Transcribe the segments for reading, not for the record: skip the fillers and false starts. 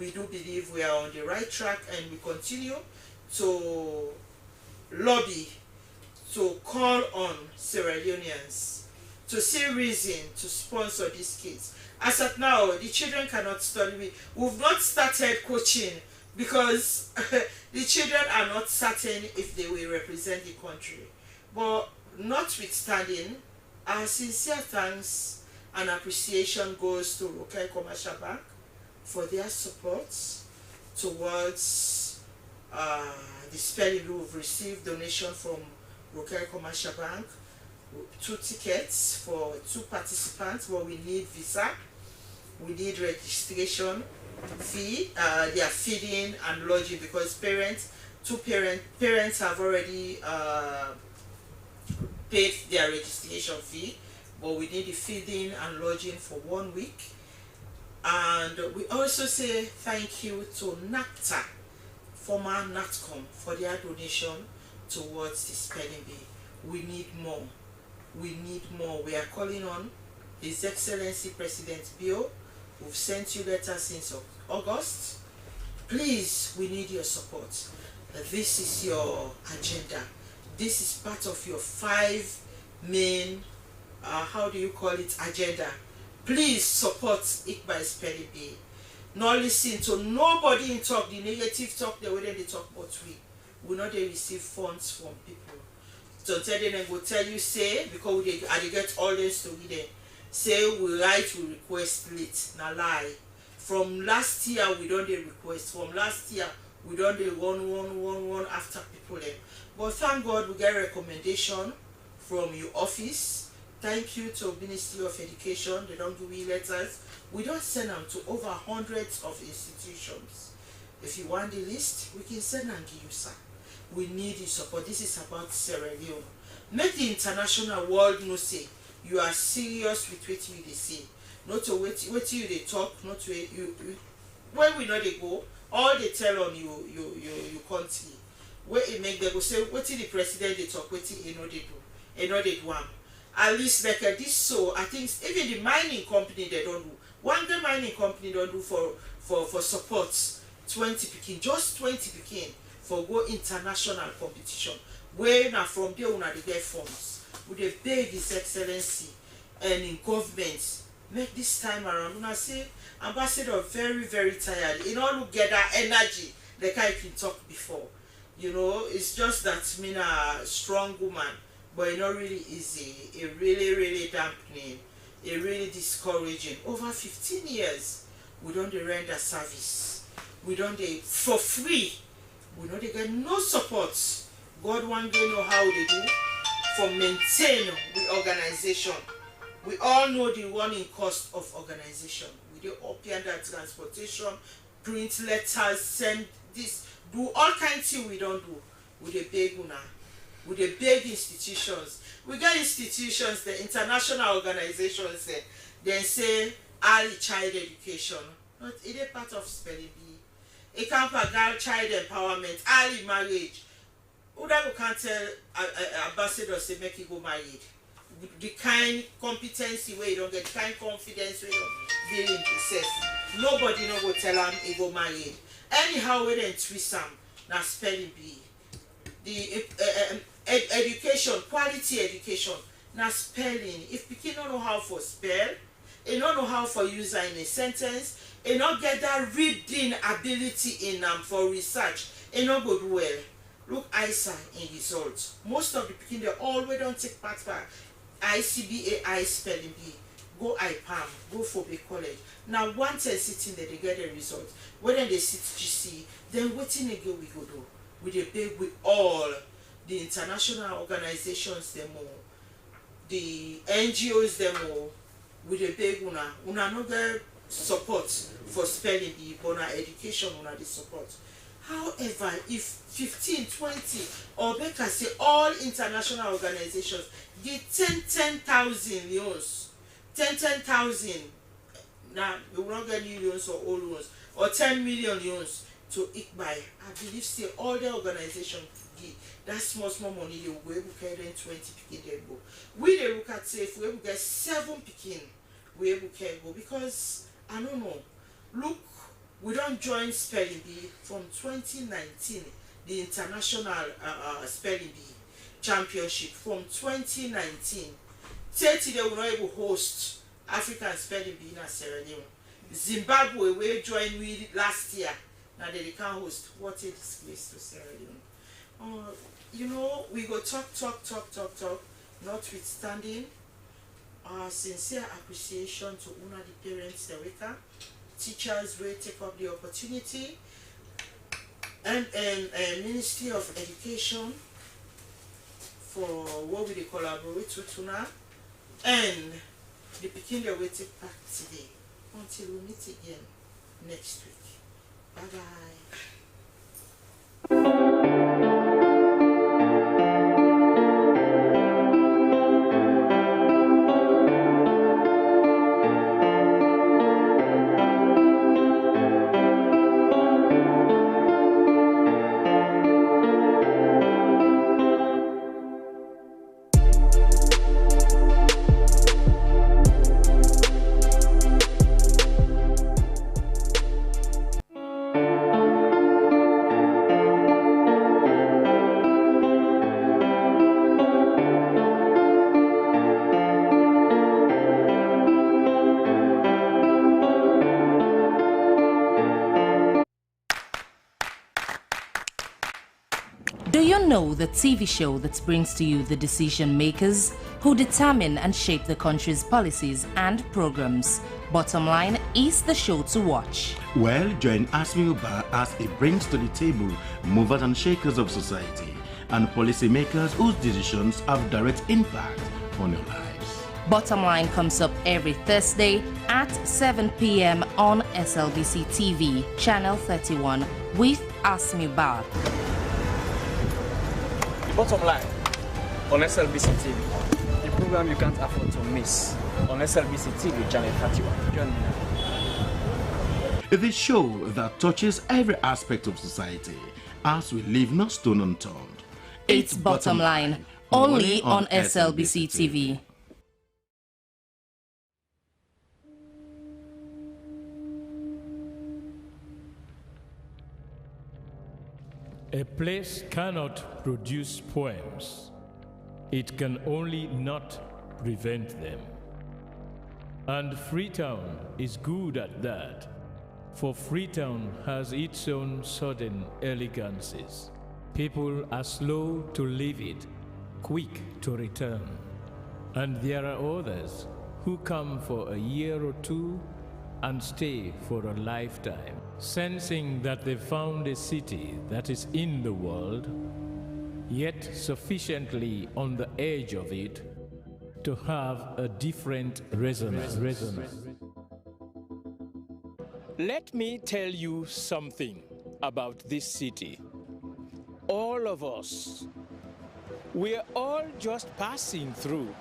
we do believe we are on the right track, and we continue to lobby, to call on Sierra Leoneans to see reason to sponsor these kids. As of now, the children cannot study. We've not started coaching because the children are not certain if they will represent the country. But notwithstanding, our sincere thanks and appreciation goes to Rocaille Commercial Bank for their support towards the spelling bee. We've received donation from Rocaille Commercial Bank, 2 tickets for 2 participants, but we need visa, we need registration fee, their feeding and lodging, because parents have already paid their registration fee, but we need the feeding and lodging for 1 week. And we also say thank you to NACTA, former NATCOM, for their donation towards the spelling bee. We need more. We need more. We are calling on His Excellency President Bio. We've sent you letters since August. Please, we need your support. This is your agenda. This is part of your 5 main, how do you call it, agenda. Please support Iqbal Spelling Bee. Not listen to nobody in talk, the negative talk, the way they talk about we know they receive funds from people. So tell them and go tell you, say, because they get all this story there. Say we write, we request late. Now lie. From last year we don't they request. From last year we don't they one after people there. But thank God we get recommendation from your office. Thank you to Ministry of Education. They don't give me letters. We don't send them to over hundreds of institutions. If you want the list, we can send and give you, sir. We need your support. This is about Sierra Leone. Make the international world know say you are serious with what you they say. Not to what you they talk, not to you when we know they go, all they tell on you country. Where it make them go say what the president they talk, what you know they do. You know they do. At least like this, so I think even the mining company they don't do. One the mining company don't do for support 20 Pekin, just 20 Pekin for go international competition. Where now from there una they get funds. With the beg His Excellency and in government make this time around. Una say ambassador very, very tired. You know, look get that energy like I can talk before. You know, it's just that me a strong woman, but it's not really easy. It really, really dampening. It really discouraging. Over 15 years, we don't render service. We don't for free. We don't get no support. God want to know how they do for maintain the organization. We all know the running cost of organization. We do up here that transportation, print letters, send this, do all kinds of things we don't do. With the big una, with the big institutions. We get institutions, the international organizations, they say early child education. Not it is part of spelling bee. It can be girl child empowerment, early marriage. Who that can tell ambassador say make you go married? The kind competency where you don't get, the kind confidence where you don't build in success. Nobody no go tell him he go married. Anyhow, we then twist him. Now spelling bee. The education, quality education. Now spelling. If people don't know how to spell, they don't know how to use in a sentence, they don't get that reading ability in for research, they don't go do well. Look ISA in results. Most of the people they always don't take part by ICBA spelling bee. Go IPAM, go for Bay College. Now once they're sitting there, they get the results. When they sit GC, then waiting again we go do. With the big with all the international organizations them all, the NGOs them all, with the big una no get support for spelling bee, but na education una the support. However, if 15, 20, or better say all international organizations get 10,000 loans, 10,000, now we will not get new loans or old loans, or 10 million loans to Iqbal. I believe say all the organizations give that small money they will be able to carry 20 Pekin they go. We they look at say if we able to get 7 Pekin, we able to go because I don't know. Look We don't join Spelling Bee from 2019, the International Spelling Bee Championship from 2019. 30 they will not able to host African Spelling Bee in Sierra Leone. Zimbabwe we joined with last year. Now they can't host. What a disgrace to Sierra Leone. You know, we go talk, notwithstanding our sincere appreciation to una the parents, the worker, teachers will take up the opportunity, and Ministry of Education for what we collaborate with una, and the Peking they will take part today until we meet again next week. Bye bye. Do you know the TV show that brings to you the decision makers who determine and shape the country's policies and programs? Bottom Line is the show to watch. Well, join Asmi Uba as it brings to the table movers and shakers of society and policymakers whose decisions have direct impact on your lives. Bottom Line comes up every Thursday at 7 p.m. on SLBC TV, Channel 31 with Asmi Uba. Bottom Line on SLBC TV, the program you can't afford to miss on SLBC TV, Channel 31. Join me now. The show that touches every aspect of society as we leave no stone unturned. It's Bottom Line, only on SLBC TV. A place cannot produce poems. It can only not prevent them. And Freetown is good at that, for Freetown has its own sudden elegances. People are slow to leave it, quick to return. And there are others who come for a year or two and stay for a lifetime, sensing that they found a city that is in the world, yet sufficiently on the edge of it to have a different resonance. Let me tell you something about this city. All of us, we're all just passing through,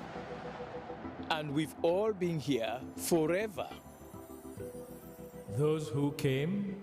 and we've all been here forever. Those who came,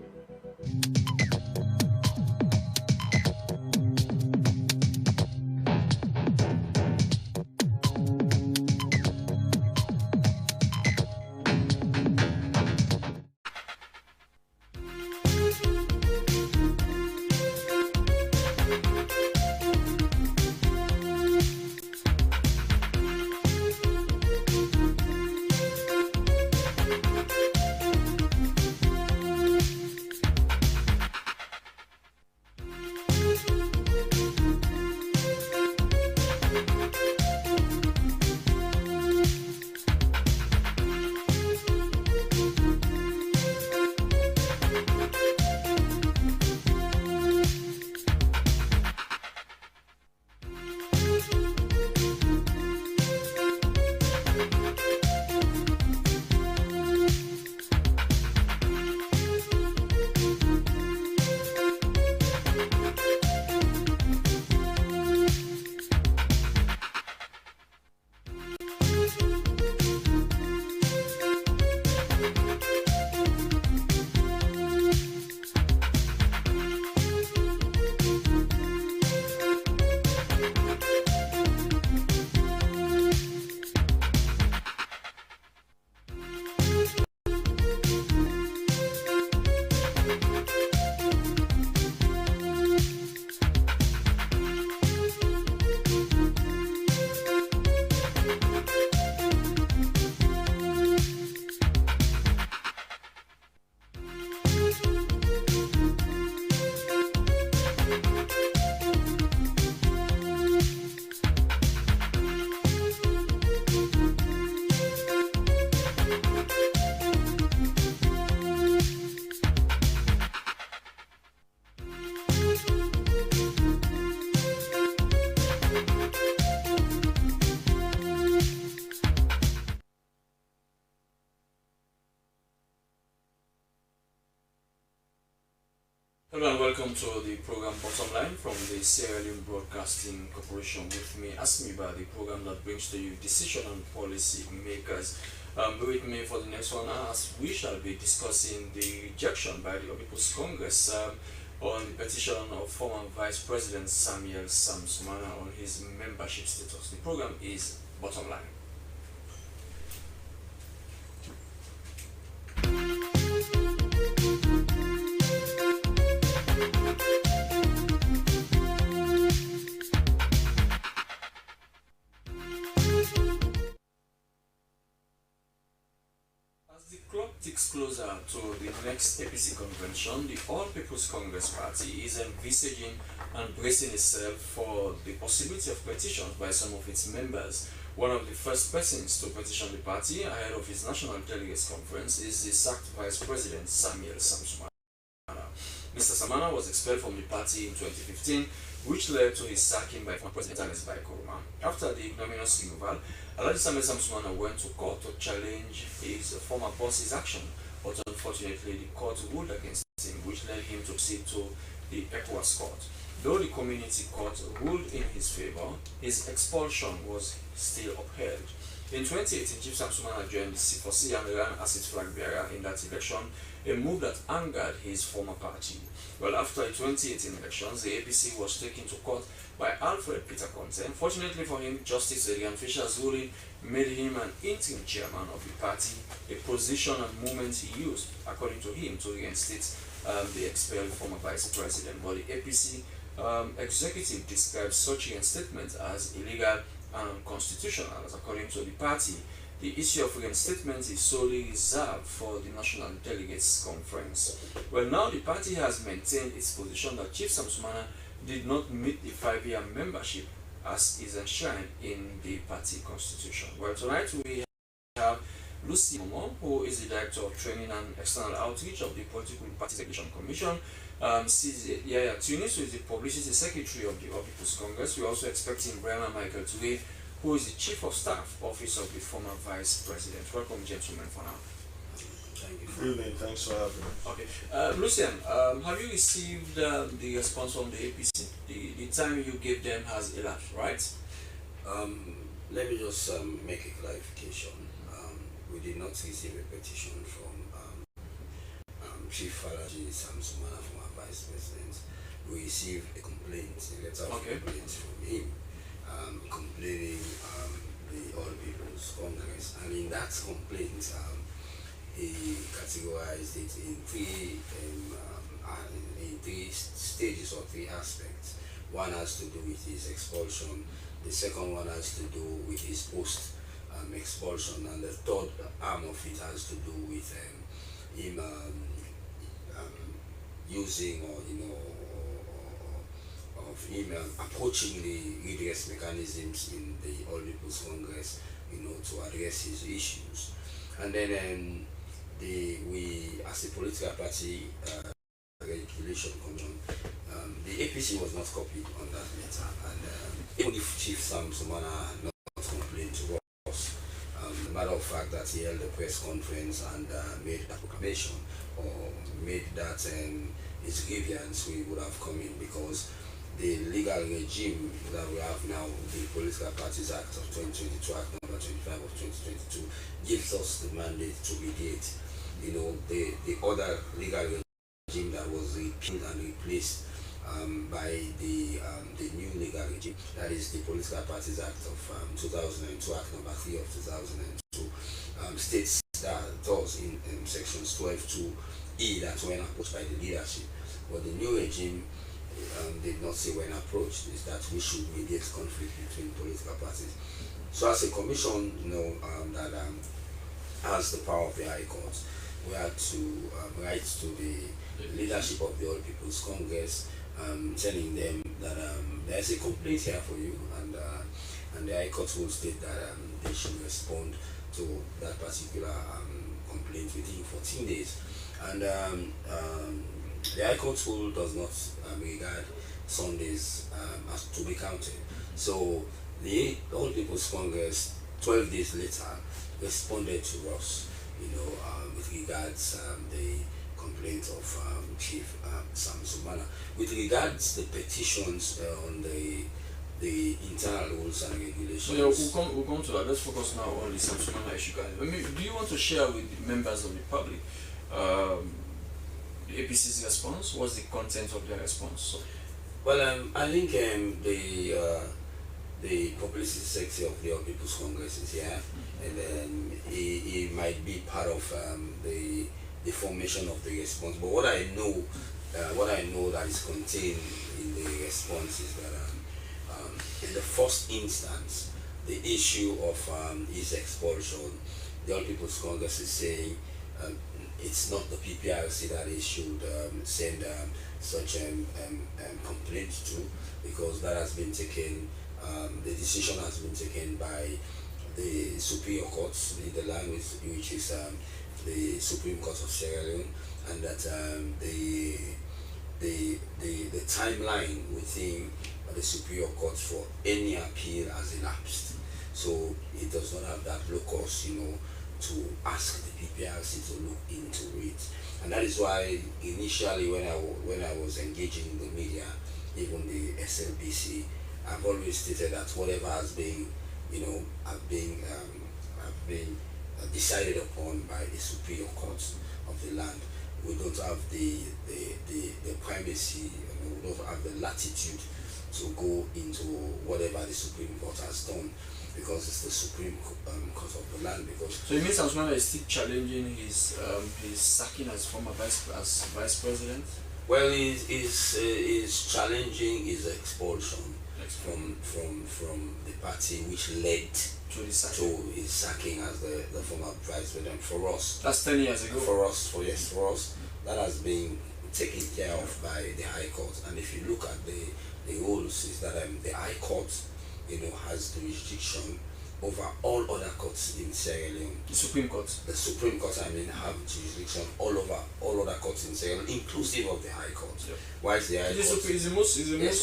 Hello and welcome to the program Bottom Line from the Sierra Leone Broadcasting Corporation. With me, Asmiba, the program that brings to you decision and policy makers. Be with me for the next 1 hour as we shall be discussing the rejection by the All People's Congress on the petition of former Vice President Samuel Sam Sumana on his membership status. The program is Bottom Line. As the clock ticks closer to the next APC convention, the All People's Congress Party is envisaging and bracing itself for the possibility of petitions by some of its members. One of the first persons to petition the party ahead of his National Delegates Conference is the sacked Vice President Samuel Sam Sumana. Mr. Samana was expelled from the party in 2015, which led to his sacking by former President Ernest Bai Koroma. After the ignominious removal, Alhaji Samuel Sam Sumana went to court to challenge his former boss's action, but unfortunately the court ruled against him, which led him to proceed to the ECOWAS court. Though the community court ruled in his favor, his expulsion was still upheld. In 2018, Chief Sam Sumana joined the C4C and ran as its flag bearer in that election, a move that angered his former party. Well, after the 2018 elections, the APC was taken to court by Alfred Peter Conte. Fortunately for him, Justice Elian Fisher's ruling made him an interim chairman of the party, a position and movement he used, according to him, to reinstate the expelled former vice president. But the APC executive described such reinstatement as illegal and unconstitutional, as according to the party, the issue of reinstatement is solely reserved for the National Delegates Conference. Well, now the party has maintained its position that Chief Sam Sumana did not meet the 5-year membership as is enshrined in the party constitution. Well, tonight we have Lucy Momo, who is the Director of Training and External Outreach of the Political Parties Regulation Commission. Mrs. Yaya Tunis, who is the Publicity Secretary of the All People's Congress. We're also expecting Brianna Michael Toure, who is the Chief of Staff, Office of the former Vice President. Welcome, gentlemen, for now. Thank you. Good evening, thanks for having me. Okay. Lucian, have you received the response from the APC? The time you gave them has elapsed, right? Let me just make a clarification. We did not receive a petition from Chief Alhaji Sam Sumana, former Vice President. We received a complaint, a letter of complaint from him, complaining the All People's Congress, and in that complaint, he categorized it in three stages or three aspects. One has to do with his expulsion, the second one has to do with his post expulsion, and the third arm of it has to do with him using of him approaching the redress mechanisms in the All People's Congress, to address his issues. And then we, as a political party regulation commission, the APC was not copied on that letter, and even if Chief Sam Sumana had not complained to us, the matter of fact that he held a press conference and made that proclamation or made that his grievance, we would have come in, because the legal regime that we have now, the Political Parties Act of 2022, Act number 25 of 2022, gives us the mandate to mediate. The other legal regime that was repealed and replaced by the new legal regime, that is the Political Parties Act of 2002, Act number 3 of 2002, states that thus in sections 12(2)(e) that when approached by the leadership, but the new regime did not say when approached, is that we should mediate conflict between political parties. So as a commission, that has the power of the High Court, we had to write to the leadership of the All People's Congress, telling them that there's a complaint here for you, and the High Court will state that they should respond to that particular complaint within 14 days. And the High Court rule does not regard Sundays as to be counted. So the All People's Congress, 12 days later, responded to us, with regards the complaint of Chief Sam Sumana. With regards the petitions on the internal rules and regulations. So yeah, we'll come to that. Let's focus now on the Sam Sumana issue, guys. I mean, do you want to share with members of the public the APC's response? What's the content of their response? So, well, I think the publicity secretary of the All People's Congress is here, and he might be part of the formation of the response. But what I know that is contained in the response is that in the first instance, the issue of his expulsion, the All People's Congress is saying it's not the PPRC that they should send such complaints to, because that has been taken, the decision has been taken by the Superior Courts in the land, which is the Supreme Court of Sierra Leone, and that the timeline within the Superior Court for any appeal has elapsed. So it does not have that locus, to ask the PPRC to look into it. And that is why initially when I was engaging in the media, even the SLBC, I've always stated that whatever has been, have been decided upon by the Superior Court of the land, we don't have the primacy, we don't have the latitude to go into whatever the Supreme Court has done, because it's the Supreme Court of the land. Because so it means Sam Sumana is still challenging his sacking as former vice president. Well, he's challenging his expulsion from the party, which led to his sacking as the former vice president. For us, that's 10 years ago. For us, that has been taken care of by the High Court. And if you look at the rules, is that the High Court, has jurisdiction over all other courts in Sierra Leone. The Supreme Court. The Supreme Court, have jurisdiction all over all other courts in Sierra Leone, inclusive of the High Court. Yeah. Why is the High Court?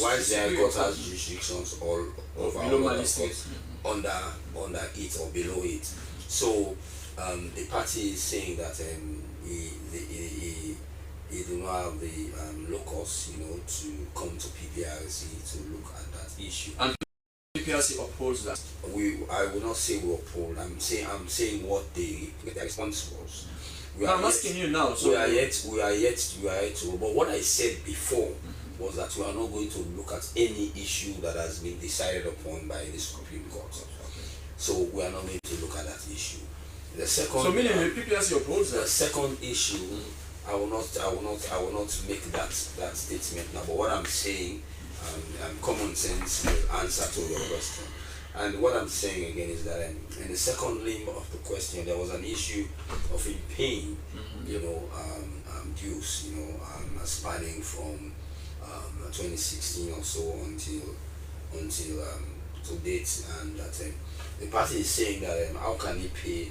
Why is the High Court has jurisdictions all over all other courts, under it or below it? So the party is saying that he do not have the locus, to come to PPRC to look at that issue. And PPRC upholds that. I will not say we uphold. I'm saying what the response was. I'm asking you now. So we are yet to. But what I said before was that we are not going to look at any issue that has been decided upon by the Supreme Court. So we are not going to look at that issue. The second. So meaning the PPRC upholds that. The second issue, I will not make that statement now. But what I'm saying. Common sense will answer to your question. And what I'm saying again is that in the second limb of the question, there was an issue of him paying, dues, spanning from 2016 or so until to date, and that the party is saying that how can he pay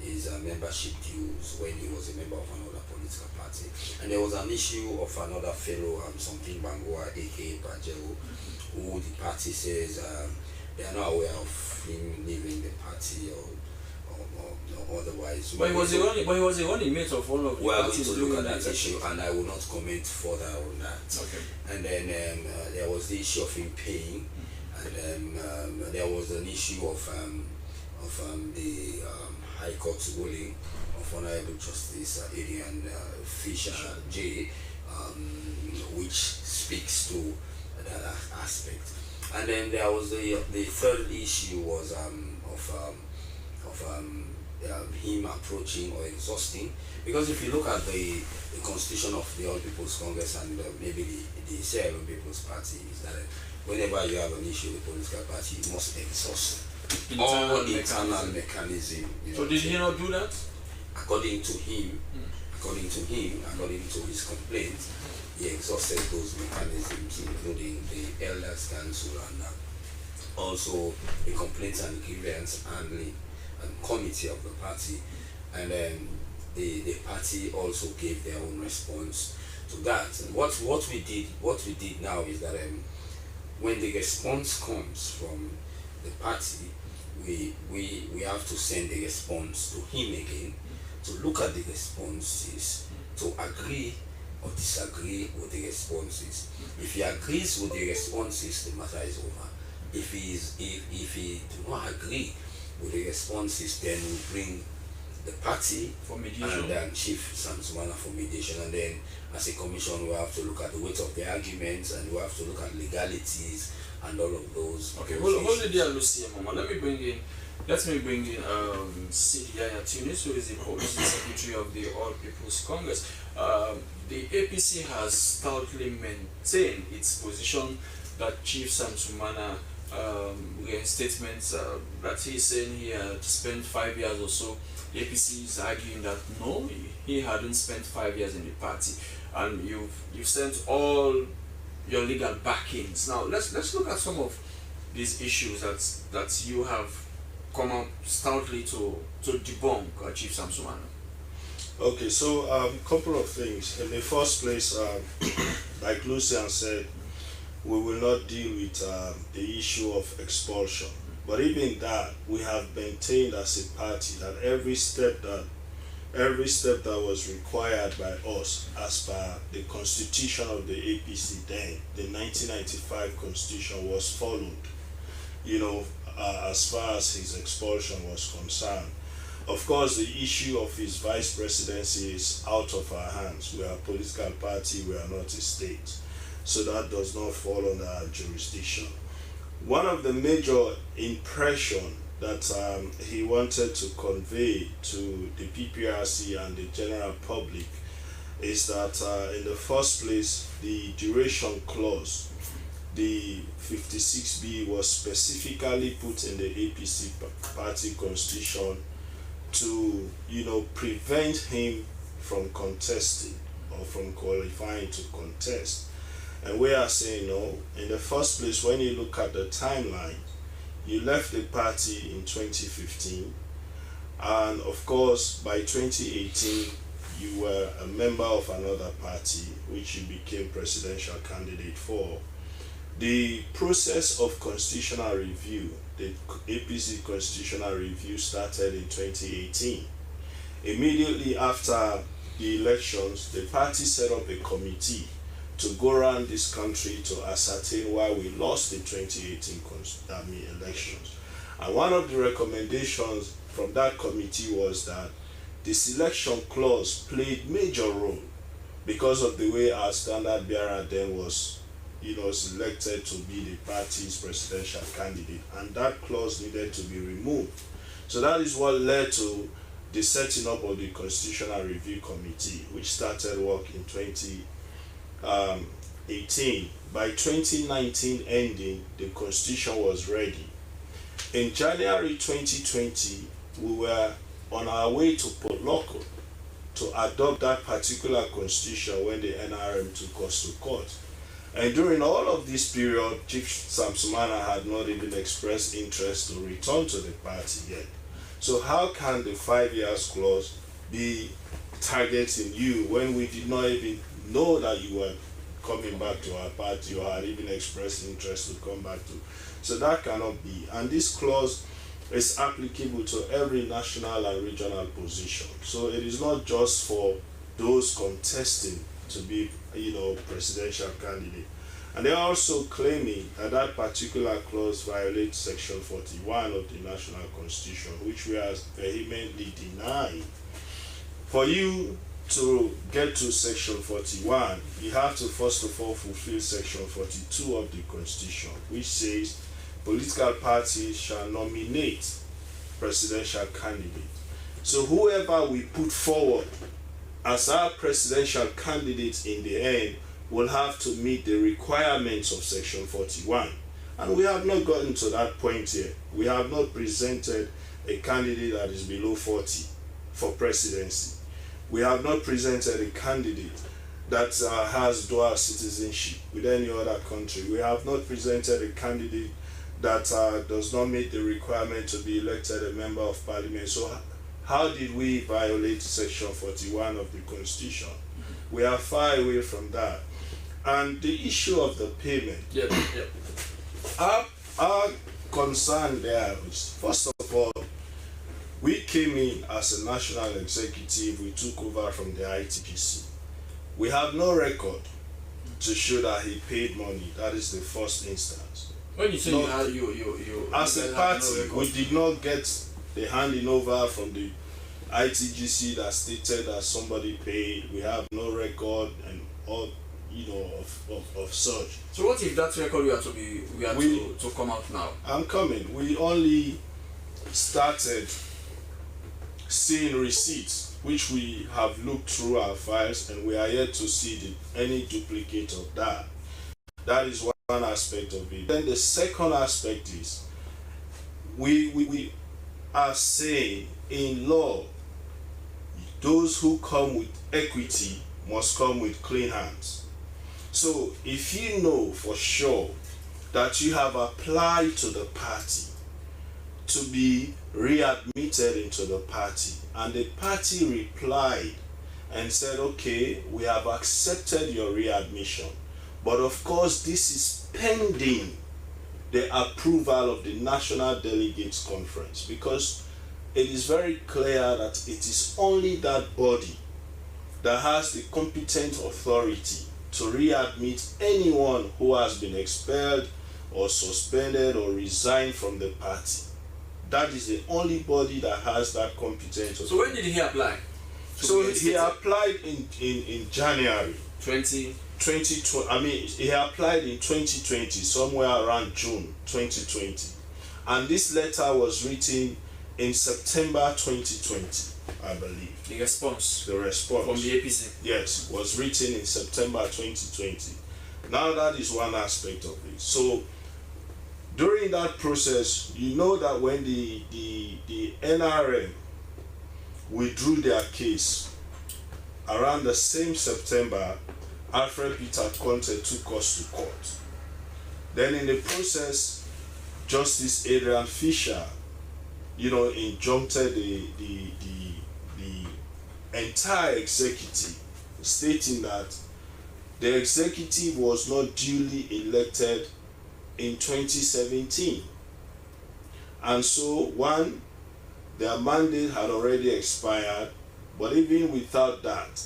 his membership dues when he was a member of another political party. And there was an issue of another fellow, something Bangoa, aka Pajero, who the party says they are not aware of him leaving the party or otherwise. But he was the running mate of one of the parties doing that issue, and I will not comment further on that. Okay. And then there was the issue of him paying, and then there was an issue of the High Court ruling of Honorable Justice Adrian Fisher J, which speaks to that aspect. And then there was the third issue was of him approaching or exhausting, because if you look at the constitution of the All People's Congress and maybe the Sierra Leone People's Party, is that whenever you have an issue with a political party, you must exhaust all internal mechanism. So did he not do that? According to his complaint, he exhausted those mechanisms, including the Elders Council and also the Complaints and Grievance Handling Committee of the party. And then the party also gave their own response to that. And what we did now is that when the response comes from the party, we have to send the response to him again, to look at the responses, to agree or disagree with the responses. If he agrees with the responses, the matter is over. If he do not agree with the responses, then we bring the party for mediation, and then Chief Sam Sumana for mediation, and then as a commission we have to look at the weight of the arguments, and we have to look at legalities and all of those. Okay, hold it there, Lucia Mama. Let me bring in Sidi Yaya Tunis, who is the policy secretary of the All People's Congress. The APC has stoutly maintained its position that Chief Sam Sumana statements that he's saying he had spent 5 years or so. The APC is arguing that no, he hadn't spent 5 years in the party, and you've sent all your legal backings. Now let's look at some of these issues that you have come out stoutly to debunk, Chief Sam Sumana. Okay, so couple of things. In the first place, like Lucian said, we will not deal with the issue of expulsion. But even that, we have maintained as a party that every step that was required by us as per the constitution of the APC then, the 1995 constitution, was followed, as far as his expulsion was concerned. Of course, the issue of his vice presidency is out of our hands. We are a political party, we are not a state. So that does not fall under our jurisdiction. One of the major impression that he wanted to convey to the PPRC and the general public is that in the first place, the duration clause, the 56B, was specifically put in the APC party constitution to, prevent him from contesting or from qualifying to contest. And we are saying no. In the first place, when you look at the timeline, you left the party in 2015, and of course by 2018 you were a member of another party which you became presidential candidate for. The process of constitutional review, the APC constitutional review, started in 2018. Immediately after the elections, the party set up a committee to go around this country to ascertain why we lost the 2018 elections. And one of the recommendations from that committee was that the selection clause played major role because of the way our standard bearer then was selected to be the party's presidential candidate, and that clause needed to be removed. So that is what led to the setting up of the Constitutional Review Committee, which started work in 2018. By 2019 ending, the constitution was ready. In January 2020, we were on our way to Port Loko to adopt that particular constitution when the NRM took us to court. And during all of this period, Chief Sam Sumana had not even expressed interest to return to the party yet. So how can the 5 years clause be targeting you when we did not even know that you were coming back to our party or had even expressed interest to come back to? So that cannot be. And this clause is applicable to every national and regional position. So it is not just for those contesting to be, presidential candidate. And they are also claiming that that particular clause violates Section 41 of the National Constitution, which we are vehemently denying. For you to get to Section 41, you have to first of all fulfill Section 42 of the Constitution, which says political parties shall nominate presidential candidate. So whoever we put forward as our presidential candidate in the end will have to meet the requirements of Section 41. And we have not gotten to that point yet. We have not presented a candidate that is below 40 for presidency. We have not presented a candidate that has dual citizenship with any other country. We have not presented a candidate that does not meet the requirement to be elected a member of parliament. So how did we violate Section 41 of the Constitution? We are far away from that. And the issue of the payment. Our concern there is, first of all, we came came in as a national executive, we took over from the ITGC. We have no record to show that he paid money. That is the first instance. When you say as a party, we did not get the handing over from the ITGC that stated that somebody paid. We have no record and all, of such. So what if that record we are to come out now? I'm coming. We only started seeing receipts, which we have looked through our files, and we are yet to see any duplicate of that. That is one aspect of it. Then the second aspect is we are saying in law, those who come with equity must come with clean hands. So if you know for sure that you have applied to the party to be readmitted into the party, and the party replied and said, okay, we have accepted your readmission, but of course this is pending the approval of the National Delegates Conference, because it is very clear that it is only that body that has the competent authority to readmit anyone who has been expelled or suspended or resigned from the party. That is the only body that has that competent authority. So when did he apply? So he applied in January 2020. I mean, he applied in 2020, somewhere around June 2020, and this letter was written in September 2020, I believe. The response from the APC. Yes, was written in September 2020. Now that is one aspect of it. So during that process, you know that when the NRM withdrew their case around the same September, Alfred Peter Conte took us to court. Then in the process, Justice Adrian Fisher, injuncted the entire executive, stating that the executive was not duly elected in 2017. And so, one, their mandate had already expired, but even without that,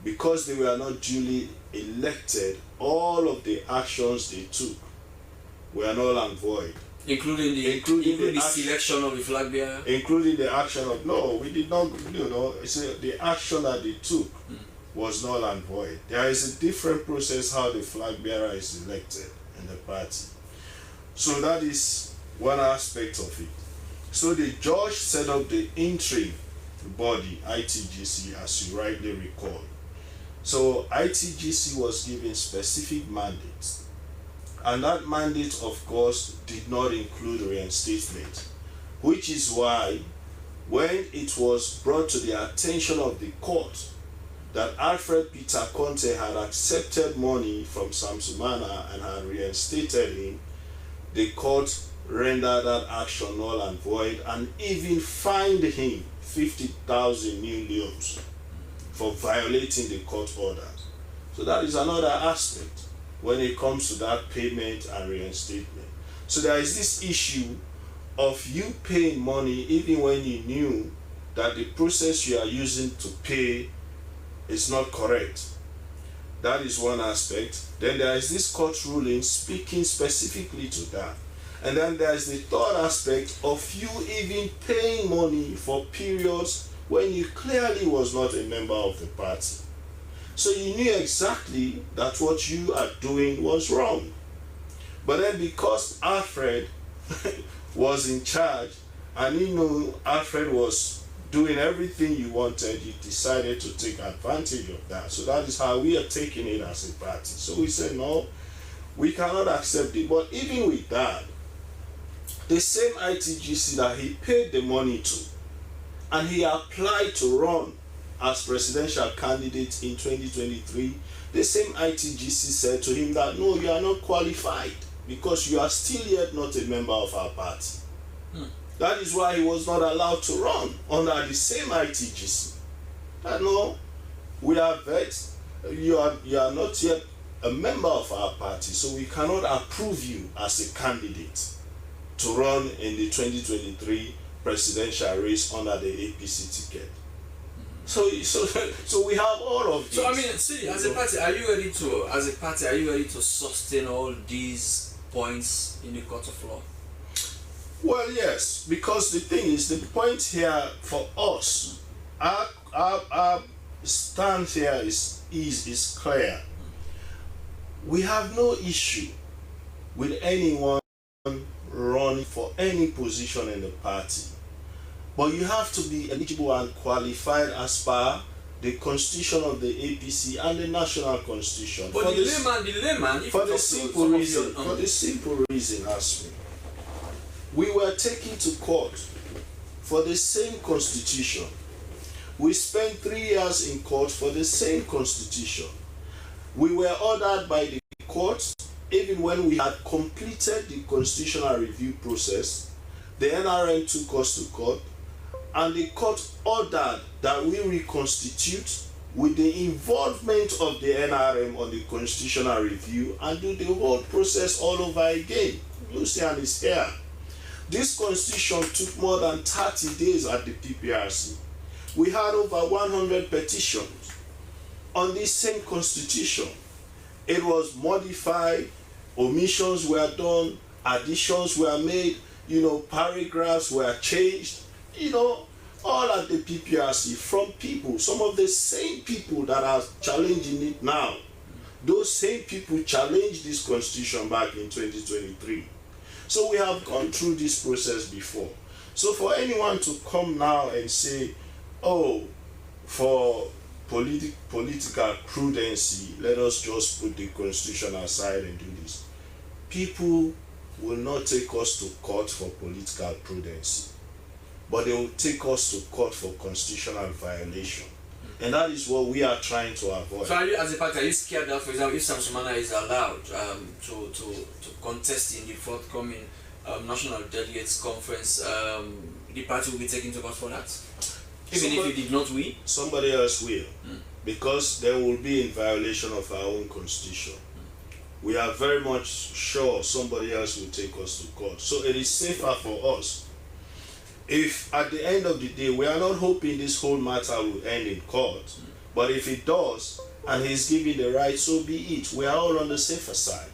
because they were not duly elected, all of the actions they took were null and void. Including the selection of the flag bearer? Including the action of, no, we did not, the action that they took was null and void. There is a different process how the flag bearer is elected in the party. So that is one aspect of it. So the judge set up the interim body, ITGC, as you rightly recall. So ITGC was given specific mandates. And that mandate, of course, did not include reinstatement, which is why when it was brought to the attention of the court that Alfred Peter Conte had accepted money from Sam Sumana and had reinstated him, the court rendered that action null and void and even fined him 50,000 new leones for violating the court orders. So that is another aspect when it comes to that payment and reinstatement. So there is this issue of you paying money even when you knew that the process you are using to pay is not correct. That is one aspect. Then there is this court ruling speaking specifically to that. And then there is the third aspect of you even paying money for periods when you clearly was not a member of the party. So you knew exactly that what you are doing was wrong. But then because Alfred was in charge and Alfred was doing everything you wanted, you decided to take advantage of that. So that is how we are taking it as a party. So we said, no, we cannot accept it. But even with that, the same ITGC that he paid the money to and he applied to run as presidential candidate in 2023, the same ITGC said to him that, no, you are not qualified because you are still yet not a member of our party. That is why he was not allowed to run under the same ITGC. That, no, we are vexed. You are not yet a member of our party, so we cannot approve you as a candidate to run in the 2023 presidential race under the APC ticket. So we have all of these. So I mean, see, as a party, are you ready to sustain all these points in the court of law? Well, yes, because the thing is, the point here for us, our stance here is clear. We have no issue with anyone running for any position in the party, but you have to be eligible and qualified as per the constitution of the APC and the national constitution. But the layman, for the simple reason, ask me. We were taken to court for the same constitution. We spent 3 years in court for the same constitution. We were ordered by the court, even when we had completed the constitutional review process. The NRM took us to court, and the court ordered that we reconstitute with the involvement of the NRM on the constitutional review and do the whole process all over again. Lucian is here. This constitution took more than 30 days at the PPRC. We had over 100 petitions on this same constitution. It was modified, omissions were done, additions were made, paragraphs were changed, all at the PPRC from people, some of the same people that are challenging it now. Those same people challenged this constitution back in 2023. So we have gone through this process before. So for anyone to come now and say, oh, for political prudency, let us just put the constitution aside and do this. People will not take us to court for political prudency, but they will take us to court for constitutional violation. And that is what we are trying to avoid. So are you, as a party, are you scared that, for example, if Sam Sumana is allowed to contest in the forthcoming National Delegates Conference, the party will be taken to court for that? Even if you did not win? Somebody else will. Because they will be in violation of our own constitution. We are very much sure somebody else will take us to court. So it is safer for us. If at the end of the day, we are not hoping this whole matter will end in court, but if it does, and he's given the right, so be it. We are all on the safer side.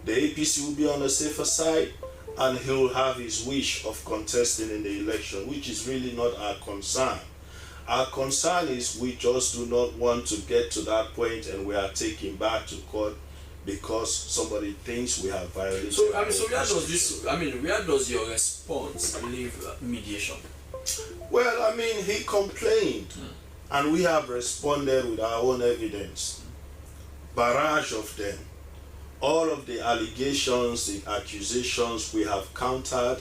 The APC will be on the safer side, and he will have his wish of contesting in the election, which is really not our concern. Our concern is we just do not want to get to that point and we are taken back to court because somebody thinks we have violated. So where does your response leave mediation? Well, he complained, and we have responded with our own evidence. Barrage of them. All of the allegations, the accusations we have countered,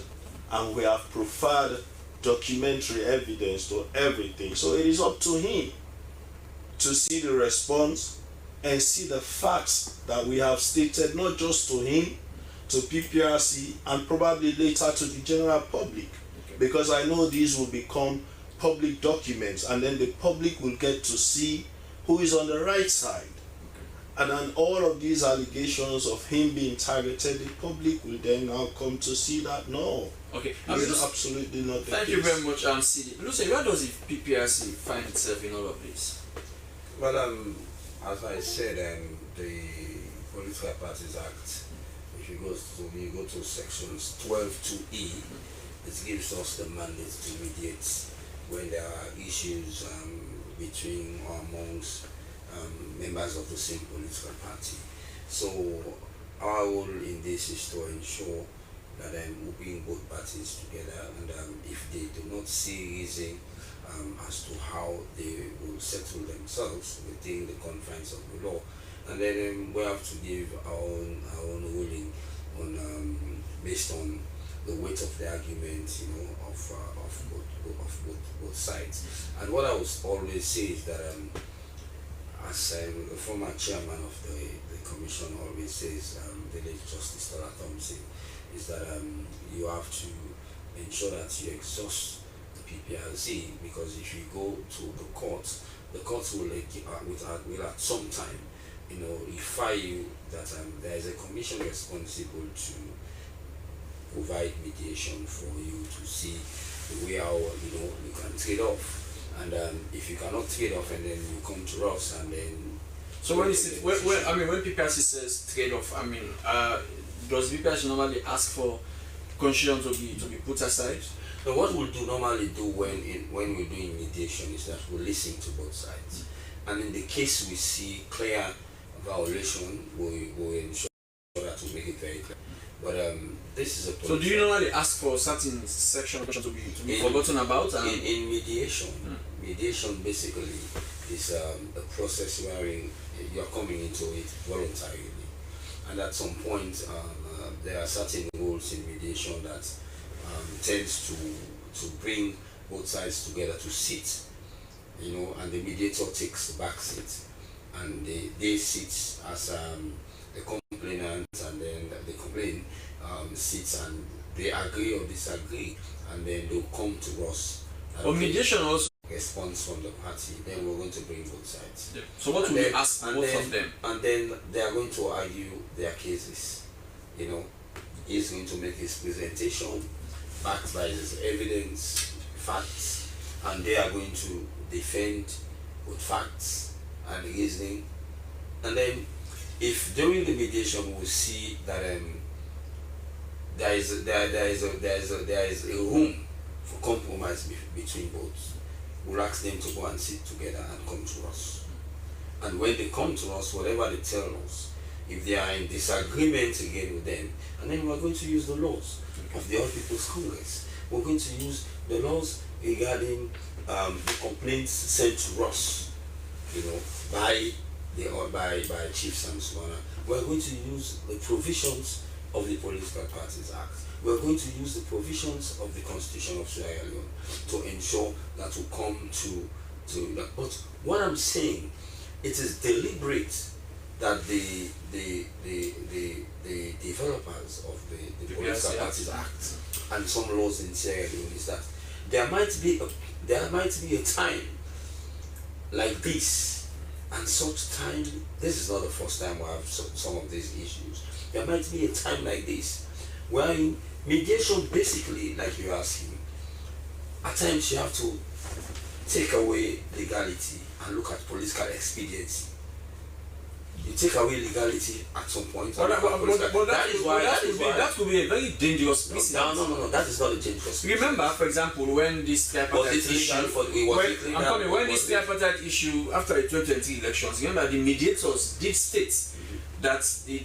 and we have proffered documentary evidence to everything. So it is up to him to see the response and see the facts that we have stated, not just to him, to PPRC, and probably later to the general public. Because I know these will become public documents, and then the public will get to see who is on the right side. And then all of these allegations of him being targeted, the public will then now come to see that no. Okay, it's absolutely not the Thank case. you very much, CD. Lucy, where does the PPRC find itself in all of this? Well, as I said, the Political Parties Act, if you go to sections 12 to E, it gives us the mandate to mediate when there are issues between or amongst members of the same political party. So our role in this is to ensure that we bring both parties together, and if they do not see reason as to how they will settle themselves within the confines of the law, and then we have to give our own ruling on based on the weight of the argument, of both sides. And what I would always say is that as the former chairman of the commission always says, the late Justice Tola Thompson, is that you have to ensure that you exhaust the PPRC, because if you go to the court will at some time, refer you that there is a commission responsible to provide mediation for you to see the way how you can trade off, and if you cannot trade off, and then you come to us, and then. So when PPRC says trade off, does PPRC normally ask for constitution to be put aside? So what we'll normally do when we're doing mediation is that we'll listen to both sides, and in the case we see clear violation, we'll ensure that we make it very clear. But this is a. So do you normally ask for certain section to be forgotten about? In mediation, mediation basically is a process wherein you're coming into it voluntarily, and at some point there are certain rules in mediation that tends to bring both sides together to sit, and the mediator takes the back seat, and they sit as the complainant, and then the complaint sits and they agree or disagree, and then they'll come to us. Or mediation also response from the party, then we're going to bring both sides. Yeah. So what will we ask both of them? And then they are going to argue their cases. He's going to make his presentation backed by his evidence, facts, and they are going to defend with facts and reasoning. And then if during the mediation we see that there is a room for compromise between both, we'll ask them to go and sit together and come to us. And when they come to us, whatever they tell us, if they are in disagreement again with them, and then we're going to use the laws of the All People's Congress. We're going to use the laws regarding the complaints sent to us, by Chief Samswana. We're going to use the provisions of the Political Parties Act. We're going to use the provisions of the Constitution of Sierra Leone to ensure that we come to that. But what I'm saying, it is deliberate that the developers of the Political Parties Act and some laws in Sierra Leone is that there might be a time like this, and such time. This is not the first time we have some of these issues. There might be a time like this, where in mediation, basically, like you're asking, at times you have to take away legality and look at political expediency. You take away legality at some point. That could be a very dangerous precedent. No, that is not a dangerous precedent. Remember, for example, when this tripartite issue, when this tripartite issue after the 2020 elections, remember the mediators did state that the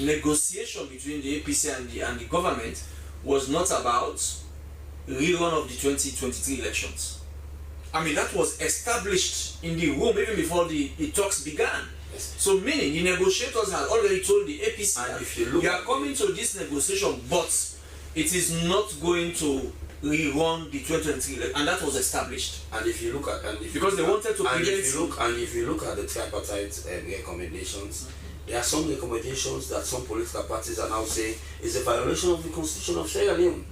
negotiation between the APC and the government was not about rerun of the 2023 elections. That was established in the room even before the talks began. Yes. So meaning the negotiators had already told the APC that we are coming to this negotiation, but it is not going to rerun the 2023 election, and that was established. And if you look at because they wanted to prevent. If you look at the tripartite recommendations, there are some recommendations that some political parties are now saying is a violation of the Constitution of Sierra Leone.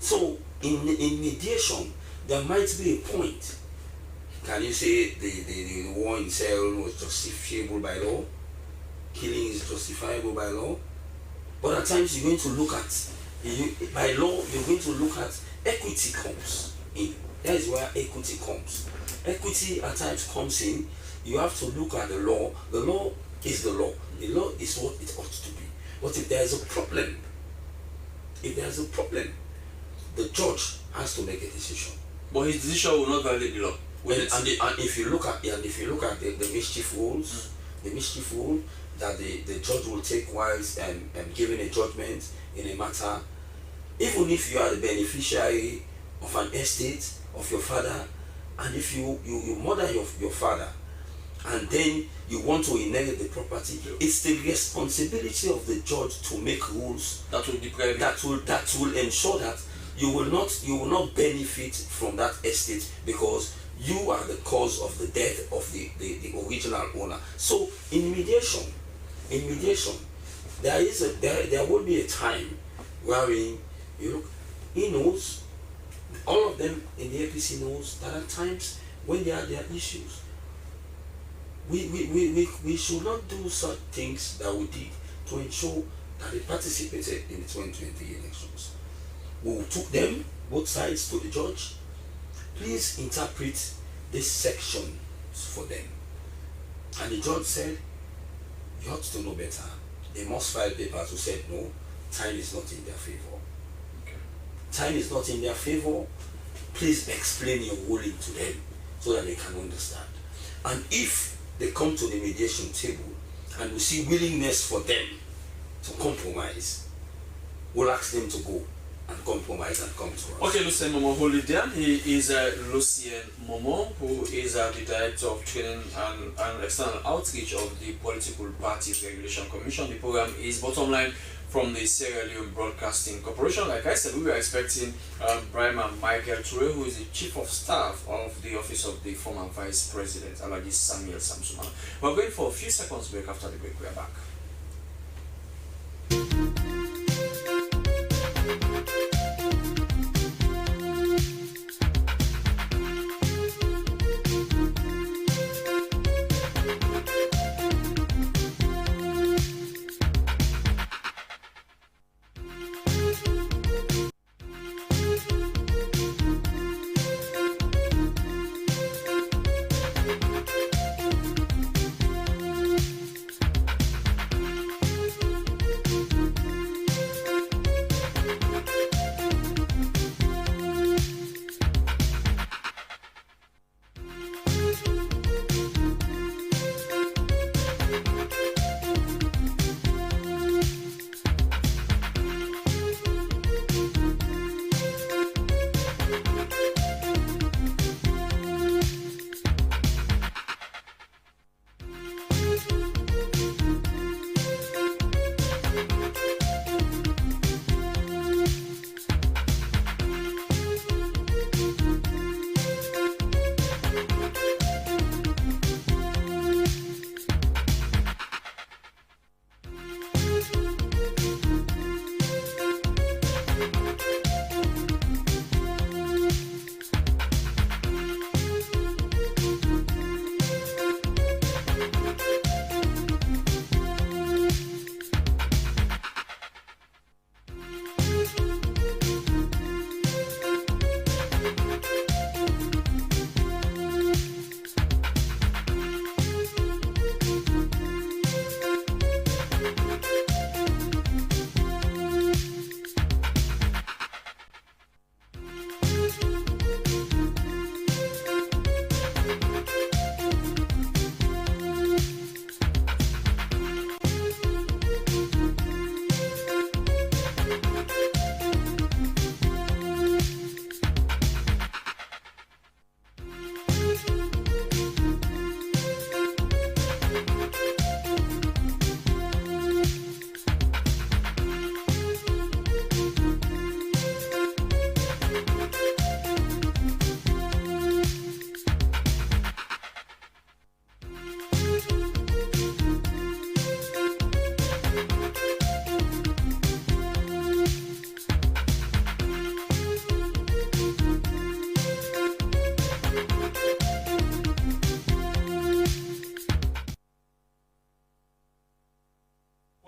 So in mediation, there might be a point. Can you say the war in Sierra Leone was justifiable by law? Killing is justifiable by law? But at times you're going to look at, by law, you're going to look at equity comes in. That is where equity comes. Equity at times comes in. You have to look at the law. The law is the law. The law is what it ought to be. But if there is a problem, the judge has to make a decision. But his decision will not violate the law. And if you look at the mischief rules, that the judge will take while giving a judgment in a matter, even if you are the beneficiary of an estate of your father, and if you murder your father, and then you want to inherit the property, it's the responsibility of the judge to make rules that will ensure that you will not benefit from that estate because you are the cause of the death of the original owner. So in mediation, there will be a time wherein he knows, all of them in the APC knows that at times when there are issues, we should not do such things that we did to ensure that they participated in the 2020 elections. We took them, both sides, to the judge. Please interpret this section for them. And the judge said, you ought to know better. They must file papers. Who said no, time is not in their favor. Okay. Time is not in their favor. Please explain your ruling to them so that they can understand. And if they come to the mediation table and we see willingness for them to compromise, we'll ask them to go and compromise and come to us. Okay, Lucien Momo, hold it down. He is Lucien Momo, who is the Director of Training and External Outreach of the Political Parties Regulation Commission. The program is Bottom Line from the Sierra Leone Broadcasting Corporation. Like I said, we were expecting Brahma Michael Toure, who is the Chief of Staff of the Office of the former Vice President, Alhaji Samuel Samsumana. We're going for a few seconds break. After the break, we are back.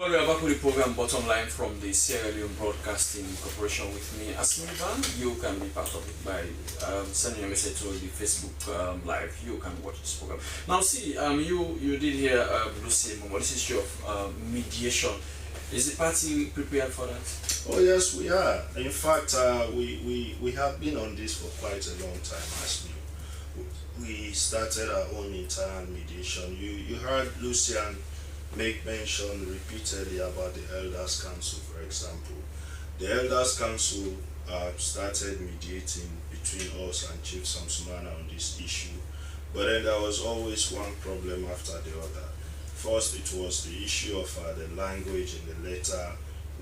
We are back with the program Bottom Line from the Sierra Leone Broadcasting Corporation with me, Asmin Van. You can be part of it by sending a message to the Facebook Live. You can watch this program. Now, see, you did hear Lucien Momo. This issue of mediation. Is the party prepared for that? Oh yes, we are. In fact, we have been on this for quite a long time, Asmin. We started our own internal mediation. You heard Lucien make mention repeatedly about the Elders Council, for example. The Elders Council started mediating between us and Chief Samsumana on this issue, but then there was always one problem after the other. First, it was the issue of the language in the letter.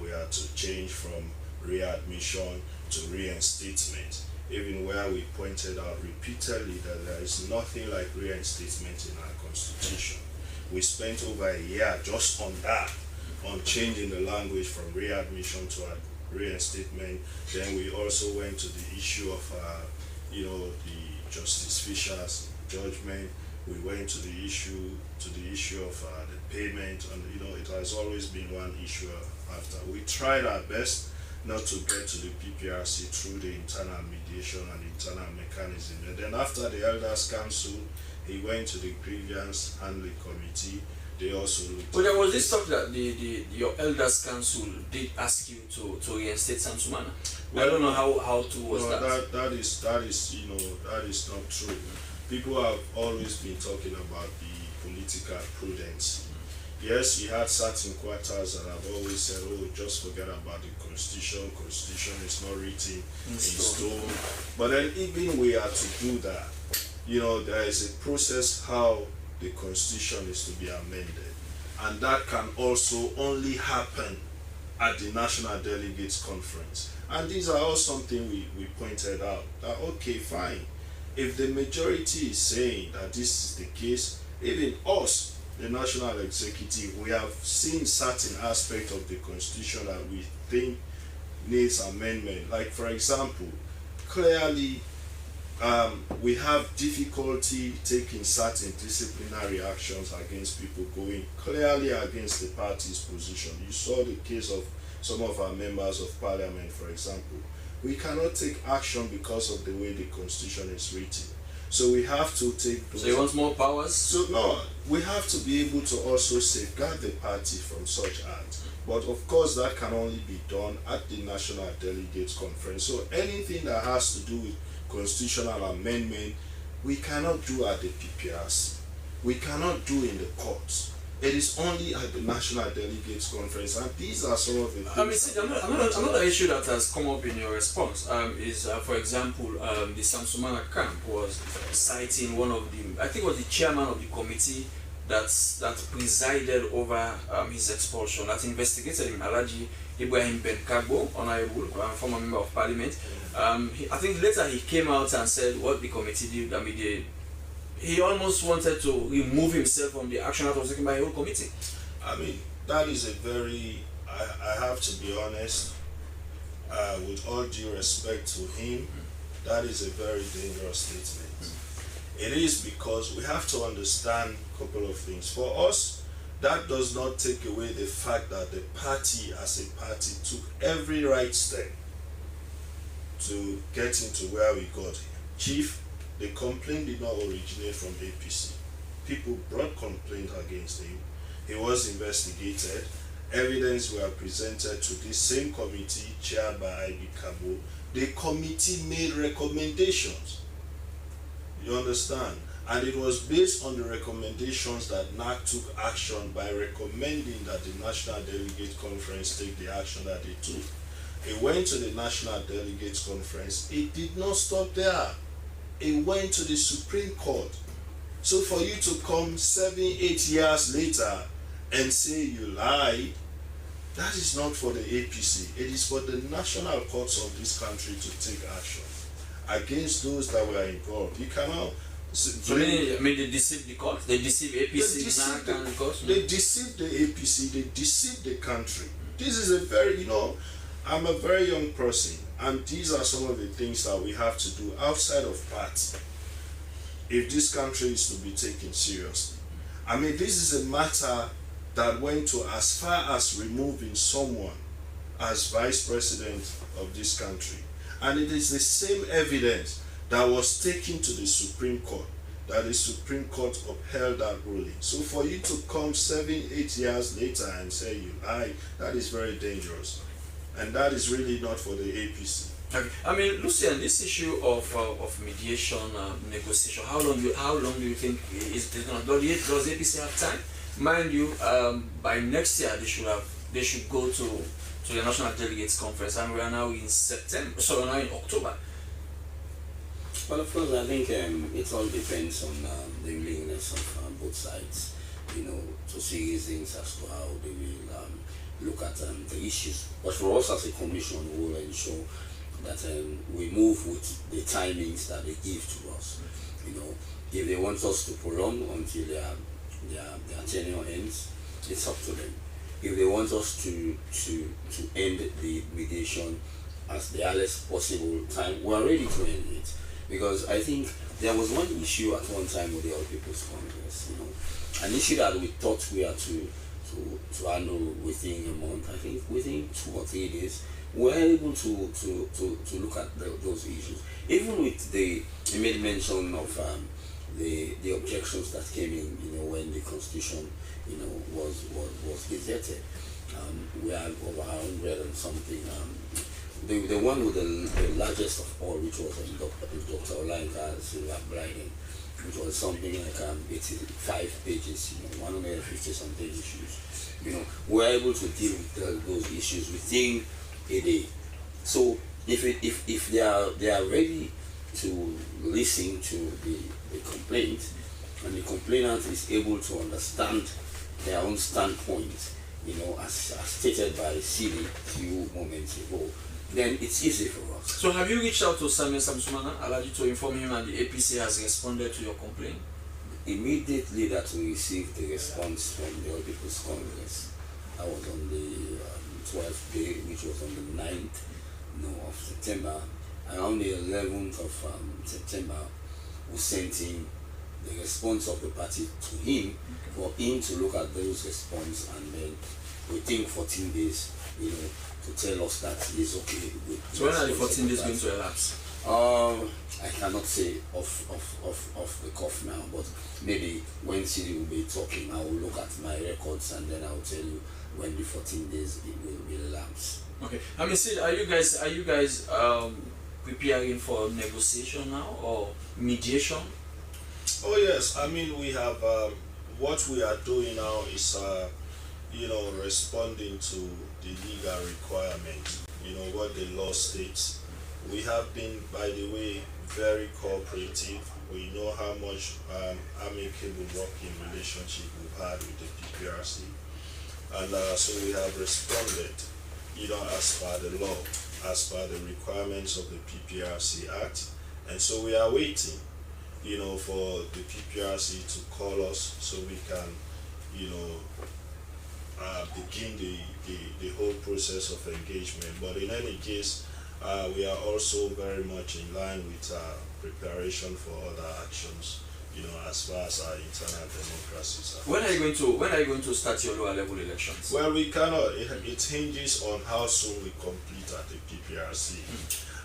We had to change from readmission to reinstatement, even where we pointed out repeatedly that there is nothing like reinstatement in our constitution. We spent over a year just on that, on changing the language from readmission to reinstatement. Then we also went to the issue of, the Justice Fisher's judgment, we went to the issue of the payment, and it has always been one issue after. We tried our best not to get to the PPRC through the internal mediation and internal mechanism. And then after the Elders Council, he went to the Grievance Handling Committee. They also looked. But there was this talk that your Elders Council did ask you to reinstate Sam Sumana. Well, I don't know how to was that. That is not true. People have always been talking about the political prudence. Yes, we had certain quarters that have always said, oh, just forget about the constitution. Constitution is not written in stone. But then even we are to do that, there is a process how the constitution is to be amended. And that can also only happen at the National Delegates Conference. And these are all something we pointed out. That, okay, fine. If the majority is saying that this is the case, even us, the National Executive, we have seen certain aspects of the Constitution that we think needs amendment. Like, for example, clearly we have difficulty taking certain disciplinary actions against people going clearly against the party's position. You saw the case of some of our members of parliament, for example. We cannot take action because of the way the Constitution is written. So we have to take those. So you want more powers? So no, we have to be able to also safeguard the party from such acts. But of course that can only be done at the National Delegates Conference. So anything that has to do with constitutional amendment, we cannot do at the PPRC. We cannot do in the courts. It is only at the National Delegates Conference, and these are some of the things. Another issue that has come up in your response is, for example, the Sam Sumana camp was citing one of the, I think it was the chairman of the committee that presided over his expulsion, that investigated him, Alhaji Ibrahim Ben Kagbo, honorable former member of parliament. I think later he came out and said what the committee did. I mean, he almost wanted to remove himself from the action that was taken by the whole committee. I mean, that is a very, I have to be honest, with all due respect to him, that is a very dangerous statement. It is because we have to understand a couple of things. For us, that does not take away the fact that the party as a party took every right step to get into where we got here. Chief, the complaint did not originate from APC. People brought complaint against him. He was investigated. Evidence were presented to this same committee chaired by IB Kabo. The committee made recommendations. You understand? And it was based on the recommendations that NAC took action by recommending that the National Delegates Conference take the action that they took. It went to the National Delegates Conference. It did not stop there. It went to the Supreme Court. So for you to come 7-8 years later and say you lied, that is not for the APC. It is for the national courts of this country to take action against those that were involved. You cannot. So they deceived the court? They deceived APC, NAC and the court? They deceived the APC, they deceived the country. This is a very, I'm a very young person, and these are some of the things that we have to do outside of party if this country is to be taken seriously. I mean, this is a matter that went to as far as removing someone as vice president of this country. And it is the same evidence that was taken to the Supreme Court, that the Supreme Court upheld that ruling. So for you to come 7-8 years later and say you lied, that is very dangerous. And that is really not for the APC. Okay. I mean, Lucian, this issue of mediation, negotiation, how long do you think is going to do? Does APC have time? Mind you, by next year they should go to the National Delegates Conference, and we are now in September, so we're now in October. Well, of course, I think it all depends on the willingness of both sides, to see things as to how they will look at the issues. But for us as a commission, we will ensure that we move with the timings that they give to us. If they want us to prolong until their tenure ends, it's up to them. If they want us to end the mediation as the earliest possible time, we are ready to end it. Because I think there was one issue at one time with the All People's Congress, an issue that we thought we had to handle within a month. I think within 2 or 3 days, we were able to look at those issues. Even with you made mention of the objections that came in, when the Constitution, was gazetted. We have over 100 and something. The one with the largest of all, which was Dr. Olayinka Silva-Blyden, which was something like 85 pages, 150 something issues. We were able to deal with those issues within a day. So if they are ready to listen to the complaint, and the complainant is able to understand their own standpoint, as stated by CD a few moments ago, then it's easy for us. So have you reached out to Samuel Samsumana, allowed you to inform him and the APC has responded to your complaint? Immediately that we received the response from the All People's Congress, I was on the 12th day, which was on the 9th of September. Around the 11th of September, we sent him the response of the party to him, for him to look at those response, and then within 14 days, to tell us that he's okay with. So when are the 14 days going to elapse? I cannot say off the cuff now, but maybe when CD will be talking, I will look at my records and then I will tell you when the 14 days it will elapse. Okay. I mean, Sid, are you guys preparing for negotiation now or mediation? Oh yes, I mean we have what we are doing now is responding to the legal requirements. What the law states. We have been, by the way, very cooperative. We know how much amicable working relationship we've had with the PPRC, and so we have responded, as per the law, as per the requirements of the PPRC Act, and so we are waiting, for the PPRC to call us so we can, begin the whole process of engagement. But in any case, we are also very much in line with preparation for other actions, as far as our internal democracies are. When are you going to start your lower level elections? Well, we cannot. It hinges on how soon we complete at the PPRC.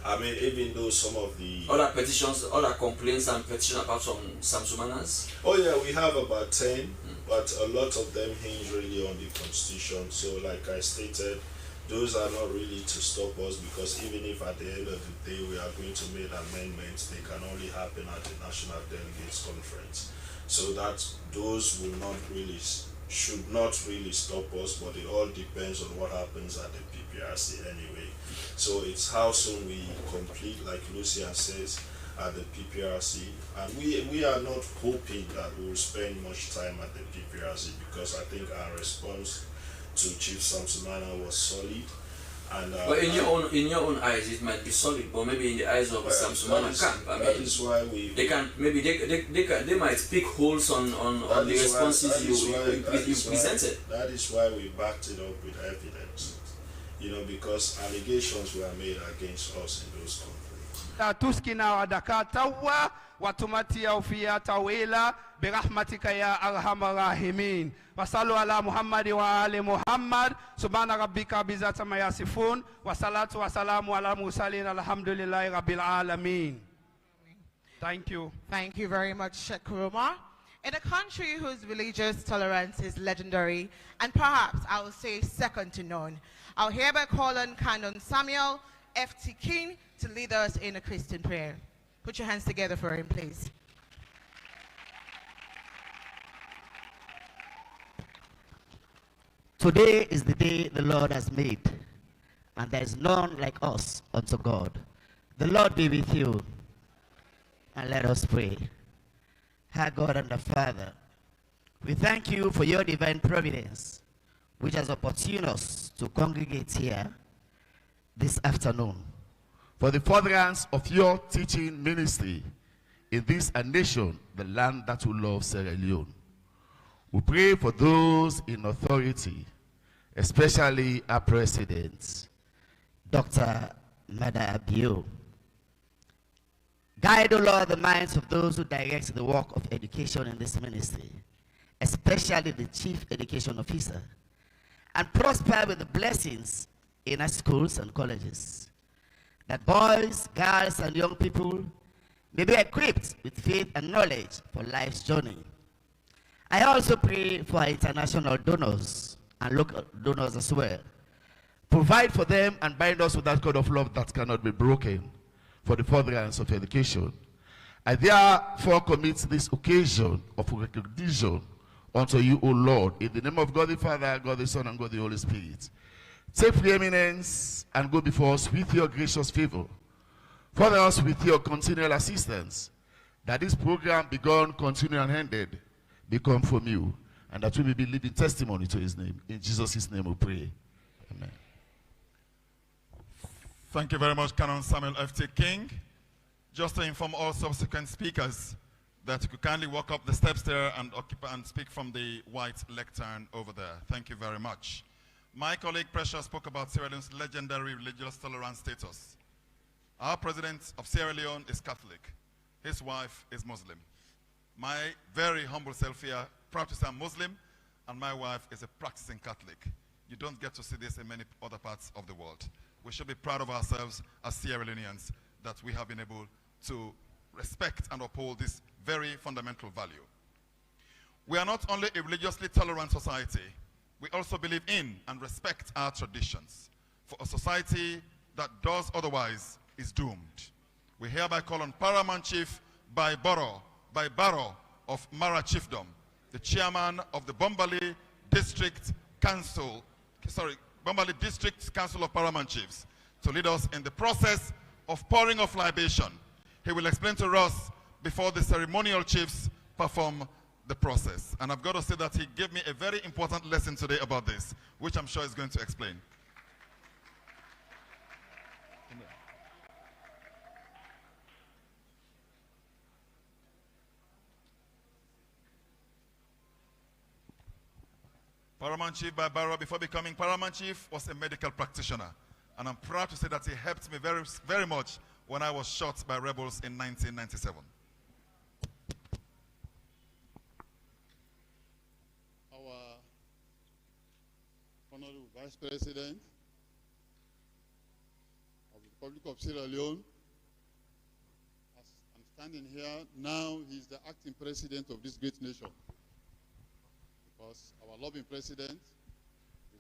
I mean, even though some of the other petitions, other complaints and petitions apart from Samsumana's? Oh yeah, we have about 10, but a lot of them hinge really on the Constitution. So like I stated, those are not really to stop us, because even if at the end of the day we are going to make amendments, they can only happen at the National Delegates Conference. So that those will not really, should not really stop us, but it all depends on what happens at the PPRC anyway. So it's how soon we complete, like Lucian says, at the PPRC. And we are not hoping that we will spend much time at the PPRC, because I think our response to Chief Samsumana was solid, and but in your own eyes it might be solid, but maybe in the eyes of Samsumana camp, I mean, that is why they can maybe they might pick holes on the responses you presented. That is why we backed it up with evidence, because allegations were made against us in those conflicts. Tuskina wadakatawa watumatia ufia tawila birahmatika ya arhamar rahimin. Wasallu ala Muhammad wa ali Muhammad. Subhana rabbika bizata ma yasifun. Wassalatu wassalamu ala mursalin. Alhamdulillahi rabbil alamin. Thank you. Thank you very much, Sheikh Kuruma. In a country whose religious tolerance is legendary and perhaps I would say second to none, I'll hereby call on Canon Samuel F.T. King to lead us in a Christian prayer. Put your hands together for him, please. Today is the day the Lord has made, and there is none like us unto God. The Lord be with you, and let us pray. Our God and the Father, we thank you for your divine providence, which has opportuned us to congregate here this afternoon, for the furtherance of your teaching ministry in this nation, the land that we love, Sierra Leone. We pray for those in authority, especially our president, Dr. Mada Abiyo, Guide, O Lord, the minds of those who direct the work of education in this ministry, especially the Chief Education Officer, and prosper with the blessings in our schools and colleges, that boys, girls, and young people may be equipped with faith and knowledge for life's journey. I also pray for our international donors and local donors as well. Provide for them and bind us with that code of love that cannot be broken for the furtherance of education. I therefore commit this occasion of recognition unto you, O Lord, in the name of God the Father, God the Son, and God the Holy Spirit. Take preeminence and go before us with your gracious favor. Further us with your continual assistance, that this program begun, continued, and ended become from you, and that we may be living testimony to his name. In Jesus' name we pray. Amen. Thank you very much, Canon Samuel F.T. King. Just to inform all subsequent speakers that you could kindly walk up the steps there and occupy and speak from the white lectern over there. Thank you very much. My colleague Precious spoke about Sierra Leone's legendary religious tolerance status. Our president of Sierra Leone is Catholic. His wife is Muslim. My very humble self here, proud to say I'm Muslim, and my wife is a practicing Catholic. You don't get to see this in many other parts of the world. We should be proud of ourselves as Sierra Leoneans that we have been able to respect and uphold this very fundamental value. We are not only a religiously tolerant society, we also believe in and respect our traditions. For a society that does otherwise is doomed. We hereby call on Paramount Chief Barrow of Mara Chiefdom, the chairman of the Bombali District Council of Paramount Chiefs, to lead us in the process of pouring of libation. He will explain to us before the ceremonial chiefs perform the process. And I've got to say that he gave me a very important lesson today about this, which I'm sure he's going to explain. Paramount Chief Barrow, before becoming Paramount Chief, was a medical practitioner. And I'm proud to say that he helped me very, very much when I was shot by rebels in 1997. Our Honorable Vice President of the Republic of Sierra Leone, as I'm standing here now, he's the acting president of this great nation. Because our loving president,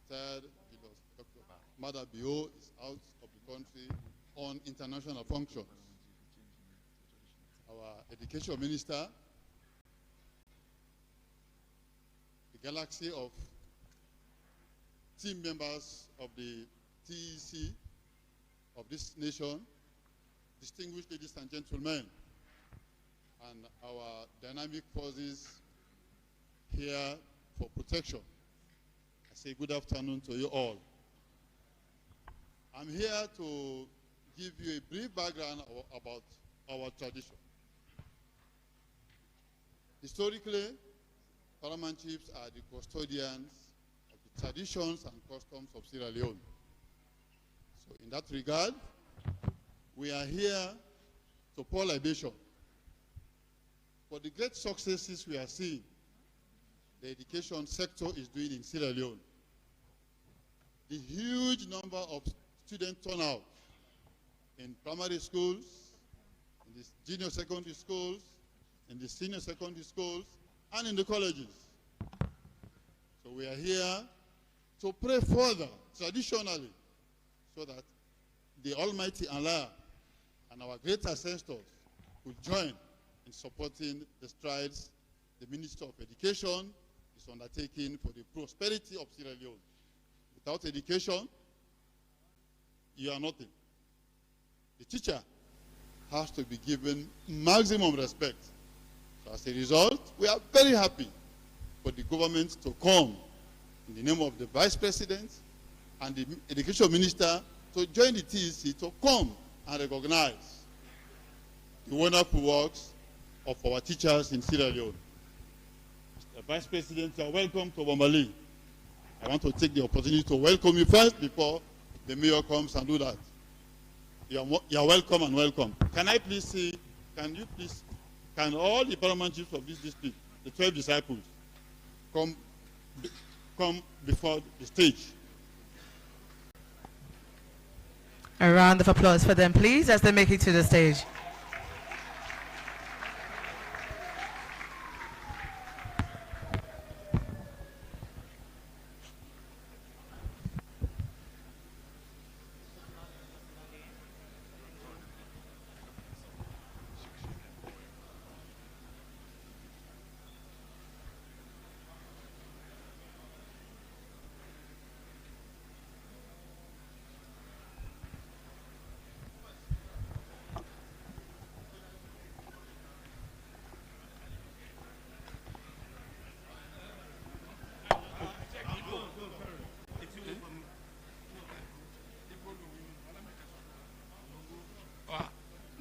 retired Dr. Mada Bio, is out of the country on international functions. Our education minister, the galaxy of team members of the TEC of this nation, distinguished ladies and gentlemen, and our dynamic forces here for protection. I say good afternoon to you all. I'm here to give you a brief background about our tradition. Historically, Paramount Chiefs are the custodians of the traditions and customs of Sierra Leone. So in that regard, we are here to pour libation for the great successes we are seeing the education sector is doing in Sierra Leone. The huge number of student turnout in primary schools, in the junior secondary schools, in the senior secondary schools, and in the colleges. So we are here to pray further, traditionally, so that the Almighty Allah and our great ancestors could join in supporting the strides the Minister of Education is undertaking for the prosperity of Sierra Leone. Without education, you are nothing. The teacher has to be given maximum respect. So as a result, we are very happy for the government to come in the name of the Vice President and the Education Minister to join the TEC to come and recognize the wonderful works of our teachers in Sierra Leone. Mr. Vice President, you are welcome to Bombali. I want to take the opportunity to welcome you first before the mayor comes and do that. You are welcome and welcome. Can I please see can all the paramount chiefs of this district, the 12 disciples, come before the stage? A round of applause for them, please, as they make it to the stage.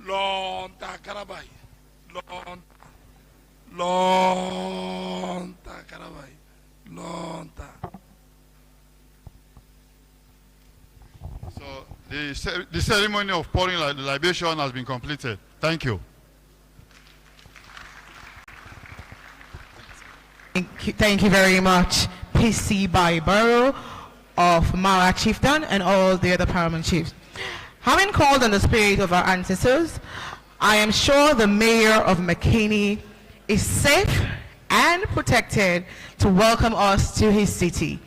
Lonta Karabai. Lonta Karabai. Lonta. So the ceremony of pouring the libation has been completed. Thank you. Thank you very much, PC Baibaro of Mara Chieftain and all the other paramount chiefs. Having called on the spirit of our ancestors, I am sure the mayor of McKinney is safe and protected to welcome us to his city.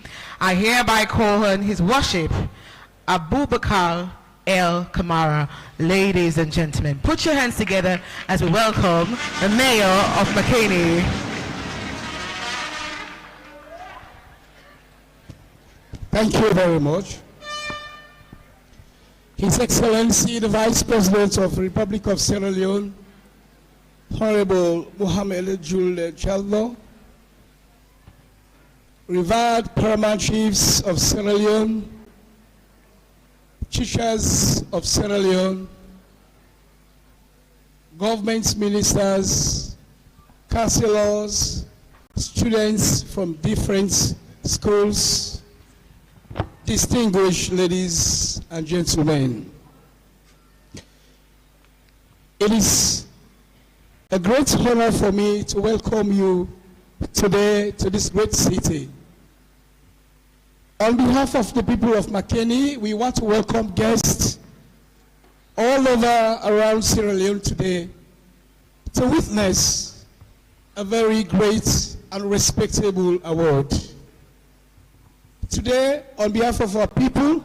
I hereby call on His Worship, Abubakar El Kamara. Ladies and gentlemen, put your hands together as we welcome the mayor of McKinney. Thank you very much. His Excellency, the Vice President of the Republic of Sierra Leone, Honorable Mohamed Jules Jallo, revered paramount chiefs of Sierra Leone, teachers of Sierra Leone, government ministers, councillors, students from different schools, distinguished ladies and gentlemen. It is a great honor for me to welcome you today to this great city. On behalf of the people of McKinney, we want to welcome guests all over around Sierra Leone today to witness a very great and respectable award. Today, on behalf of our people,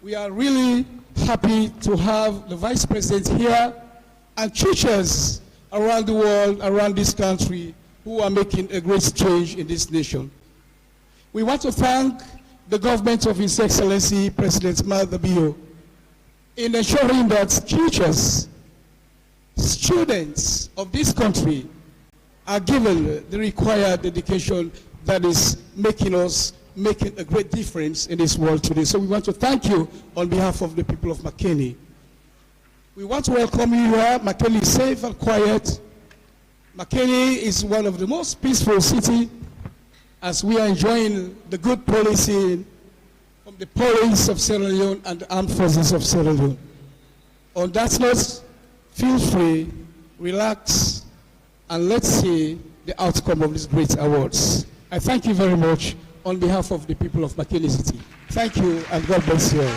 we are really happy to have the Vice President here and churches around the world, around this country, who are making a great change in this nation. We want to thank the government of His Excellency President Madabio in ensuring that teachers, students of this country are given the required education that is making a great difference in this world today. So we want to thank you on behalf of the people of McKinney. We want to welcome you here. McKinney is safe and quiet. McKinney is one of the most peaceful cities as we are enjoying the good policy from the police of Sierra Leone and the armed forces of Sierra Leone. On that note, feel free, relax, and let's see the outcome of these great awards. I thank you very much on behalf of the people of McKinney City. Thank you, and God bless you all.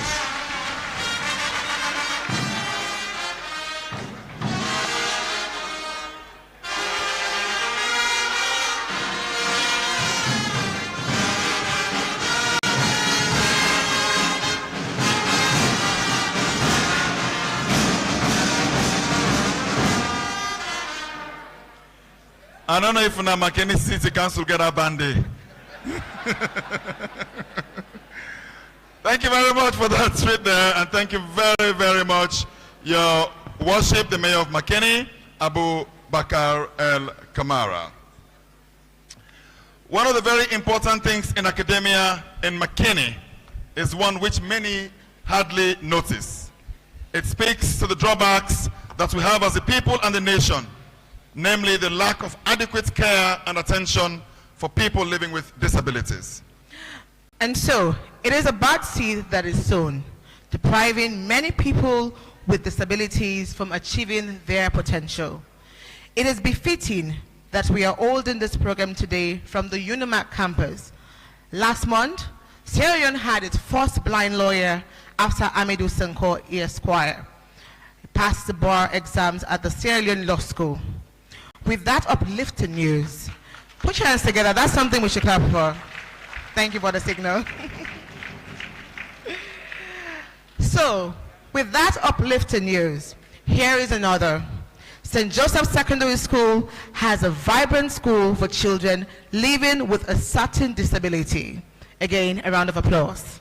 I don't know if na McKinney City Council get a bandy. Thank you very much for that tweet there, and thank you very, very much, Your Worship, the Mayor of McKinney, Abu Bakar El Kamara. One of the very important things in academia in McKinney is one which many hardly notice. It speaks to the drawbacks that we have as a people and the nation, namely the lack of adequate care and attention for people living with disabilities. And so, it is a bad seed that is sown, depriving many people with disabilities from achieving their potential. It is befitting that we are holding this program today from the UNIMAC campus. Last month, Sierra Leone had its first blind lawyer after Amadou Sanko Esquire passed the bar exams at the Sierra Leone Law School. With that uplifting news, put your hands together. That's something we should clap for. Thank you for the signal. So, with that uplifting news, here is another. St. Joseph Secondary School has a vibrant school for children living with a certain disability. Again, a round of applause.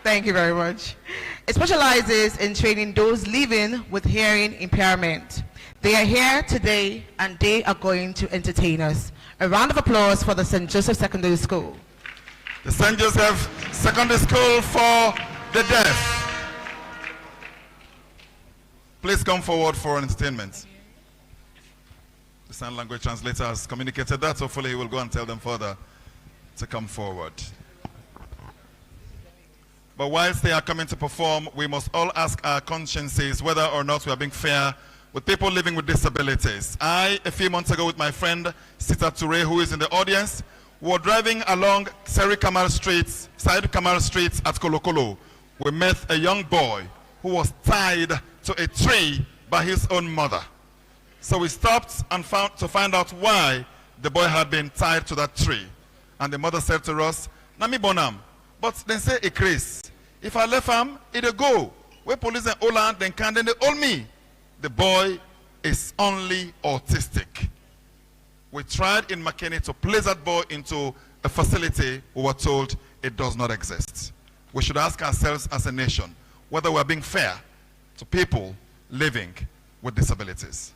Thank you very much. It specializes in training those living with hearing impairment. They are here today and they are going to entertain us. A round of applause for the St. Joseph Secondary School. The St. Joseph Secondary School for the Deaf. Please come forward for entertainment. The sign language translator has communicated that. Hopefully he will go and tell them further to come forward. But whilst they are coming to perform, we must all ask our consciences whether or not we are being fair with people living with disabilities. I, a few months ago with my friend Sita Toure, who is in the audience, were driving along Said Kamal Street at Kolokolo. We met a young boy who was tied to a tree by his own mother. So we stopped and to find out why the boy had been tied to that tree. And the mother said to us, Nami Bonam, but then say a Chris, if I left him, it'll go. Where police and Oland, then can then they hold me. The boy is only autistic. We tried in McKinney to place that boy into a facility. We were told it does not exist. We should ask ourselves as a nation whether we're being fair to people living with disabilities.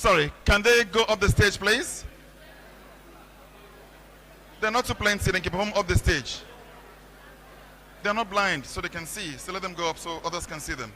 Sorry, can they go up the stage, please? They're not too plenty, they can perform up the stage. They're not blind, so they can see. So let them go up so others can see them.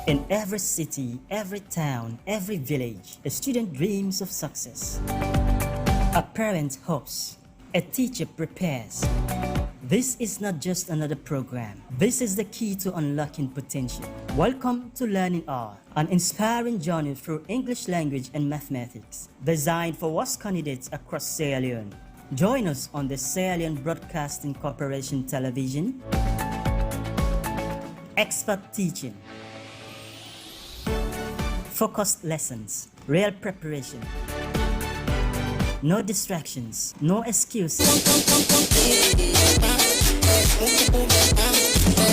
In every city, every town, every village, a student dreams of success. A parent hopes. A teacher prepares. This is not just another program. This is the key to unlocking potential. Welcome to Learning R, an inspiring journey through English language and mathematics, designed for WASC candidates across Sierra Leone. Join us on the Sierra Leone Broadcasting Corporation Television. Expert teaching. Focused lessons. Real preparation. No distractions. No excuses.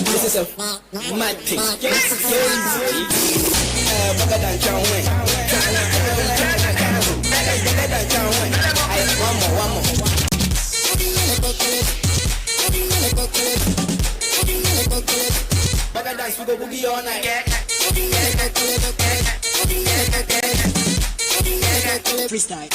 This is a mad thing. One more. Baga dance, we go boogie all night. Freestyle.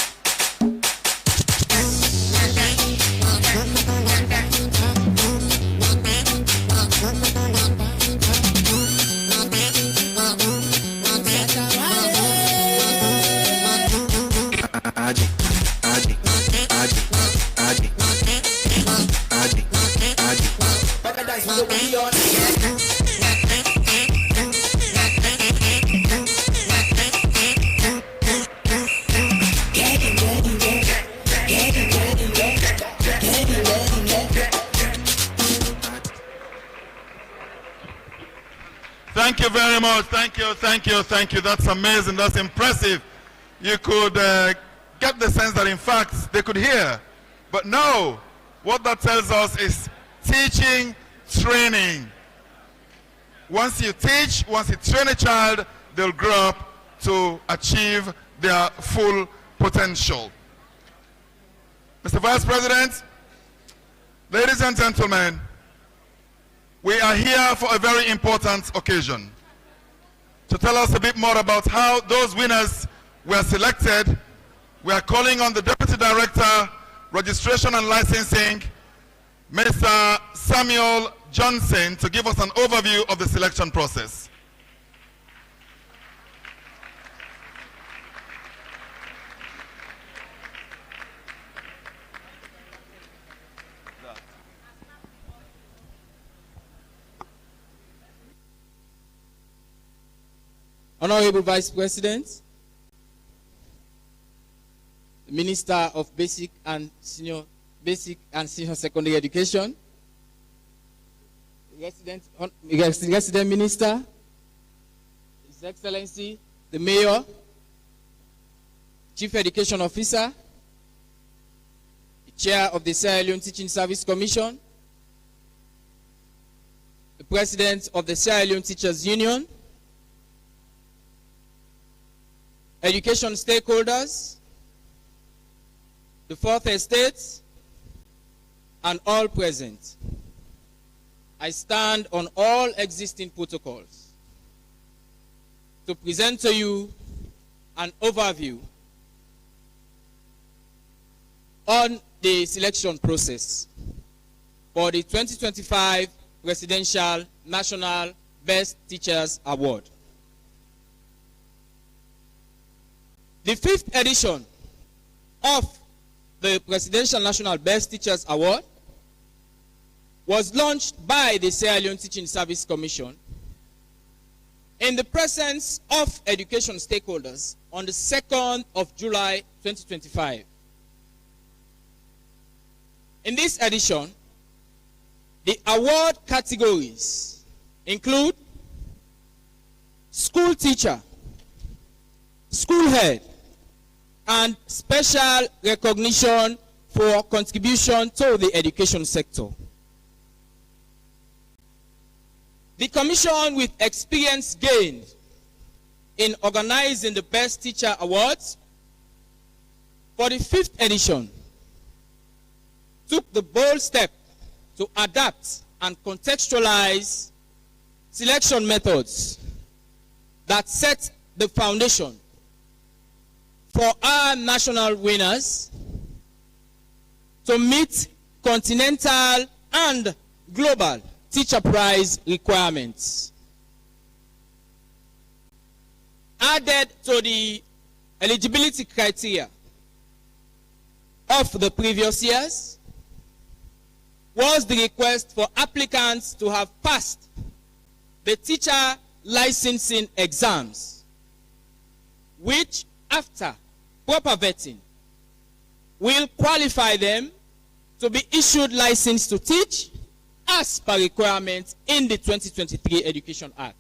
Thank you very much. Thank you. That's amazing. That's impressive. You could get the sense that, in fact, they could hear. But no, what that tells us is teaching, training. Once you teach, once you train a child, they'll grow up to achieve their full potential. Mr. Vice President, ladies and gentlemen, we are here for a very important occasion. To tell us a bit more about how those winners were selected, we are calling on the Deputy Director, Registration and Licensing, Mr. Samuel Johnson, to give us an overview of the selection process. Honorable Vice President, Minister of Basic and Senior Secondary Education, Resident Minister, His Excellency, the Mayor, Chief Education Officer, the Chair of the Sierra Leone Teaching Service Commission, the President of the Sierra Leone Teachers Union, education stakeholders, the Fourth Estate, and all present. I stand on all existing protocols to present to you an overview on the selection process for the 2025 Presidential National Best Teachers Award. The 5th edition of the Presidential National Best Teachers Award was launched by the Sierra Leone Teaching Service Commission in the presence of education stakeholders on the 2nd of July 2025. In this edition, the award categories include school teacher, school head, and special recognition for contribution to the education sector. The Commission, with experience gained in organizing the Best Teacher Awards for the 5th edition, took the bold step to adapt and contextualize selection methods that set the foundation for our national winners to meet continental and global teacher prize requirements. added to the eligibility criteria of the previous years was the request for applicants to have passed the teacher licensing exams, which after proper vetting will qualify them to be issued license to teach as per requirement in the 2023 Education Act.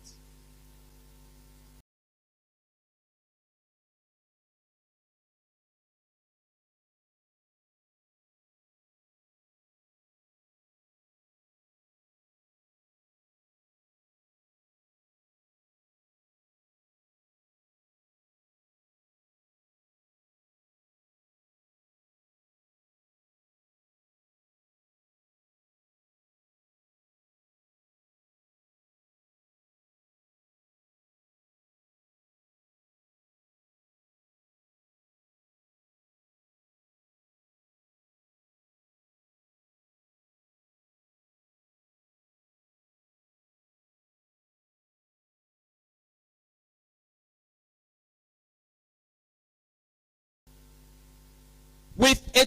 With a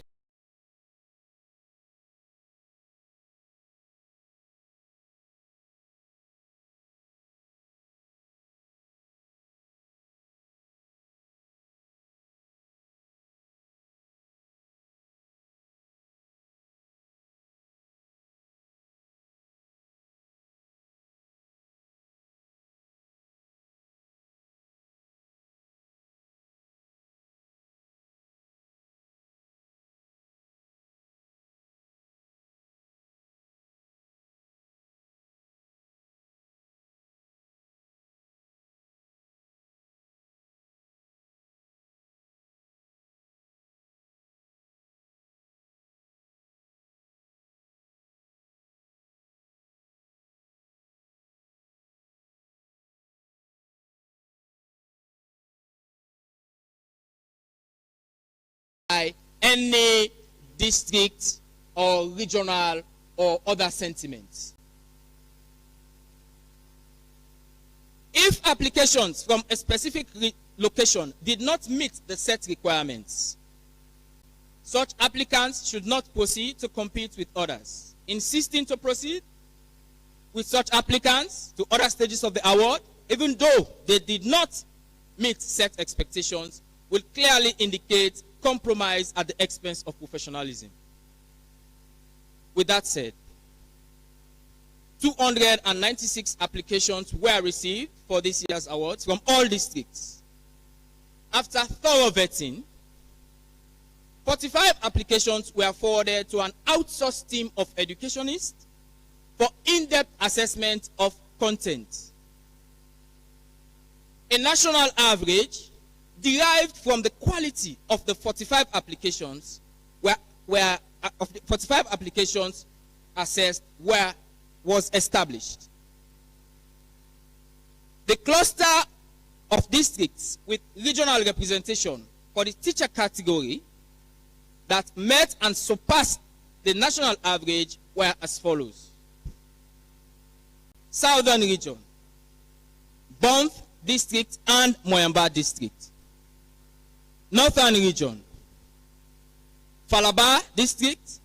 by any district or regional or other sentiments. If applications from a specific location did not meet the set requirements, such applicants should not proceed to compete with others. Insisting to proceed with such applicants to other stages of the award, even though they did not meet set expectations, will clearly indicate compromise at the expense of professionalism. With that said, 296 applications were received for this year's awards from all districts. After thorough vetting, 45 applications were forwarded to an outsourced team of educationists for in-depth assessment of content. A national average derived from the quality of the 45 applications assessed was established. The cluster of districts with regional representation for the teacher category that met and surpassed the national average were as follows. Southern Region, Banff District and Moyamba District. Northern Region, Falaba District,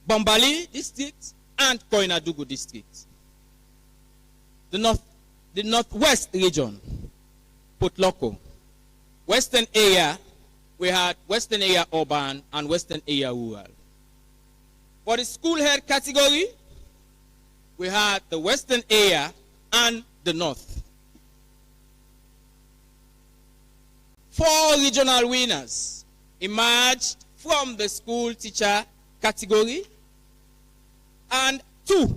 Bambali District, and Koinadugu District. The Northwest Region, Port Loko. Western area, we had Western area urban and Western area rural. For the school head category, we had the Western area and the North. 4 regional winners emerged from the school teacher category and 2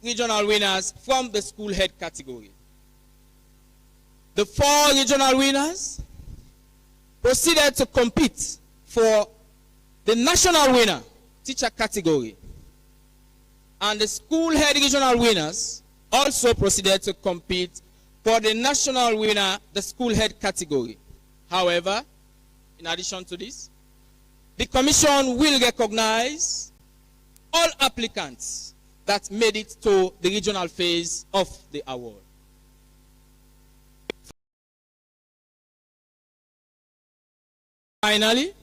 regional winners from the school head category. The 4 regional winners proceeded to compete for the national winner teacher category, and the school head regional winners also proceeded to compete for the national winner the school head category. However, in addition to this, the Commission will recognize all applicants that made it to the regional phase of the award. Finally,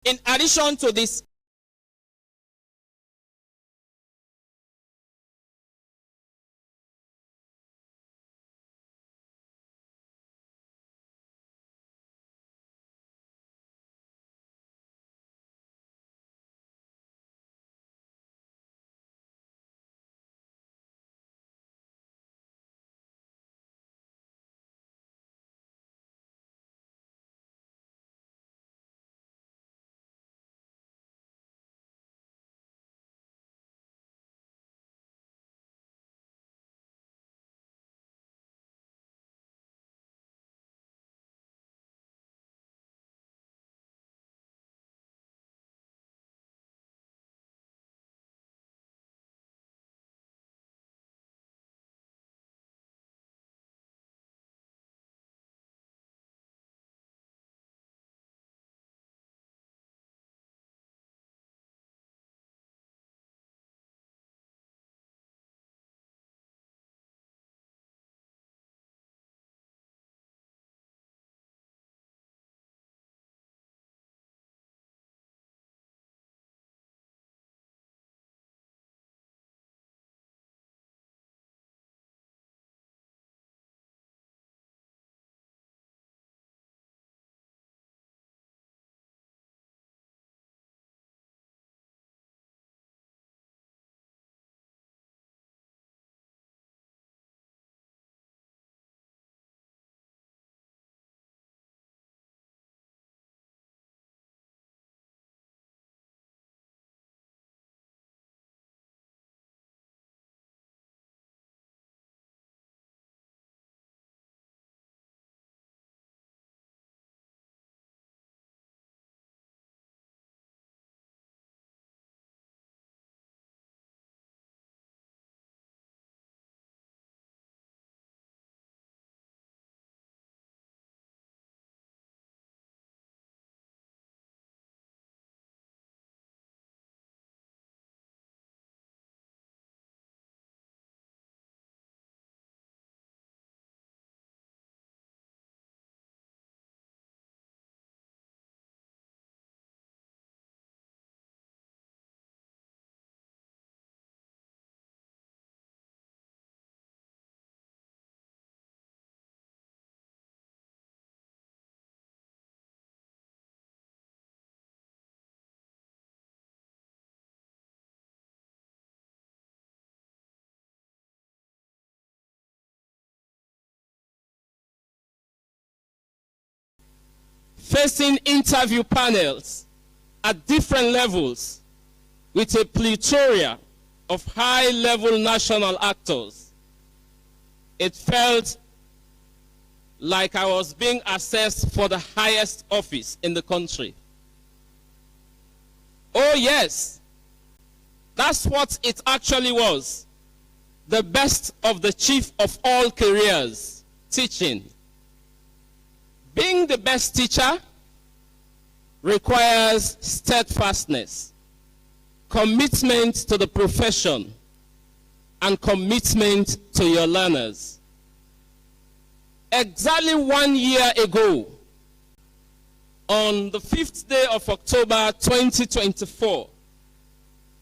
in addition to this, facing interview panels at different levels with a plethora of high-level national actors, it felt like I was being assessed for the highest office in the country. Oh yes, that's what it actually was. The best of the chief of all careers, teaching. Being the best teacher requires steadfastness, commitment to the profession, and commitment to your learners. Exactly 1 year ago, on the 5th day of October 2024,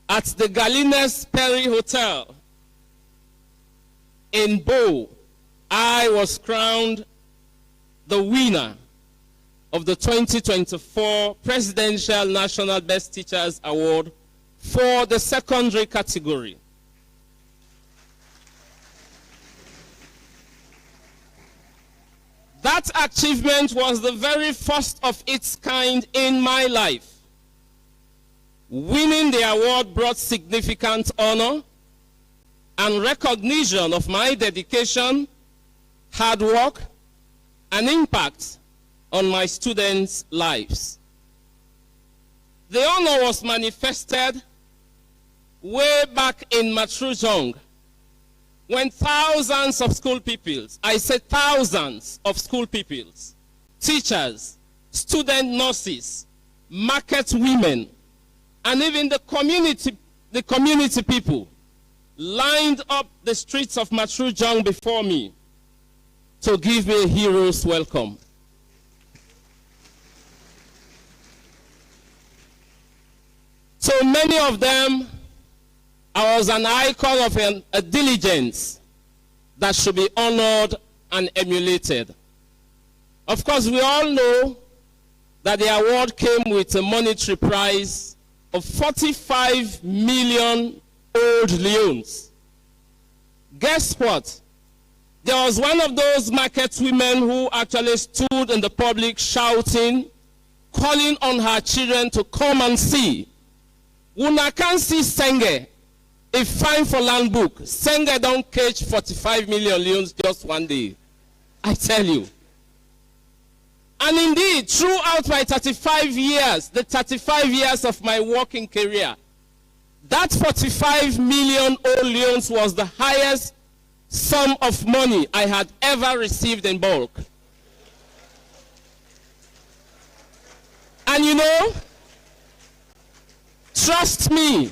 at the Galines Perry Hotel in Bo, I was crowned the winner of the 2024 Presidential National Best Teachers Award for the secondary category. That achievement was the very first of its kind in my life. Winning the award brought significant honor and recognition of my dedication, hard work, and impact on my students' lives. The honor was manifested way back in Matrujong, when thousands of school pupils, I say thousands of school pupils, teachers, student nurses, market women, and even the community people lined up the streets of Matrujong before me to give me a hero's welcome. So many of them, I was an icon of a diligence that should be honored and emulated. Of course, we all know that the award came with a monetary prize of 45 million old leones. Guess what? There was one of those market women who actually stood in the public shouting, calling on her children to come and see. Una can see Senge, a fine for land book. Senge don't catch 45 million leones just one day. I tell you. And indeed, throughout my 35 years, the 35 years of my working career, that 45 million old leones was the highest sum of money I had ever received in bulk. And you know, trust me,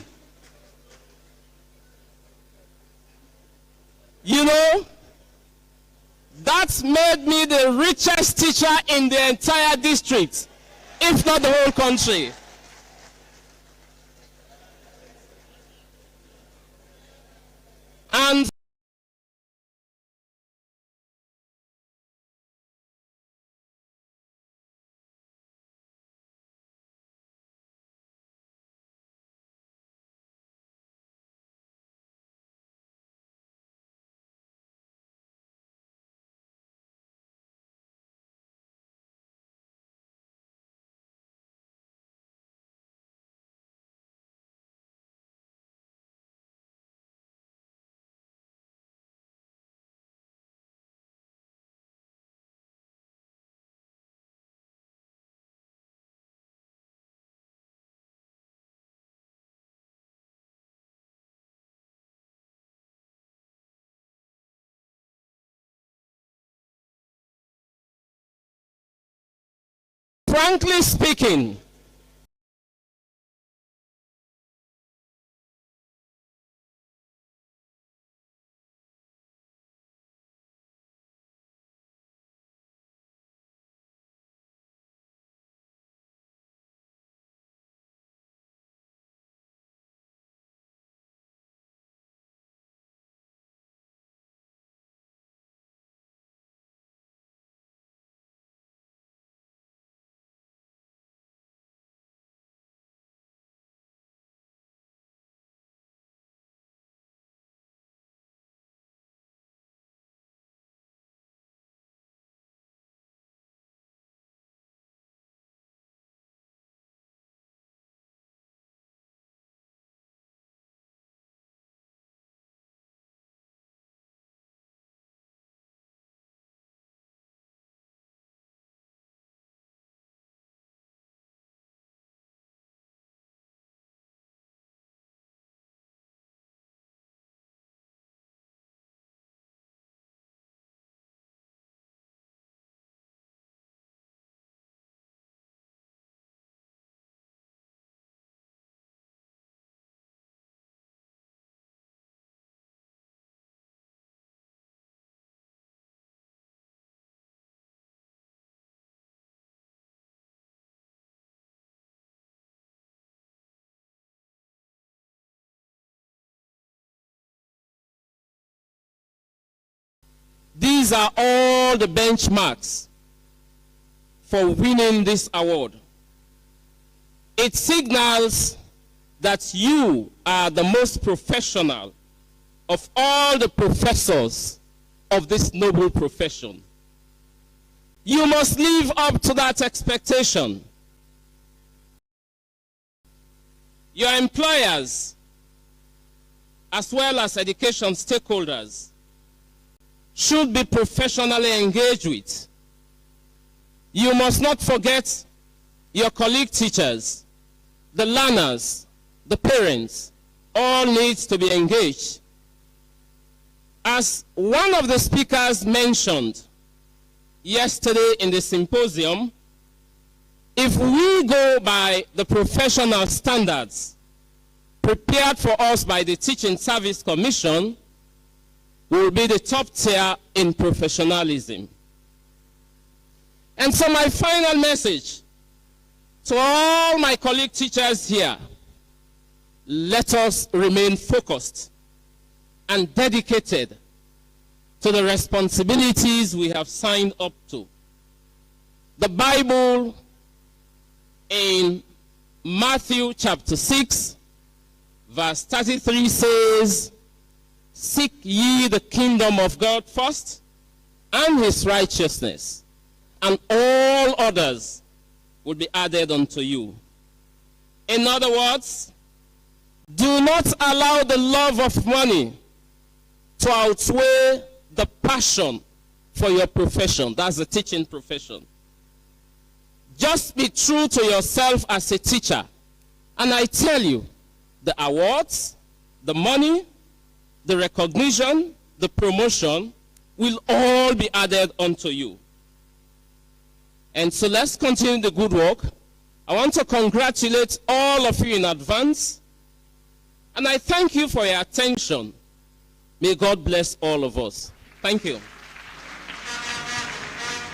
you know, that made me the richest teacher in the entire district, if not the whole country. And frankly speaking, these are all the benchmarks for winning this award. It signals that you are the most professional of all the professors of this noble profession. You must live up to that expectation. Your employers, as well as education stakeholders, should be professionally engaged with. You must not forget your colleague teachers, the learners, the parents, all need to be engaged. As one of the speakers mentioned yesterday in the symposium, if we go by the professional standards prepared for us by the Teaching Service Commission, we will be the top tier in professionalism. And so my final message to all my colleague teachers here, let us remain focused and dedicated to the responsibilities we have signed up to. The Bible in Matthew chapter 6, verse 33 says, "Seek ye the kingdom of God first, and his righteousness, and all others will be added unto you." In other words, do not allow the love of money to outweigh the passion for your profession. That's the teaching profession. Just be true to yourself as a teacher. And I tell you, the awards, the money, the recognition, the promotion will all be added unto you. And so let's continue the good work. I want to congratulate all of you in advance. And I thank you for your attention. May God bless all of us. Thank you.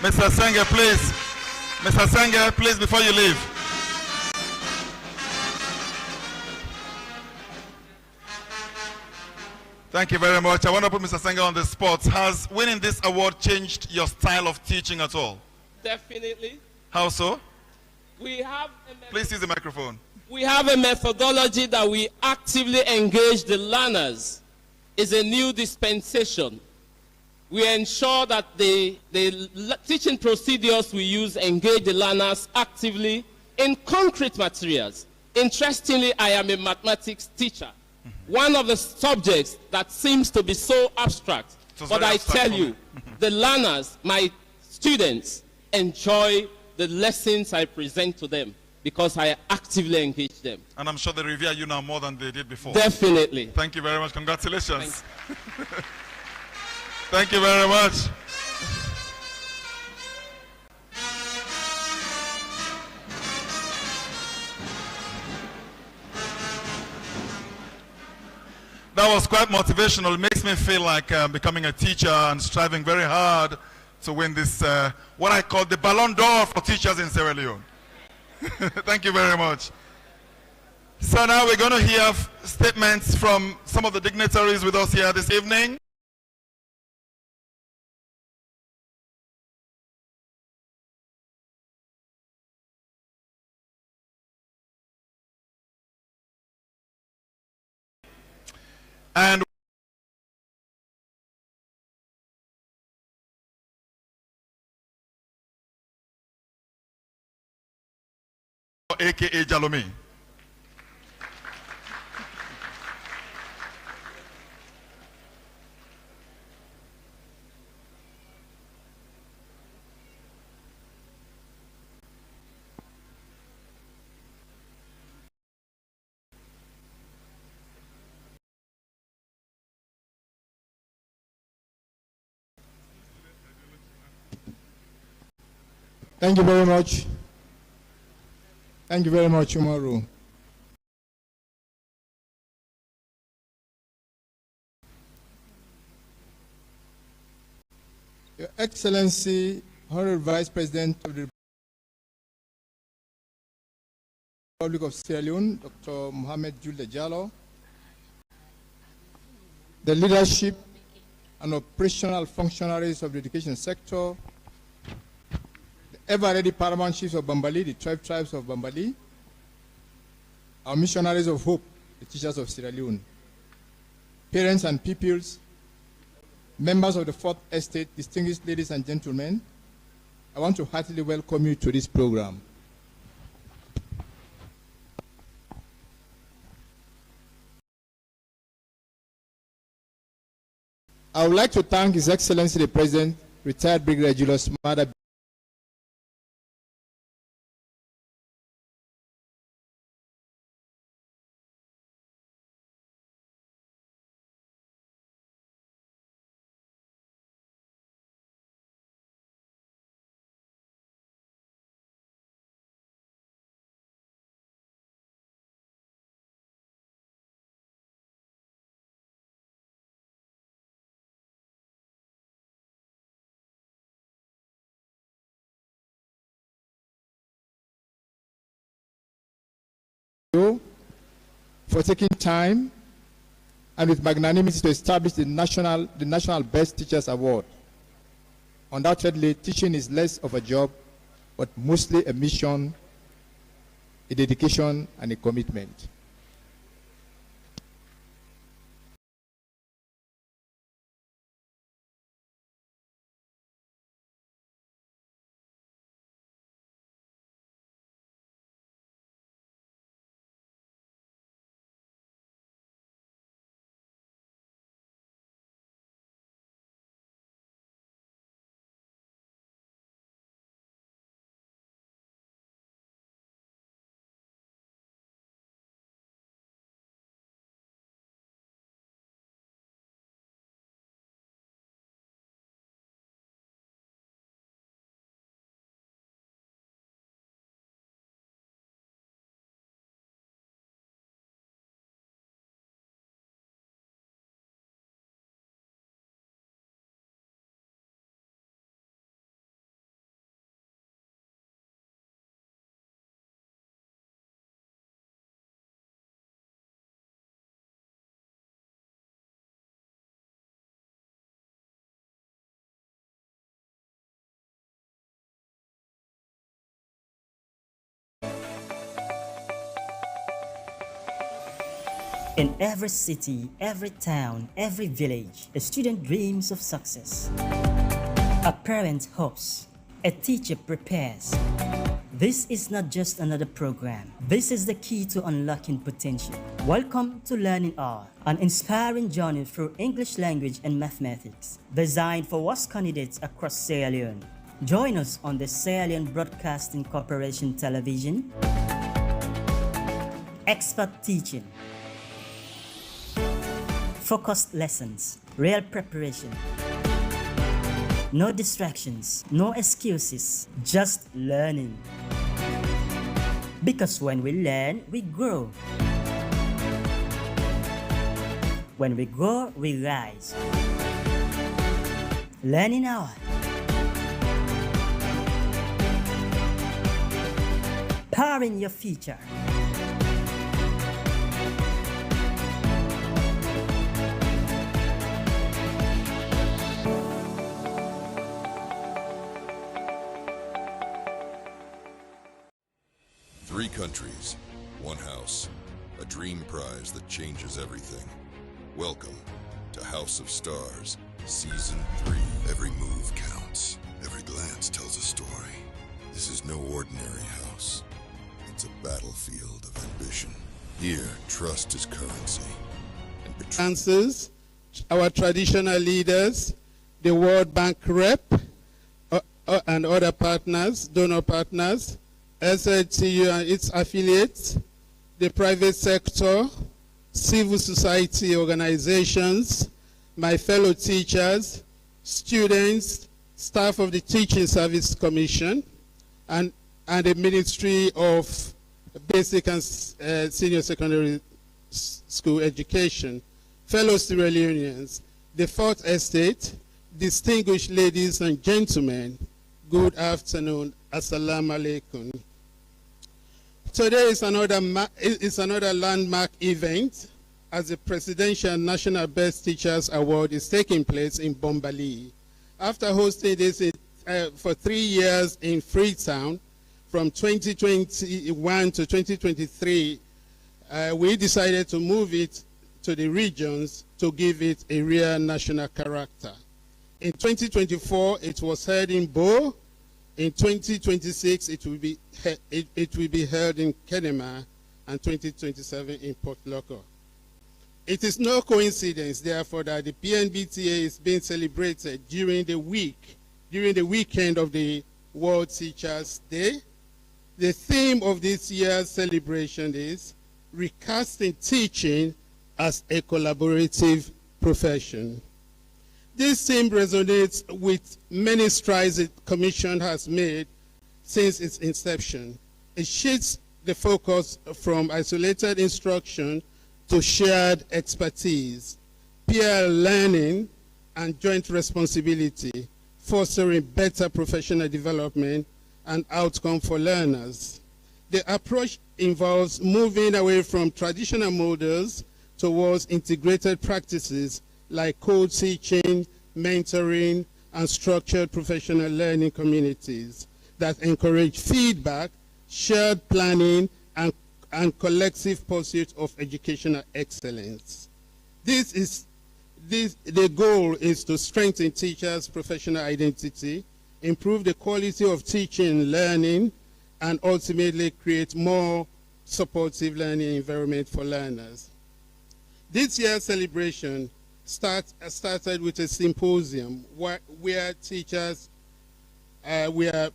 Mr. Senge, please. Mr. Senge, please, before you leave. Thank you very much. I want to put Mr. Senge on the spot. Has winning this award changed your style of teaching at all? Definitely. How so? We have Please use the microphone. We have a methodology that we actively engage the learners. It's a new dispensation. We ensure that the teaching procedures we use engage the learners actively in concrete materials. Interestingly, I am a mathematics teacher. One of the subjects that seems to be so abstract, but I tell you, the learners, my students, enjoy the lessons I present to them because I actively engage them. And I'm sure they revere you now more than they did before. Definitely. Thank you very much. Congratulations. Thank you very much. That was quite motivational. It makes me feel like becoming a teacher and striving very hard to win this, what I call the Ballon d'Or for teachers in Sierra Leone. Thank you very much. So now we're going to hear statements from some of the dignitaries with us here this evening. And AKA Jalome. Thank you very much. Thank you very much, Umaru. Your Excellency, Honorable Vice President of the Republic of Sierra Leone, Dr. Mohamed Julde Diallo, the leadership and operational functionaries of the education sector, ever-ready paramount chiefs of Bambali, the 12 tribes of Bambali, our missionaries of hope, the teachers of Sierra Leone, parents and pupils, members of the Fourth Estate, distinguished ladies and gentlemen, I want to heartily welcome you to this program. I would like to thank His Excellency the President, retired Brigadier Julius Mada. For taking time and with magnanimity to establish the National Best Teachers Award. Undoubtedly, teaching is less of a job, but mostly a mission, a dedication, and a commitment. In every city, every town, every village, a student dreams of success. A parent hopes. A teacher prepares. This is not just another program. This is the key to unlocking potential. Welcome to Learning Hour, an inspiring journey through English language and mathematics, designed for WASC candidates across Sierra Leone. Join us on the Sierra Leone Broadcasting Corporation Television. Expert teaching. Focused lessons, real preparation. No distractions, no excuses, just learning. Because when we learn, we grow. When we grow, we rise. Learning Hour. Powering your future. Three countries, one house, a dream prize that changes everything. Welcome to House of Stars, Season 3. Every move counts. Every glance tells a story. This is no ordinary house. It's a battlefield of ambition. Here, trust is currency. Answers, our traditional leaders, the World Bank rep, and other partners, donor partners, SLTU and its affiliates, the private sector, civil society organizations, my fellow teachers, students, staff of the Teaching Service Commission, and the Ministry of Basic and Senior Secondary School Education, fellow Sierra Leoneans, the Fourth Estate, distinguished ladies and gentlemen, good afternoon, assalamu alaikum. Today is another landmark event as the Presidential National Best Teachers Award is taking place in Bombali. After hosting this for 3 years in Freetown, from 2021 to 2023, we decided to move it to the regions to give it a real national character. In 2024, it was held in Bo, In 2026, it will be held in Kenema, and 2027 in Port Loko. It is no coincidence, therefore, that the PNBTA is being celebrated during the weekend of the World Teachers' Day. The theme of this year's celebration is recasting teaching as a collaborative profession. This theme resonates with many strides the Commission has made since its inception. It shifts the focus from isolated instruction to shared expertise, peer learning, and joint responsibility, fostering better professional development and outcome for learners. The approach involves moving away from traditional models towards integrated practices like co-teaching, mentoring, and structured professional learning communities that encourage feedback, shared planning, and collective pursuit of educational excellence. The goal is to strengthen teachers' professional identity, improve the quality of teaching and learning, and ultimately create more supportive learning environment for learners. This year's celebration started with a symposium where teachers, where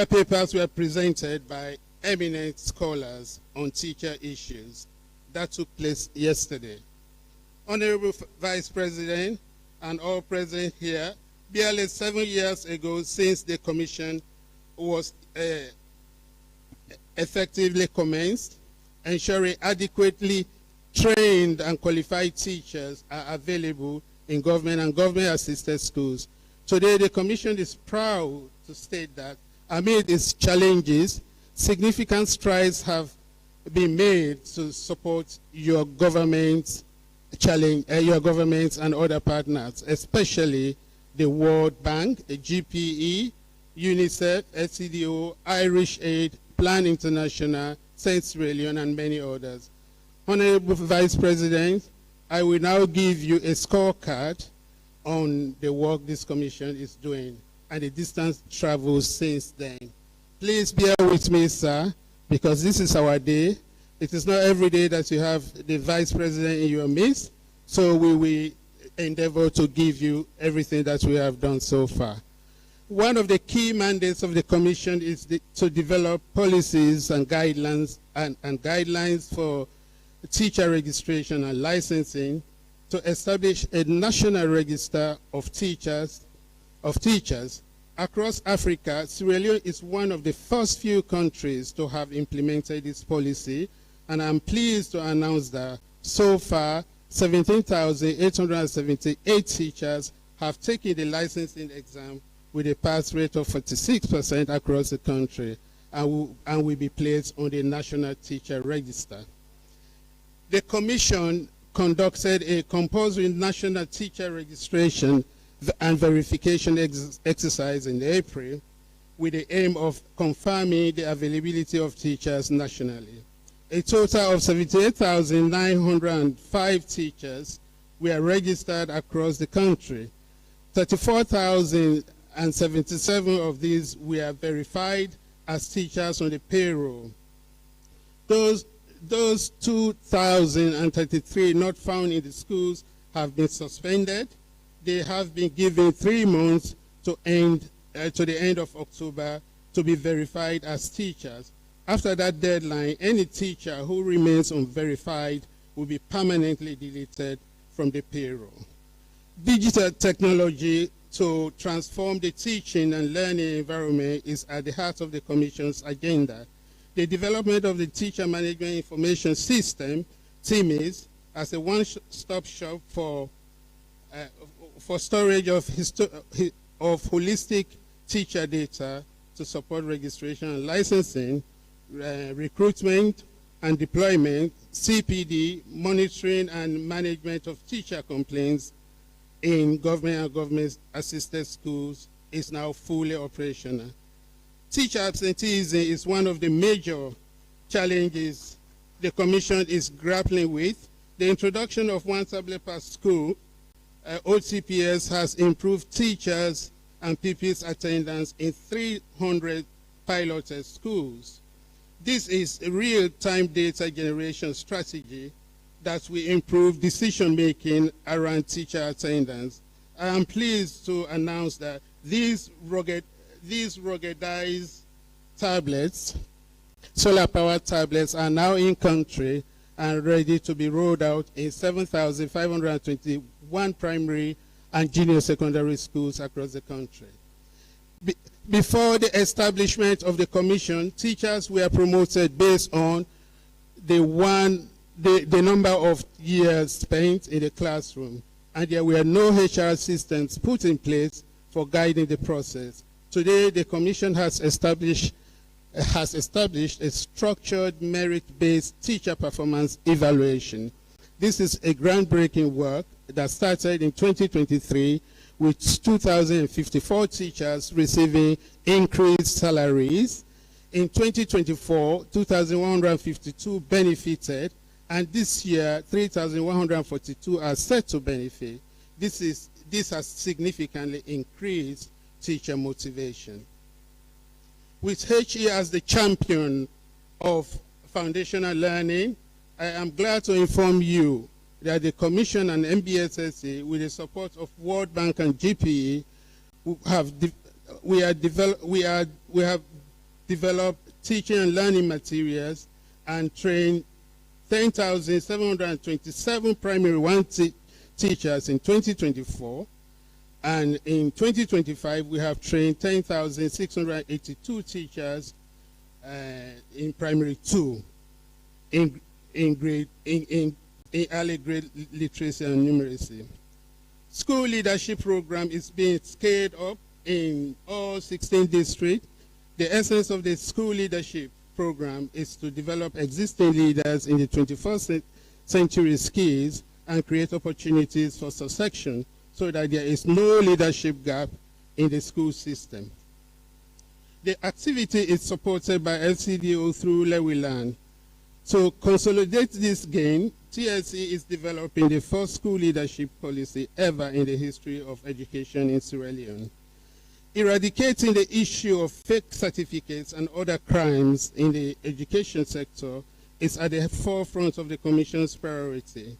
papers were presented by eminent scholars on teacher issues. That took place yesterday. Honorable Vice President and all present here, barely 7 years ago since the Commission was effectively commenced, ensuring adequately trained and qualified teachers are available in government and government-assisted schools. Today, the Commission is proud to state that amid its challenges, significant strides have been made to support your government's and other partners, especially the World Bank, the GPE, UNICEF, SCDO, Irish Aid, Plan International, St. Sierra Leone, and many others. Honorable Vice President, I will now give you a scorecard on the work this Commission is doing and the distance traveled since then. Please bear with me, sir, because this is our day. It is not every day that you have the Vice President in your midst, so we will endeavor to give you everything that we have done so far. One of the key mandates of the Commission is to develop policies and guidelines guidelines for teacher registration and licensing, to establish a national register of teachers. Across Africa, Sierra Leone is one of the first few countries to have implemented this policy, and I'm pleased to announce that so far 17,878 teachers have taken the licensing exam with a pass rate of 46% across the country, and will be placed on the National Teacher Register. The Commission conducted a compulsory national teacher registration and verification exercise in April with the aim of confirming the availability of teachers nationally. A total of 78,905 teachers were registered across the country. 34,077 of these were verified as teachers on the payroll. Those 2,033 not found in the schools have been suspended. They have been given 3 months to the end of October to be verified as teachers. After that deadline, any teacher who remains unverified will be permanently deleted from the payroll. Digital technology to transform the teaching and learning environment is at the heart of the Commission's agenda. The development of the Teacher Management Information System, TMIS, as a one-stop shop for storage of holistic teacher data to support registration and licensing, recruitment and deployment, CPD, monitoring and management of teacher complaints in government and government-assisted schools is now fully operational. Teacher absenteeism is one of the major challenges the Commission is grappling with. The introduction of one tablet per school, OTPS, has improved teachers' and pupils' attendance in 300 piloted schools. This is a real-time data generation strategy that will improve decision-making around teacher attendance. I am pleased to announce that these ruggedized tablets, solar-powered tablets, are now in country and ready to be rolled out in 7,521 primary and junior secondary schools across the country. Before the establishment of the commission, teachers were promoted based on the number of years spent in the classroom, and there were no HR systems put in place for guiding the process. Today, the commission has established a structured merit-based teacher performance evaluation. This is a groundbreaking work that started in 2023 with 2,054 teachers receiving increased salaries. In 2024, 2,152 benefited, and this year, 3,142 are set to benefit. This has significantly increased teacher motivation. With HE as the champion of foundational learning, I am glad to inform you that the Commission and MBSSA, with the support of World Bank and GPE, we have developed teaching and learning materials and trained 10,727 primary one teachers in 2024. And in 2025, we have trained 10,682 teachers in primary 2 in early grade literacy and numeracy. School leadership program is being scaled up in all 16 districts. The essence of the school leadership program is to develop existing leaders in the 21st century skills and create opportunities for succession, so that there is no leadership gap in the school system. The activity is supported by LCDO through Lewilan. To consolidate this gain, TSC is developing the first school leadership policy ever in the history of education in Sierra Leone. Eradicating the issue of fake certificates and other crimes in the education sector is at the forefront of the Commission's priority.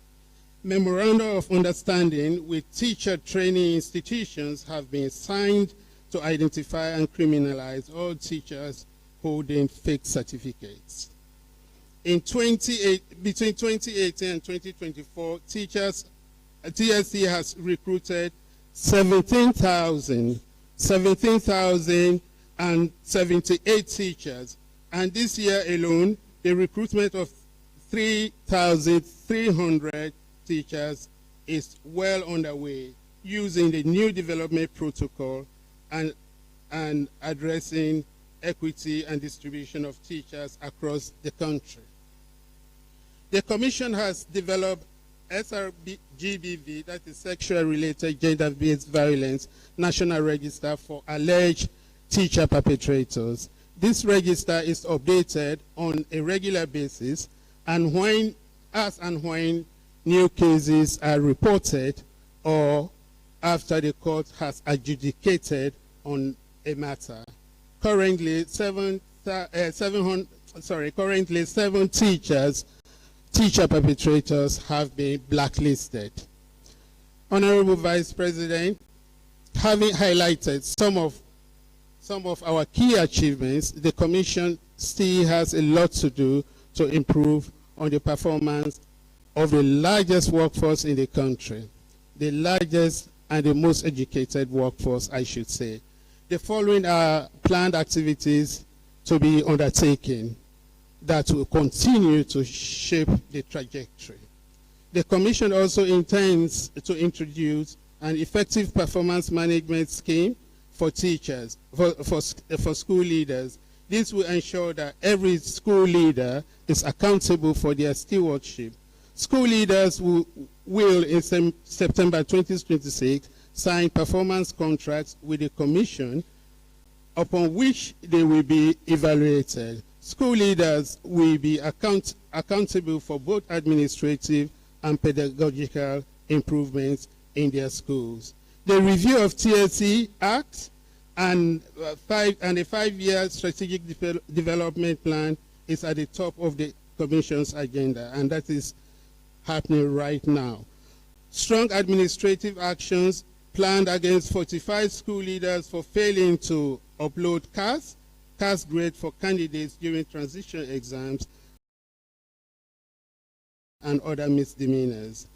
Memoranda of understanding with teacher training institutions have been signed to identify and criminalize all teachers holding fake certificates. Between 2018 and 2024, TSC has recruited 17,078 teachers, and this year alone, the recruitment of 3,300 teachers is well underway, using the new development protocol and addressing equity and distribution of teachers across the country. The Commission has developed SRGBV, that is Sexual-Related Gender-Based Violence, National Register for alleged teacher perpetrators. This register is updated on a regular basis, and when new cases are reported or after the court has adjudicated on a matter. Currently, seven teacher perpetrators have been blacklisted. Honorable Vice President, having highlighted some of our key achievements, the Commission still has a lot to do to improve on the performance of the largest workforce in the country, the largest and the most educated workforce, I should say. The following are planned activities to be undertaken that will continue to shape the trajectory. The Commission also intends to introduce an effective performance management scheme for teachers, for school leaders. This will ensure that every school leader is accountable for their stewardship. School leaders will in September 2026 sign performance contracts with the Commission, upon which they will be evaluated. School leaders will be accountable for both administrative and pedagogical improvements in their schools. The review of TSC Act and a 5-year strategic development plan is at the top of the Commission's agenda, and that is happening right now. Strong administrative actions planned against 45 school leaders for failing to upload CAS grade for candidates during transition exams, and other misdemeanors.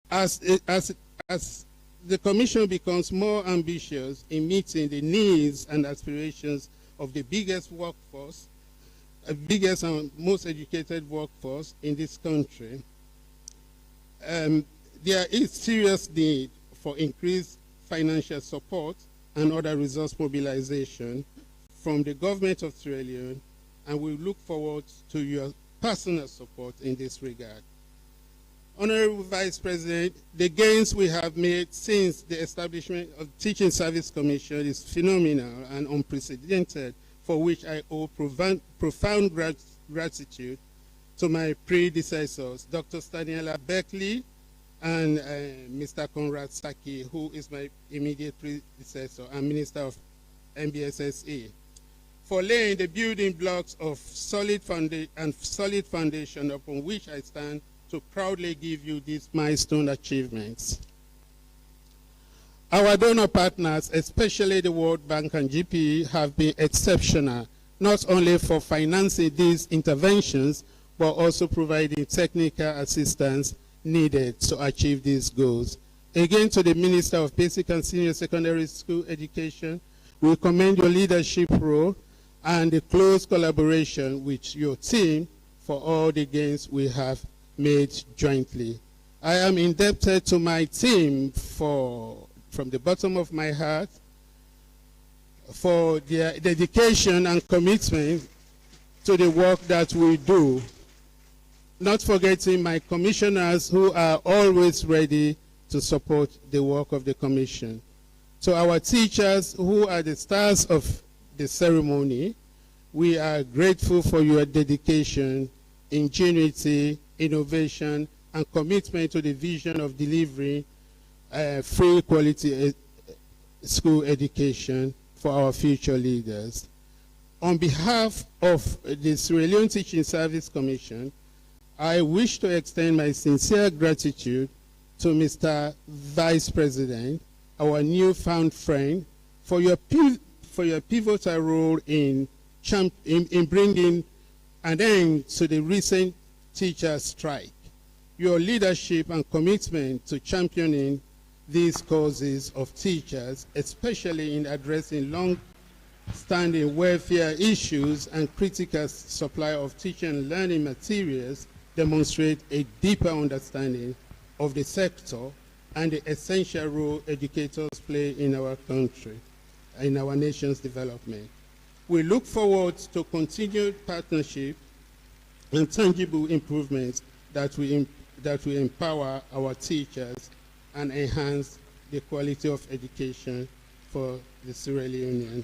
As the Commission becomes more ambitious in meeting the needs and aspirations of the biggest workforce, biggest and most educated workforce in this country, there is serious need for increased financial support and other resource mobilization from the government of Sierra Leone, and we look forward to your personal support in this regard. Honorable Vice President, the gains we have made since the establishment of the Teaching Service Commission is phenomenal and unprecedented, for which I owe profound gratitude to my predecessors, Dr. Staniela Beckley and Mr. Conrad Saki, who is my immediate predecessor and Minister of MBSSA, for laying the building blocks of solid foundation upon which I stand to proudly give you these milestone achievements. Our donor partners, especially the World Bank and GPE, have been exceptional, not only for financing these interventions, but also providing technical assistance needed to achieve these goals. Again, to the Minister of Basic and Senior Secondary School Education, we commend your leadership role and the close collaboration with your team for all the gains we have made jointly. I am indebted to my team from the bottom of my heart for their dedication and commitment to the work that we do, not forgetting my commissioners who are always ready to support the work of the Commission. To our teachers who are the stars of the ceremony, we are grateful for your dedication, ingenuity, innovation, and commitment to the vision of delivering free quality school education for our future leaders. On behalf of the Sierra Leone Teaching Service Commission, I wish to extend my sincere gratitude to Mr. Vice President, our newfound friend, for your pivotal role in bringing an end to the recent teacher strike. Your leadership and commitment to championing these causes of teachers, especially in addressing long-standing welfare issues and critical supply of teaching and learning materials, demonstrate a deeper understanding of the sector and the essential role educators play in our country, in our nation's development. We look forward to continued partnership and tangible improvements that will empower our teachers and enhance the quality of education for the Sierra Leonean.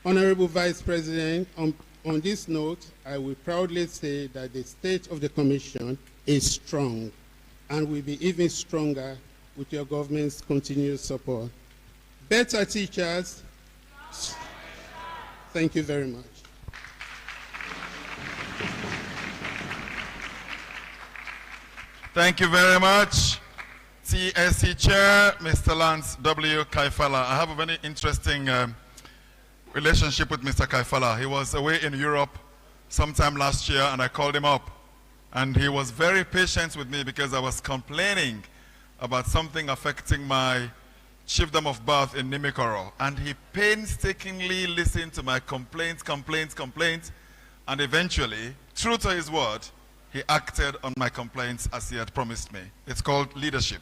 Honorable Vice President, on this note, I will proudly say that the state of the Commission is strong and will be even stronger with your government's continued support. Better teachers. Thank you very much. Thank you very much, TSC Chair, Mr. Lance W. Kaifala. I have a very interesting relationship with Mr. Kaifala. He was away in Europe sometime last year, and I called him up. And he was very patient with me because I was complaining about something affecting my chiefdom of Bath in Nimikoro. And he painstakingly listened to my complaints, and eventually, true to his word, he acted on my complaints as he had promised me. It's called leadership.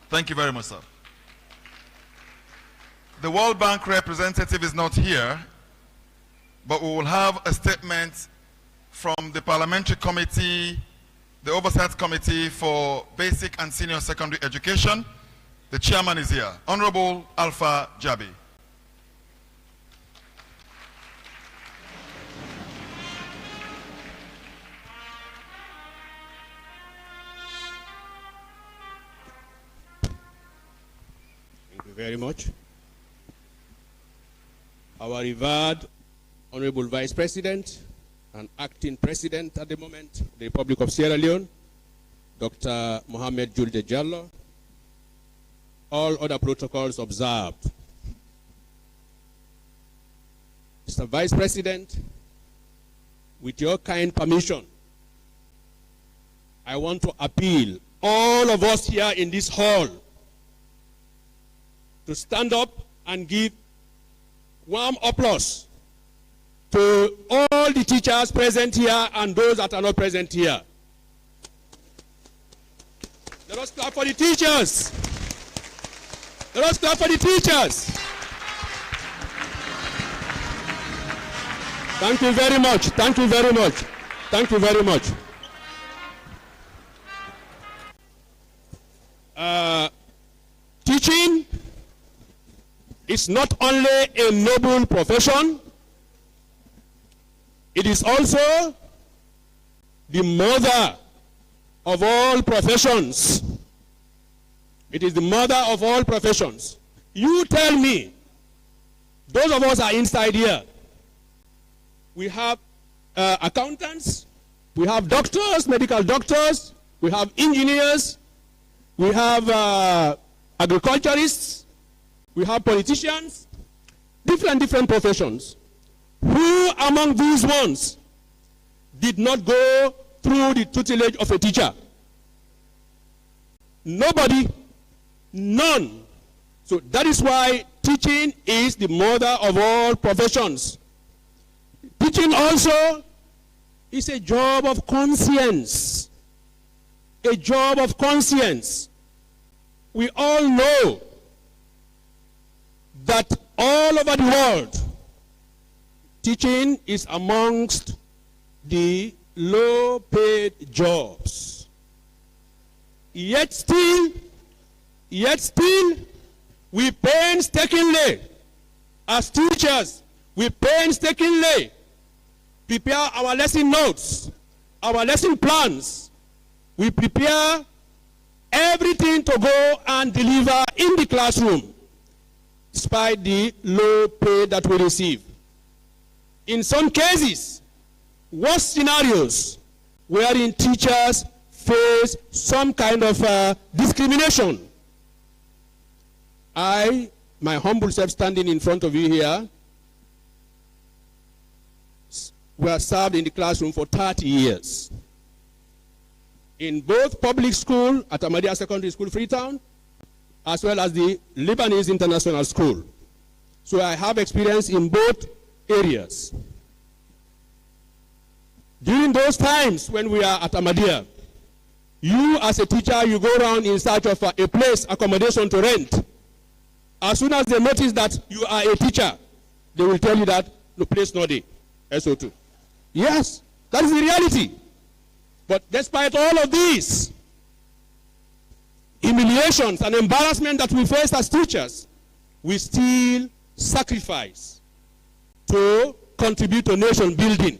Thank you very much, sir. The World Bank representative is not here, but we will have a statement from the Parliamentary Committee, the Oversight Committee for Basic and Senior Secondary Education. The chairman is here, Honorable Alpha Jabi. very much. Our revered Honorable Vice President and Acting President at the moment, the Republic of Sierra Leone, Dr. Mohamed Julde Jallo, all other protocols observed. Mr. Vice President, with your kind permission, I want to appeal all of us here in this hall to stand up and give warm applause to all the teachers present here and those that are not present here. Let us clap for the teachers. Let us clap for the teachers. Thank you very much. Thank you very much. Thank you very much. Teaching is not only a noble profession, it is also the mother of all professions. It is the mother of all professions. You tell me, those of us are inside here. We have accountants, we have doctors, medical doctors, we have engineers, we have agriculturists, we have politicians, different professions. Who among these ones did not go through the tutelage of a teacher? Nobody, none. So that is why teaching is the mother of all professions. Teaching also is a job of conscience. A job of conscience. We all know that all over the world, teaching is amongst the low-paid jobs. Yet still, we painstakingly, as teachers, we painstakingly prepare our lesson notes, our lesson plans. We prepare everything to go and deliver in the classroom, despite the low pay that we receive. In some cases, worse scenarios wherein teachers face some kind of discrimination. I, my humble self standing in front of you here, were served in the classroom for 30 years. In both public school at Ahmadiyya Secondary School, Freetown, as well as the Lebanese International School. So I have experience in both areas. During those times when we are at Ahmadiyya, you as a teacher, you go around in search of a place, accommodation to rent. As soon as they notice that you are a teacher, they will tell you that the place not there, SO2. Yes, that is the reality. But despite all of these humiliations and embarrassment that we face as teachers, we still sacrifice to contribute to nation building.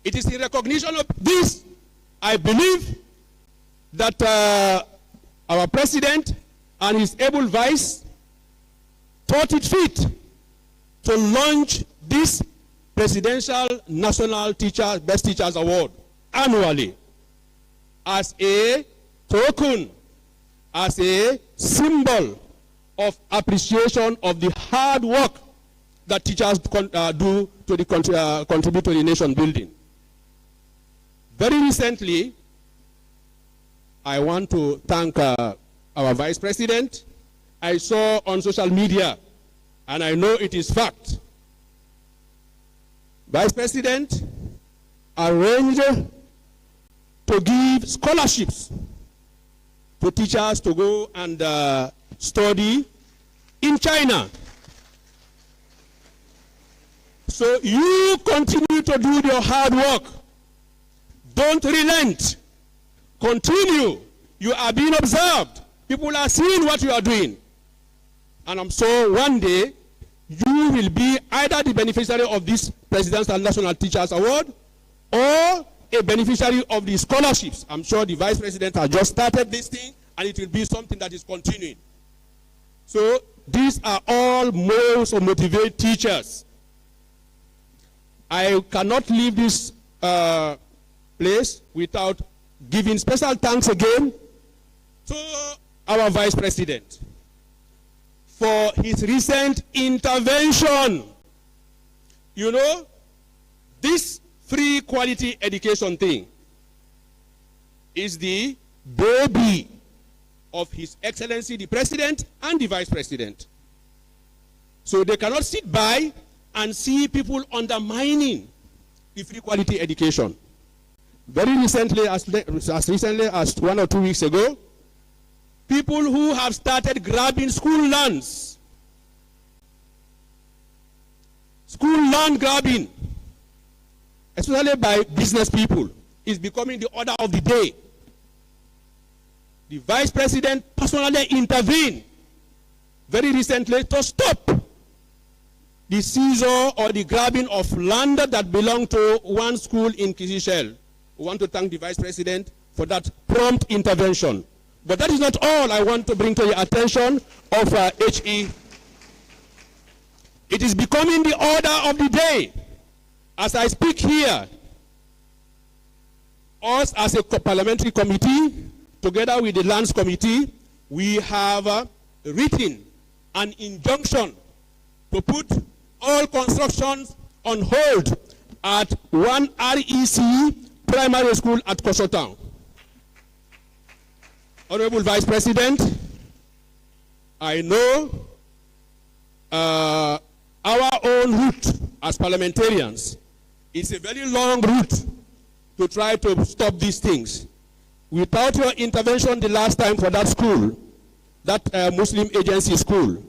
It is in recognition of this, I believe, that our president and his able vice thought it fit to launch this Presidential National Best Teachers Award annually as a token, as a symbol of appreciation of the hard work that teachers do to contribute to the nation building. Very recently, I want to thank our Vice President. I saw on social media, and I know it is fact, Vice President arranged to give scholarships to teachers to go and study in China. So you continue to do your hard work. Don't relent. Continue. You are being observed. People are seeing what you are doing. And I'm sure one day you will be either the beneficiary of this Presidential National Teachers Award or a beneficiary of the scholarships. I'm sure the Vice President has just started this thing, and it will be something that is continuing. So these are all modes of motivate teachers. I cannot leave this place without giving special thanks again to our Vice President for his recent intervention. You know, this free quality education thing is the baby of His Excellency the President and the Vice President. So they cannot sit by and see people undermining the free quality education. Very recently, as recently as 1 or 2 weeks ago, people who have started grabbing school lands, school land grabbing, especially by business people, is becoming the order of the day. The Vice President personally intervened very recently to stop the seizure or the grabbing of land that belonged to one school in Kizishel. We want to thank the Vice President for that prompt intervention. But that is not all I want to bring to the attention of HE. It is becoming the order of the day. As I speak here, us as a parliamentary committee, together with the Lands Committee, we have written an injunction to put all constructions on hold at one REC primary school at Koso Town. Honorable Vice President, I know our own route as parliamentarians is a very long route to try to stop these things. Without your intervention the last time for that school, that Muslim agency school,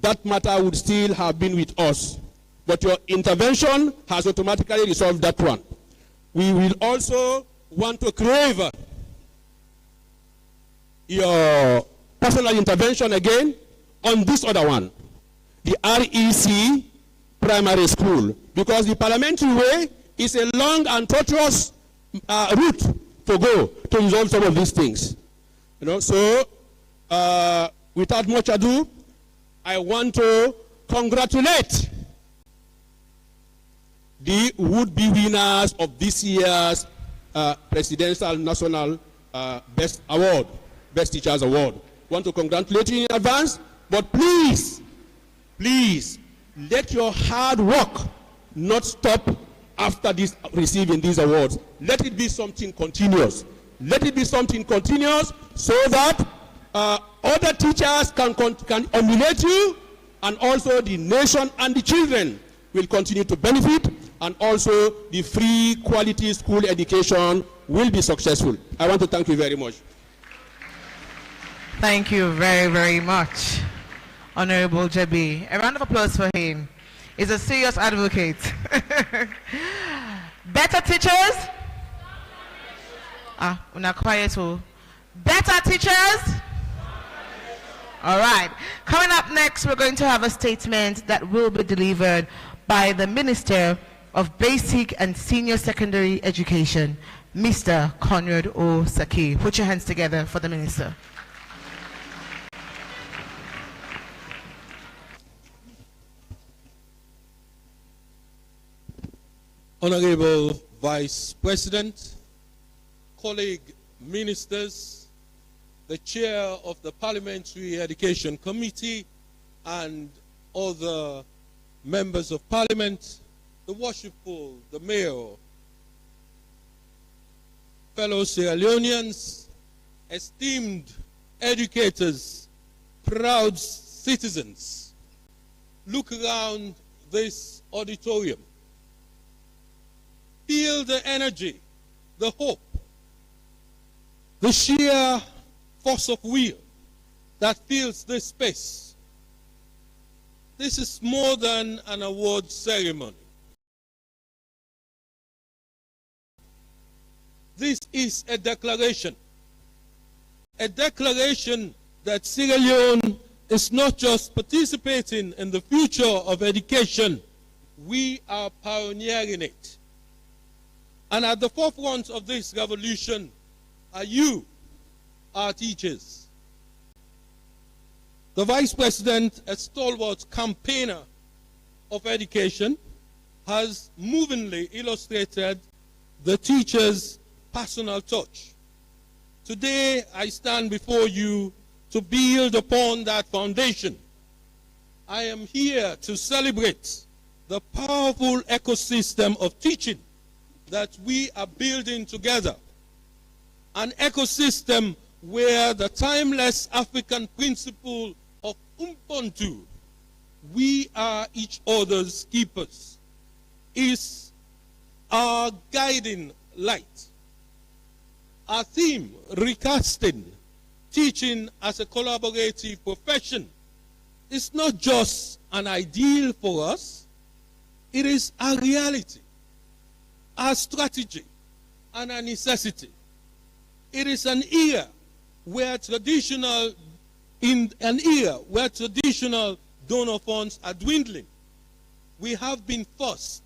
that matter would still have been with us. But your intervention has automatically resolved that one. We will also want to crave your personal intervention again on this other one, the REC primary school, because the parliamentary way is a long and tortuous route to go to resolve some of these things. You know, so without much ado, I want to congratulate the would-be winners of this year's Presidential National Best Award, Best Teachers Award. Want to congratulate you in advance, but please, please, let your hard work not stop after this receiving these awards. Let it be something continuous. Let it be something continuous so that other teachers can emulate you, and also the nation and the children will continue to benefit, and also the free quality school education will be successful. I want to thank you very much. Thank you very, very much, Honorable Jebi. A round of applause for him. He's a serious advocate. Better teachers? Una quiet. Better teachers? All right. Coming up next, we're going to have a statement that will be delivered by the Minister of Basic and Senior Secondary Education, Mr. Conrad O. Saki. Put your hands together for the Minister. Honorable Vice President, colleague ministers, the chair of the Parliamentary Education Committee, and other members of Parliament, the worshipful, the mayor, fellow Sierra Leoneans, esteemed educators, proud citizens, look around this auditorium. Feel the energy, the hope, the sheer force of will that fills this space. This is more than an award ceremony. This is a declaration that Sierra Leone is not just participating in the future of education, we are pioneering it. And at the forefront of this revolution are you, our teachers. The Vice President, a stalwart campaigner of education, has movingly illustrated the teacher's personal touch. Today, I stand before you to build upon that foundation. I am here to celebrate the powerful ecosystem of teaching that we are building together. An ecosystem where the timeless African principle of Ubuntu, we are each other's keepers, is our guiding light. Our theme, recasting teaching as a collaborative profession, is not just an ideal for us, it is a reality, a strategy, and a necessity. It is an era where traditional donor funds are dwindling. We have been forced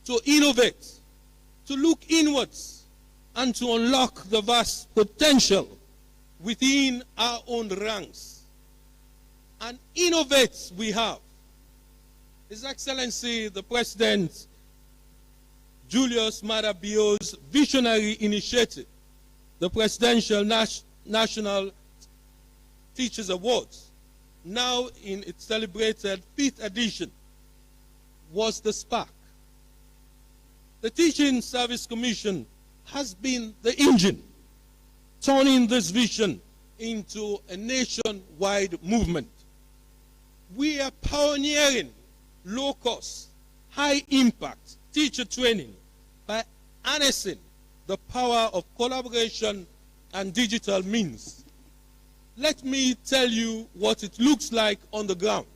to innovate, to look inwards, and to unlock the vast potential within our own ranks. And innovates we have. His Excellency, the President, Julius Maada Bio's visionary initiative, the Presidential National Teachers Awards, now in its celebrated 5th edition, was the spark. The Teaching Service Commission has been the engine, turning this vision into a nationwide movement. We are pioneering low-cost, high-impact teacher training by harnessing the power of collaboration and digital means. Let me tell you what it looks like on the ground.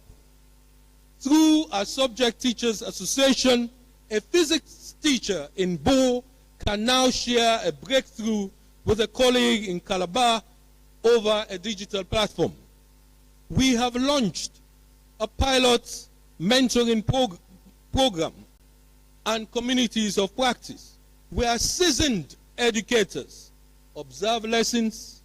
Through our Subject Teachers Association, a physics teacher in Bo can now share a breakthrough with a colleague in Calabar over a digital platform. We have launched a pilot mentoring program and communities of practice where seasoned educators observe lessons,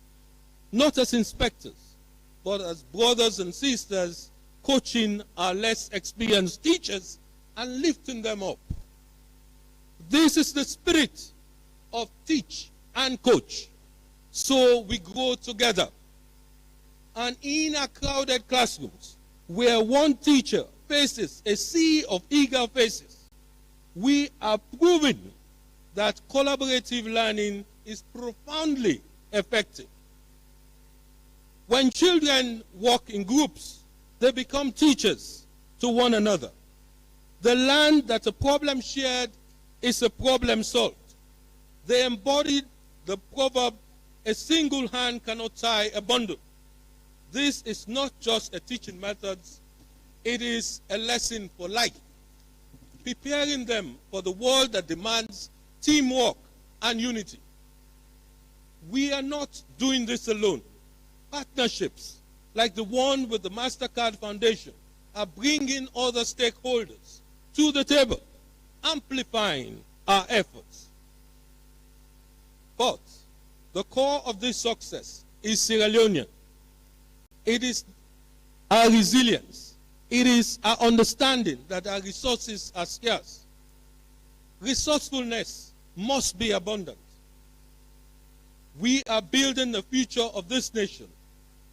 not as inspectors, but as brothers and sisters, coaching our less experienced teachers and lifting them up. This is the spirit of teach and coach. So we grow together. And in our crowded classrooms, where one teacher faces a sea of eager faces, we are proving that collaborative learning is profoundly effective. When children work in groups, they become teachers to one another. They learn that a problem shared is a problem solved. They embodied the proverb, a single hand cannot tie a bundle. This is not just a teaching method, it is a lesson for life, preparing them for the world that demands teamwork and unity. We are not doing this alone. Partnerships like the one with the MasterCard Foundation are bringing other stakeholders to the table, amplifying our efforts. But the core of this success is Sierra Leonean. It is our resilience. It is our understanding that our resources are scarce. Resourcefulness must be abundant. We are building the future of this nation,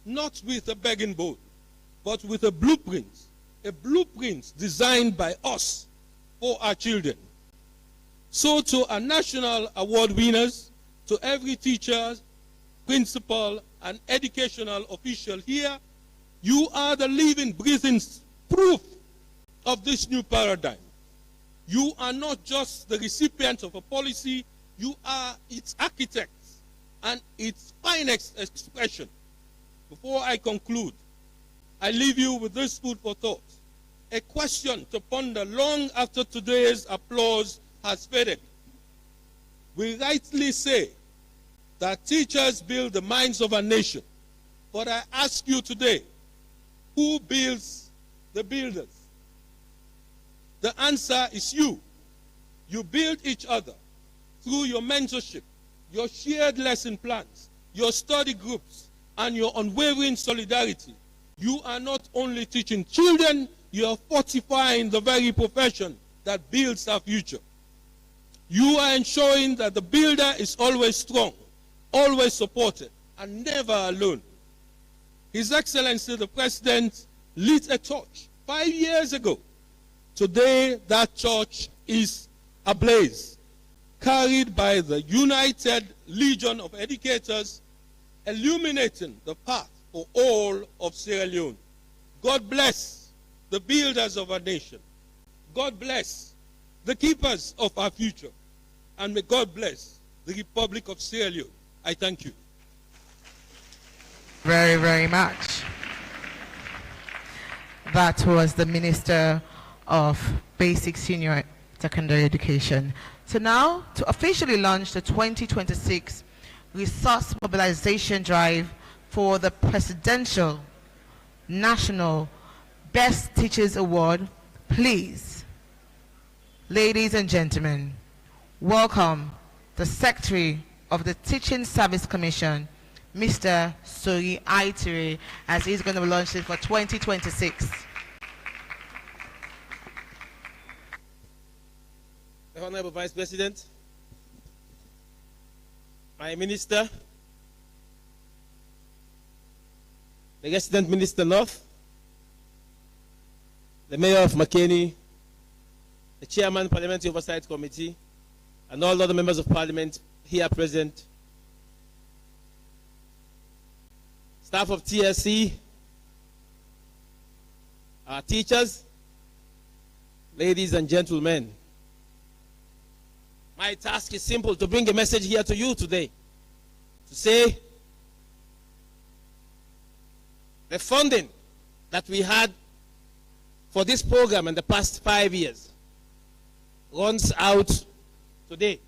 not with a begging bowl, but with a blueprint designed by us for our children. So to our national award winners, to every teacher, principal, and educational official here, you are the living, breathing proof of this new paradigm. You are not just the recipient of a policy, you are its architects and its finest expression. Before I conclude, I leave you with this food for thought, a question to ponder long after today's applause has faded. We rightly say that teachers build the minds of a nation. But I ask you today, who builds the builders? The answer is you. You build each other through your mentorship, your shared lesson plans, your study groups, and your unwavering solidarity. You are not only teaching children, you are fortifying the very profession that builds our future. You are ensuring that the builder is always strong, always supported, and never alone. His Excellency the President lit a torch 5 years ago. Today, that torch is ablaze, carried by the United Legion of Educators, illuminating the path for all of Sierra Leone. God bless the builders of our nation. God bless the keepers of our future. And may God bless the Republic of Sierra Leone. I thank you. Very, very much. That was the Minister of Basic Senior Secondary Education. So now, to officially launch the 2026 Resource Mobilization Drive for the Presidential National Best Teachers Award, please, ladies and gentlemen, welcome the Secretary of the Teaching Service Commission, Mr. Sori Aitere, as he's going to launch it for 2026. The Honorable Vice President, my Minister, the Resident Minister North, the Mayor of Makeni, the Chairman Parliamentary Oversight Committee, and all other members of Parliament here present, staff of TSC, our teachers, ladies and gentlemen. My task is simple: to bring a message here to you today, to say the funding that we had for this program in the past 5 years runs out today.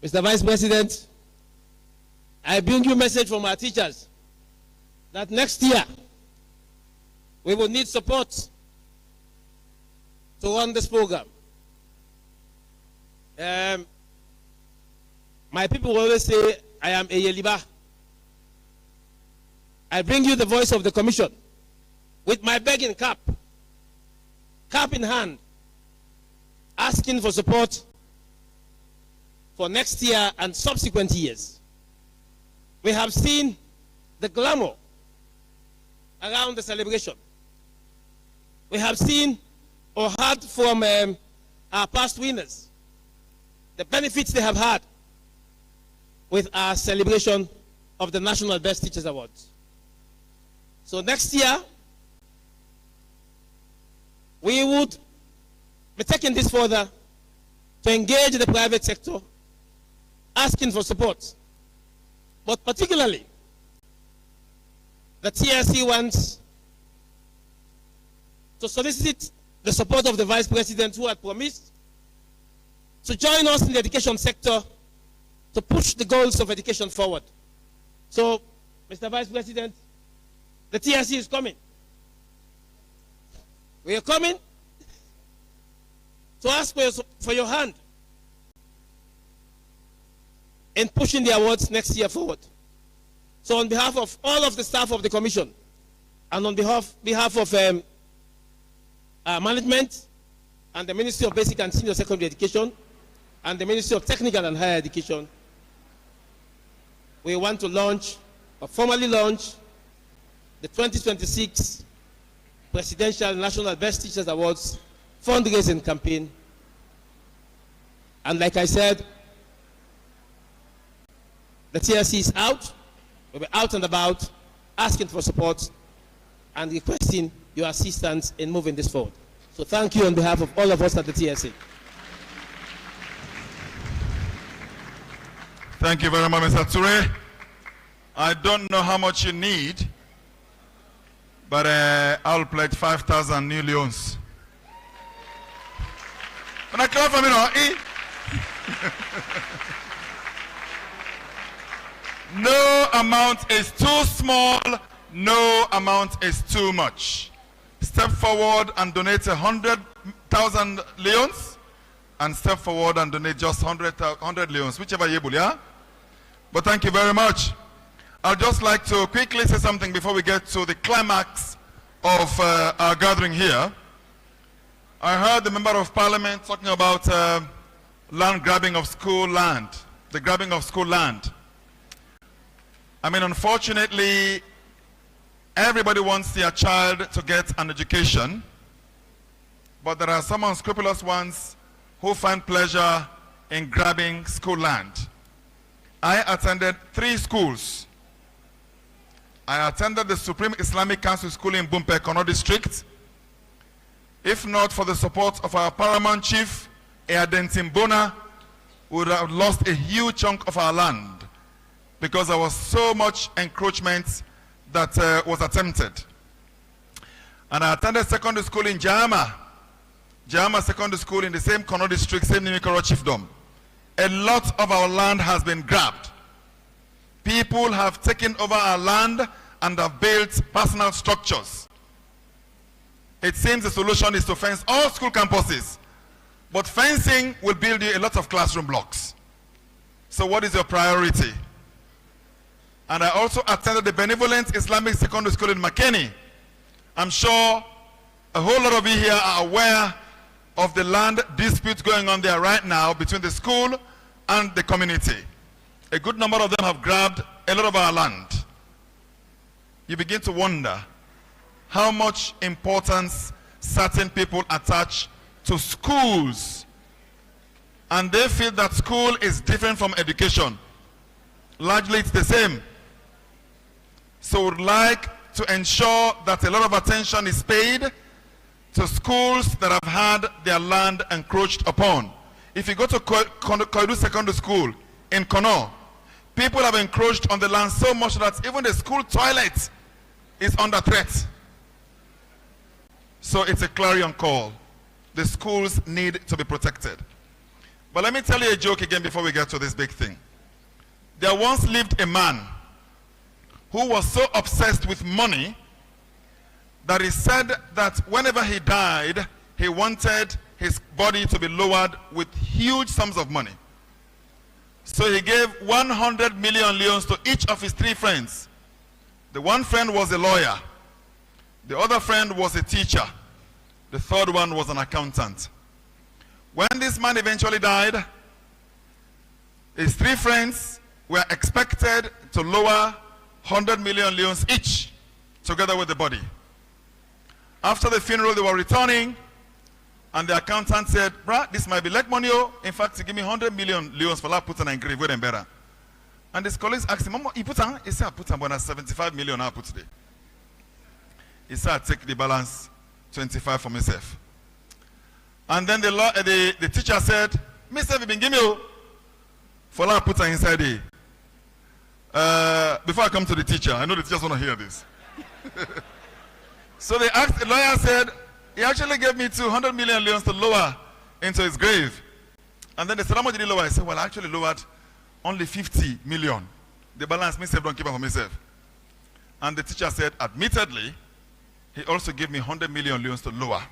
Mr. Vice President, I bring you a message from our teachers that next year we will need support to run this program. My people always say, I am a Yeliba. I bring you the voice of the Commission with my begging cap in hand, asking for support for next year and subsequent years. We have seen the glamour around the celebration. We have seen or heard from our past winners the benefits they have had with our celebration of the National Best Teachers Awards. So next year, we would be taking this further to engage the private sector, asking for support. But particularly, the TSC wants to solicit the support of the Vice President, who had promised to join us in the education sector to push the goals of education forward. So, Mr. Vice President, the TSC is coming. We are coming to ask for your hand in pushing the awards next year forward. So on behalf of all of the staff of the Commission and on behalf of management and the Ministry of Basic and Senior Secondary Education and the Ministry of Technical and Higher Education, we want to formally launch the 2026 Presidential National Best Teachers Awards fundraising campaign. And like I said, the TSC is out. We'll be out and about, asking for support and requesting your assistance in moving this forward. So thank you on behalf of all of us at the TSC. Thank you very much, Mr. Ture. I don't know how much you need, but I'll pledge 5,000 new leons. When I clap for me now, No amount is too small, no amount is too much. Step forward and donate 100,000 leons, and step forward and donate just 100 leons, whichever you able, yeah? But thank you very much. I'd just like to quickly say something before we get to the climax of our gathering here. I heard the Member of Parliament talking about land grabbing of school land, the grabbing of school land. I mean, unfortunately, everybody wants their child to get an education, but there are some unscrupulous ones who find pleasure in grabbing school land. I attended 3 schools. I attended the Supreme Islamic Council School in Bumpe, Kono District. If not for the support of our paramount chief, Eadentin Bona, we would have lost a huge chunk of our land because there was so much encroachment that was attempted. And I attended secondary school in Jama Secondary School in the same Kono District, same Nimikoro Chiefdom. A lot of our land has been grabbed. People have taken over our land and have built personal structures. It seems the solution is to fence all school campuses, but fencing will build you a lot of classroom blocks. So what is your priority? And I also attended the Benevolent Islamic Secondary School in Makeni. I'm sure a whole lot of you here are aware of the land dispute going on there right now between the school and the community. A good number of them have grabbed a lot of our land. You begin to wonder how much importance certain people attach to schools, and they feel that school is different from education. Largely it's the same. So we'd like to ensure that a lot of attention is paid to schools that have had their land encroached upon. If you go to Koidu Secondary School in Kono, people have encroached on the land so much that even the school toilet is under threat. So it's a clarion call. The schools need to be protected. But let me tell you a joke again before we get to this big thing. There once lived a man who was so obsessed with money that he said that whenever he died, he wanted his body to be lowered with huge sums of money. So he gave 100 million leons to each of his 3 friends. The one friend was a lawyer. The other friend was a teacher. The third one was an accountant. When this man eventually died, his 3 friends were expected to lower 100 million leons each, together with the body. After the funeral, they were returning, and the accountant said, "Bruh, this might be like money. In fact, give me 100 million leons for that put and grave with them better." And his colleagues asked him, "Mama, you put on?" He said, "I put on 75 million I put today." He said, "I take the balance, 25 for myself." And then the teacher said, "Myself, you been give me for that put inside the." Before I come to the teacher, I know the teachers want to hear this. So they asked, the lawyer said, "He actually gave me 200 million leons to lower into his grave." And then they said, "How much did he lower?" I said, "Well, I actually lowered only 50 million. The balance, myself, don't keep it for myself." And the teacher said, "Admittedly, he also gave me 100 million leons to lower.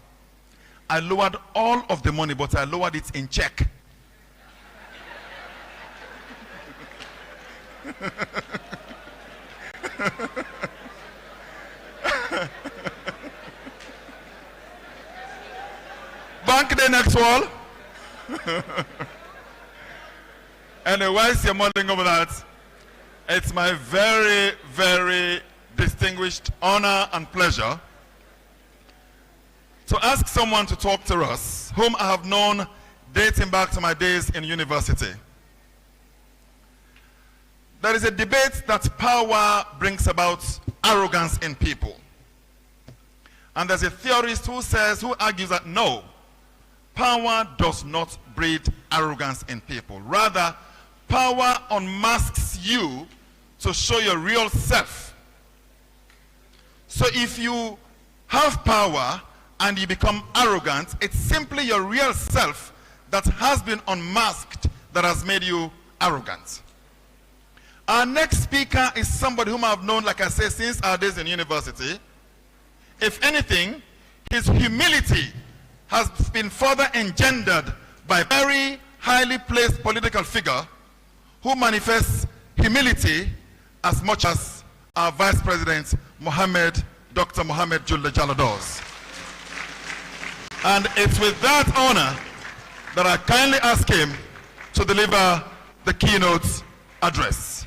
I lowered all of the money, but I lowered it in check." Bank the next wall. Anyway, whilst you're mulling over that, it's my very, very distinguished honor and pleasure to ask someone to talk to us whom I have known dating back to my days in university. There is a debate that power brings about arrogance in people. And there's a theorist who argues that no, power does not breed arrogance in people. Rather, power unmasks you to show your real self. So if you have power and you become arrogant, it's simply your real self that has been unmasked that has made you arrogant. Our next speaker is somebody whom I've known, like I said, since our days in university. If anything, his humility has been further engendered by a very highly placed political figure who manifests humility as much as our Vice President, Dr. Mohammed Julde Jallow does. And it's with that honor that I kindly ask him to deliver the keynote address.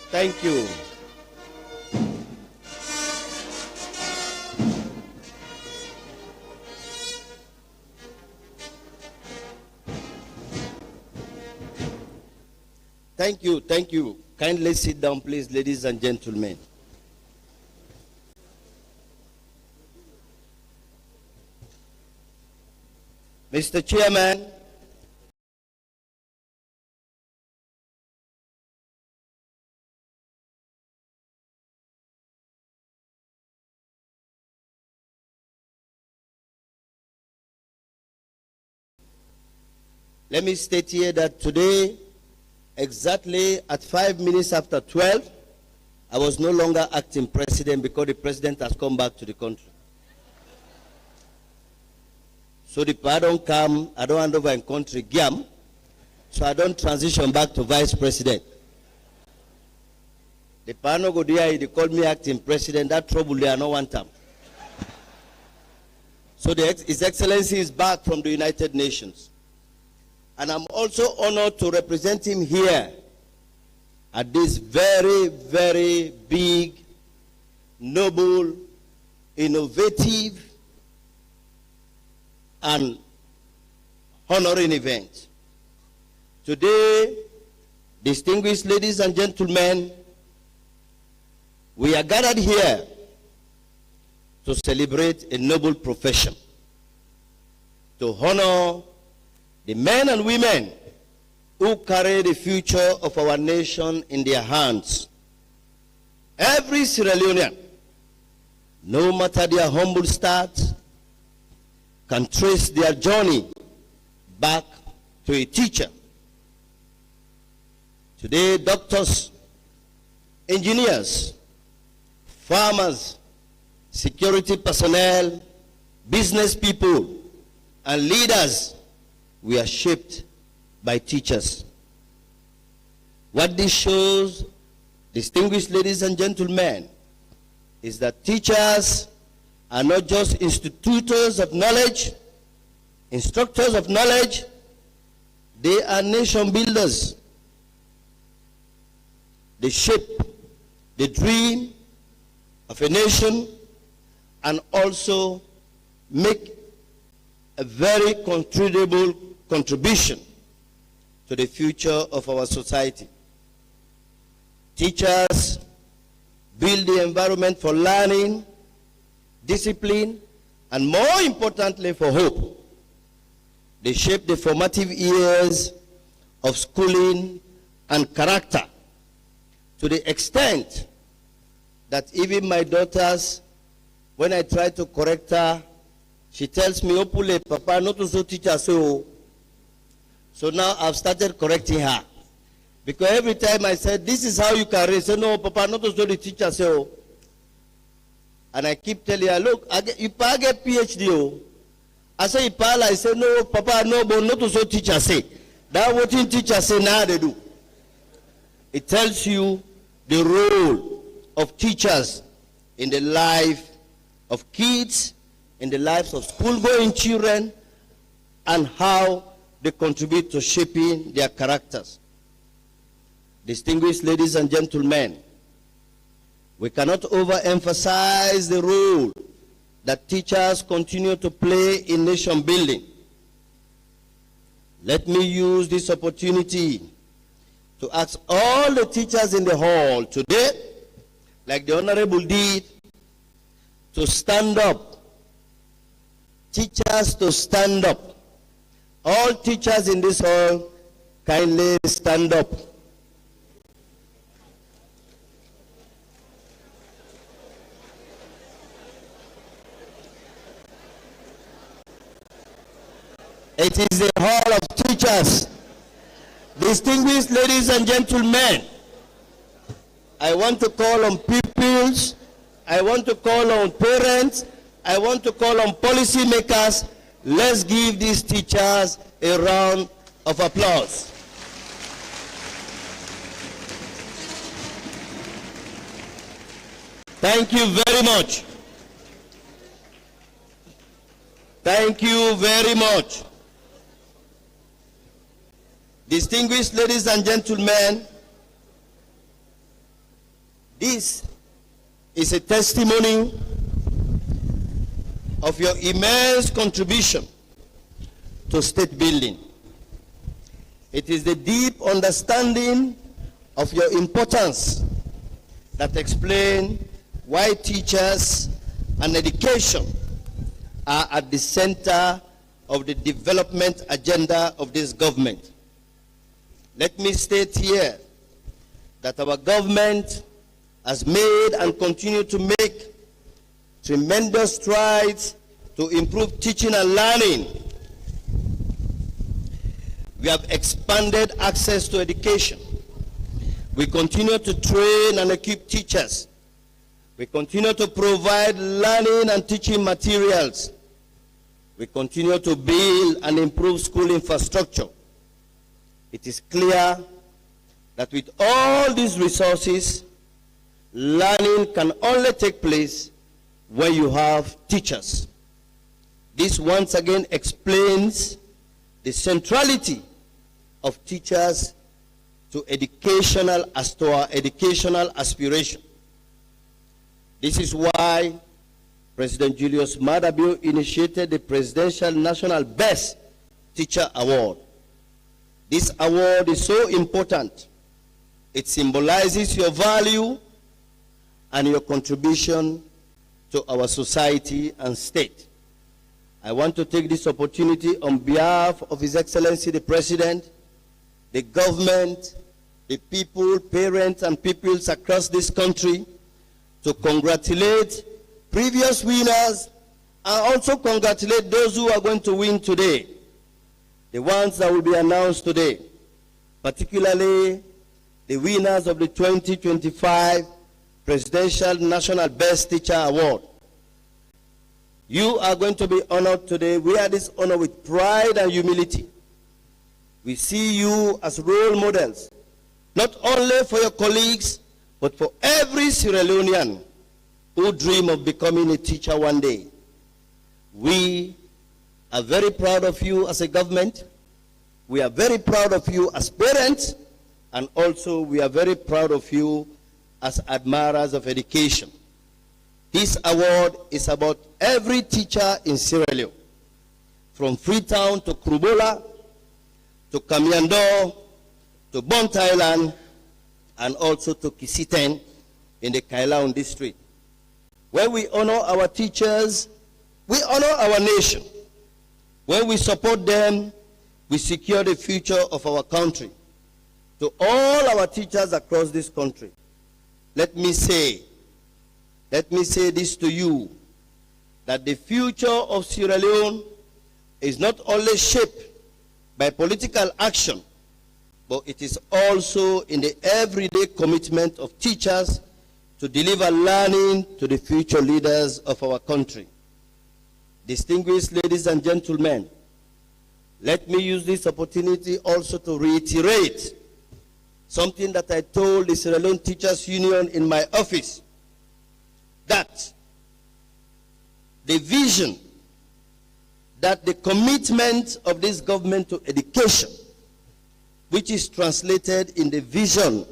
Thank you. Thank you, thank you. Kindly sit down, please, ladies and gentlemen. Mr. Chairman, let me state here that today, exactly at 5 minutes after 12, I was no longer acting president because the president has come back to the country. So the power don't come, I don't hand over in country, GAM, so I don't transition back to vice president. The power no go there, they call me acting president, that trouble they are no one time. So His Excellency is back from the United Nations. And I'm also honored to represent him here at this very, very big, noble, innovative, and honoring event. Today, distinguished ladies and gentlemen, we are gathered here to celebrate a noble profession, to honor the men and women who carry the future of our nation in their hands. Every Sierra Leonean, no matter their humble start, can trace their journey back to a teacher. Today, doctors, engineers, farmers, security personnel, business people, and leaders, we are shaped by teachers. What this shows, distinguished ladies and gentlemen, is that teachers are not just institutors of knowledge, instructors of knowledge, they are nation builders. They shape the dream of a nation and also make a very considerable contribution to the future of our society. Teachers build the environment for learning, discipline, and more importantly for hope. They shape the formative years of schooling and character to the extent that even my daughters, when I try to correct her, she tells me, Opule, Papa, not to so teacher so. So now I've started correcting her. Because every time I said, this is how you can raise, say, no, Papa, not to so the teacher so. And I keep telling her, look, you get PhD. I say, I say, no, Papa, no, but not to so teacher say. That's what teacher say now they do. It tells you the role of teachers in the life of kids, in the lives of school-going children, and how they contribute to shaping their characters. Distinguished ladies and gentlemen, we cannot overemphasize the role that teachers continue to play in nation building. Let me use this opportunity to ask all the teachers in the hall today, like the Honorable did, to stand up. Teachers to stand up. All teachers in this hall, kindly stand up. It is the hall of teachers. Distinguished ladies and gentlemen, I want to call on pupils, I want to call on parents, I want to call on policymakers. Let's give these teachers a round of applause. Thank you very much. Thank you very much. Distinguished ladies and gentlemen, this is a testimony of your immense contribution to state building. It is the deep understanding of your importance that explains why teachers and education are at the center of the development agenda of this government. Let me state here that our government has made and continue to make tremendous strides to improve teaching and learning. We have expanded access to education. We continue to train and equip teachers. We continue to provide learning and teaching materials. We continue to build and improve school infrastructure. It is clear that with all these resources, learning can only take place when you have teachers. This once again explains the centrality of teachers to our educational aspiration. This is why President Julius Maada Bio initiated the Presidential National Best Teacher Award. This award is so important. It symbolizes your value and your contribution to our society and state. I want to take this opportunity on behalf of His Excellency the President, the government, the people, parents and pupils across this country to congratulate previous winners and also congratulate those who are going to win today, the ones that will be announced today, particularly the winners of the 2025 Presidential National Best Teacher Award. You are going to be honored today. We are this honor with pride and humility. We see you as role models, not only for your colleagues, but for every Sierra Leonean who dream of becoming a teacher one day. We are very proud of you as a government. We are very proud of you as parents, and also we are very proud of you as admirers of education. This award is about every teacher in Sierra Leone, from Freetown to Krubola, to Kamiando, to Bont Island, and also to Kisiten in the Kailaon district. When we honor our teachers, we honor our nation. When we support them, we secure the future of our country. To all our teachers across this country, let me say this to you, that the future of Sierra Leone is not only shaped by political action, but it is also in the everyday commitment of teachers to deliver learning to the future leaders of our country. Distinguished ladies and gentlemen, let me use this opportunity also to reiterate something that I told the Sierra Leone Teachers Union in my office, that the vision, that the commitment of this government to education, which is translated in the vision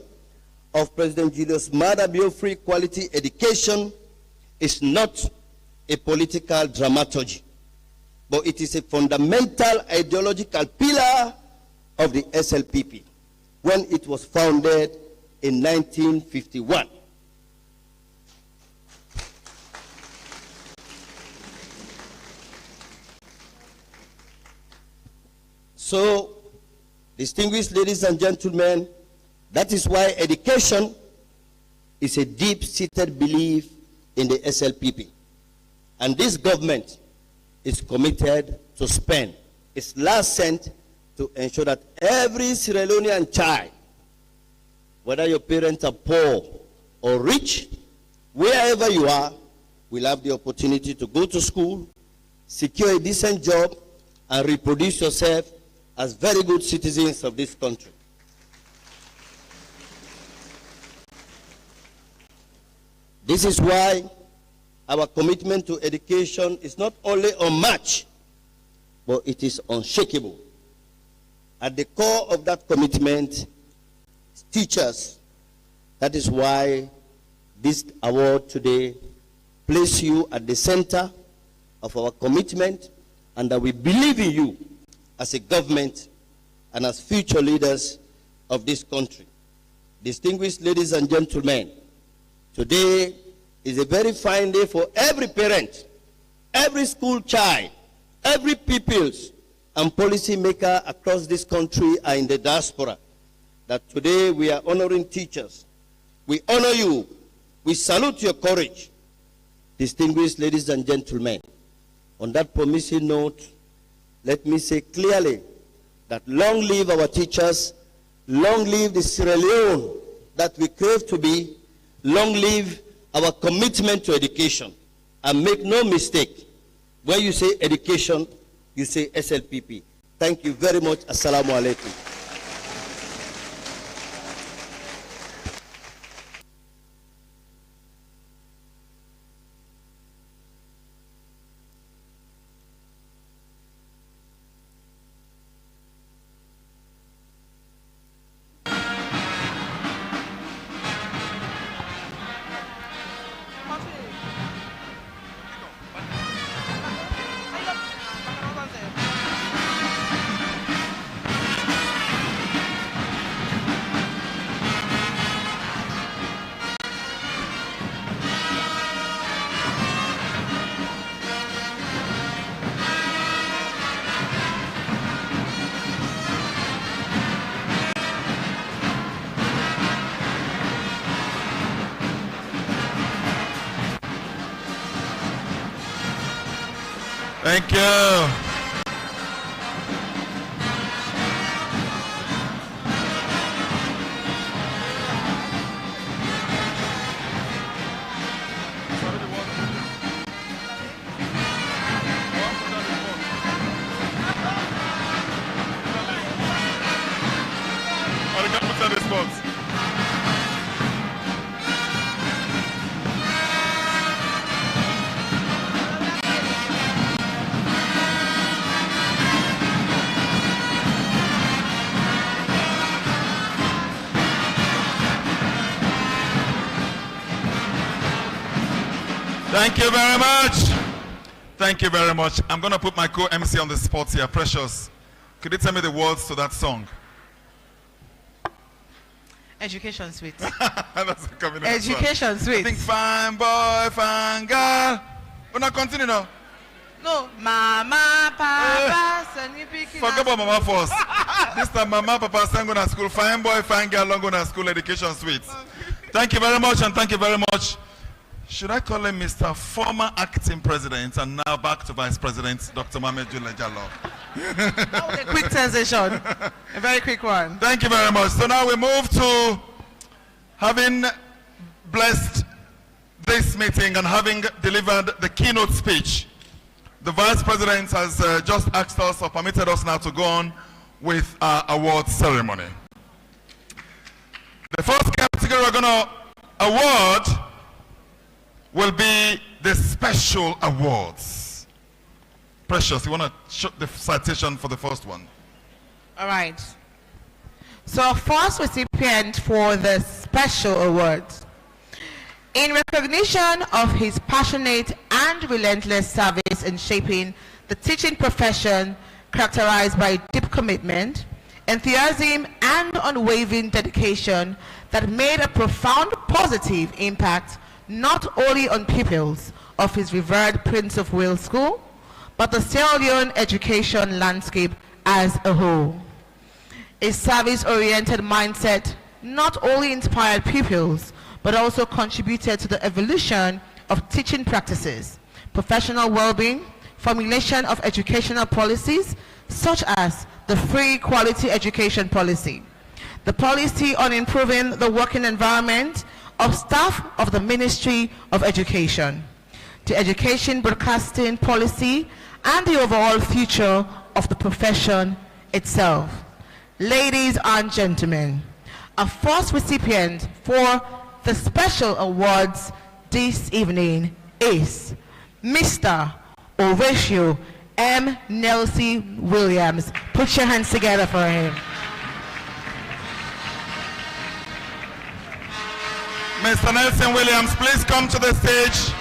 of President Julius Maada Bio Free Quality Education, is not a political dramaturgy, but it is a fundamental ideological pillar of the SLPP when it was founded in 1951. So, distinguished ladies and gentlemen, that is why education is a deep-seated belief in the SLPP. And this government is committed to spend its last cent to ensure that every Sierra Leonean child, whether your parents are poor or rich, wherever you are, will have the opportunity to go to school, secure a decent job, and reproduce yourself as very good citizens of this country. This is why our commitment to education is not only unmatched, but it is unshakable. At the core of that commitment, teachers. That is why this award today places you at the center of our commitment, and that we believe in you as a government and as future leaders of this country. Distinguished ladies and gentlemen, today is a very fine day for every parent, every school child, every pupils and policy maker across this country are in the diaspora. That today we are honoring teachers. We honor you. We salute your courage. Distinguished ladies and gentlemen, on that promising note, let me say clearly that long live our teachers, long live the Sierra Leone that we crave to be, long live our commitment to education. And make no mistake, when you say education, you say SLPP. Thank you very much. Assalamu alaikum. Thank you. Thank you very much. Thank you very much. I'm going to put my co-MC on the spot here. Precious, could you tell me the words to that song? Education Suite. That's coming up. Education Suite. I think fine boy, fine girl. We're not continue now. No, Mama, Papa, Sonny Picking. Forget about Mama first. This time Mama, Papa, sang on a school. Fine boy, fine girl, long on a school. Education Suite. Thank you very much, and thank you very much. Should I call him Mr. Former Acting President and now back to Vice President, Dr. Mohamed Jule Jallo? That was a quick transition. A very quick one. Thank you very much. So now we move to having blessed this meeting and having delivered the keynote speech. The Vice President has just asked us or permitted us now to go on with our award ceremony. The first category we're going to award will be the special awards. Precious, you want to show the citation for the first one? All right. So our first recipient for the special awards, in recognition of his passionate and relentless service in shaping the teaching profession characterized by deep commitment, enthusiasm, and unwavering dedication that made a profound positive impact not only on pupils of his revered Prince of Wales School, but the Sierra Leone education landscape as a whole. A service-oriented mindset not only inspired pupils, but also contributed to the evolution of teaching practices, professional well-being, formulation of educational policies, such as the Free Quality Education Policy, the policy on improving the working environment of staff of the Ministry of Education, to education broadcasting policy and the overall future of the profession itself. Ladies and gentlemen, our first recipient for the special awards this evening is Mr. Horatio M. Nelson Williams. Put your hands together for him. Mr. Nelson Williams, please come to the stage.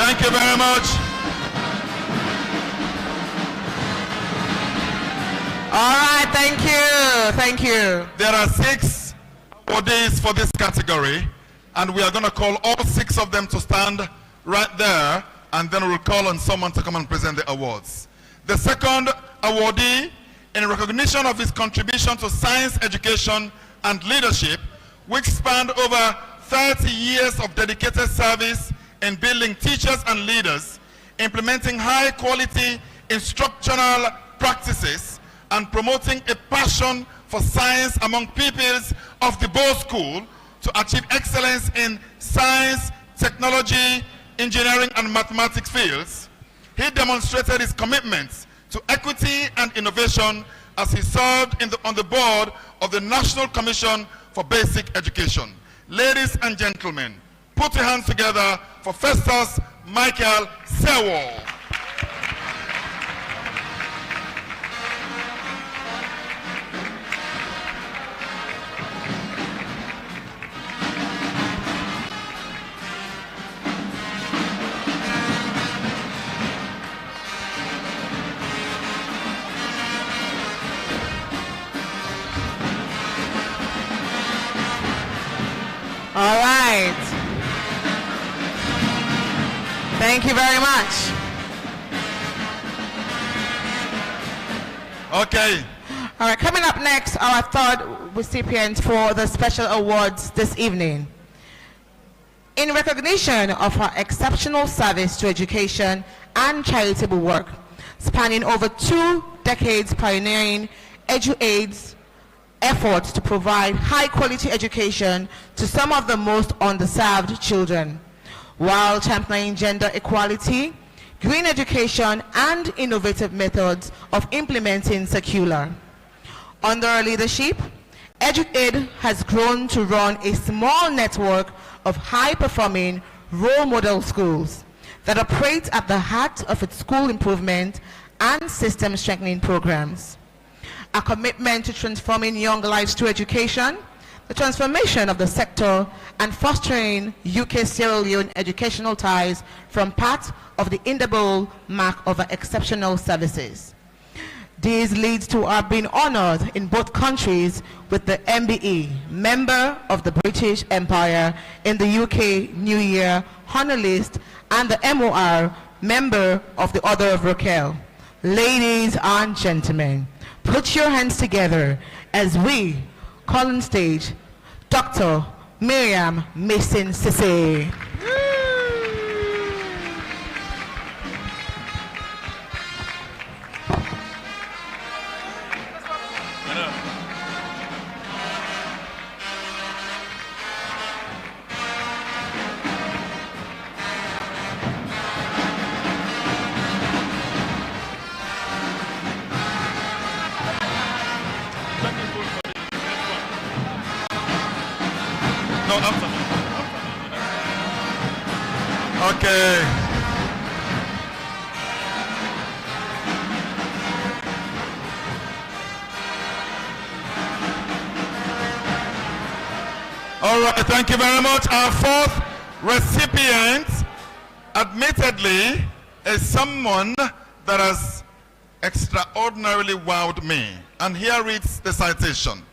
Thank you very much. All right, thank you. Thank you. There are 6 awardees for this category, and we are going to call all 6 of them to stand right there, and then we'll call on someone to come and present the awards. The second awardee, in recognition of his contribution to science education and leadership, which spanned over 30 years of dedicated service in building teachers and leaders, implementing high-quality instructional practices, and promoting a passion for science among pupils of the Bow School to achieve excellence in science, technology, engineering, and mathematics fields. He demonstrated his commitment to equity and innovation as he served on the board of the National Commission for Basic Education. Ladies and gentlemen, put your hands together for Festus Michael Sewell. All right. Thank you very much. Okay. All right, coming up next, our third recipient for the special awards this evening. In recognition of her exceptional service to education and charitable work, spanning over 2 decades pioneering EduAid's efforts to provide high-quality education to some of the most underserved children, while championing gender equality, green education, and innovative methods of implementing secular. Under her leadership, EduAid has grown to run a small network of high-performing role model schools that operate at the heart of its school improvement and system strengthening programs. A commitment to transforming young lives through education, the transformation of the sector, and fostering UK-Sierra Leone educational ties from part of the indelible mark of our exceptional services. This leads to our being honored in both countries with the MBE, Member of the British Empire in the UK New Year Honor List, and the MOR, Member of the Order of Raquel. Ladies and gentlemen, put your hands together as we call on stage Dr. Miriam Mason Sisse. No, after me. Okay. All right, thank you very much. Our fourth recipient, admittedly, is someone that has extraordinarily wowed me. And here reads the citation.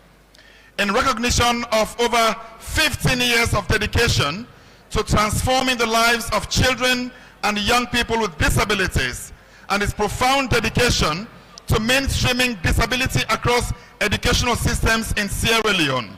In recognition of over 15 years of dedication to transforming the lives of children and young people with disabilities, and his profound dedication to mainstreaming disability across educational systems in Sierra Leone,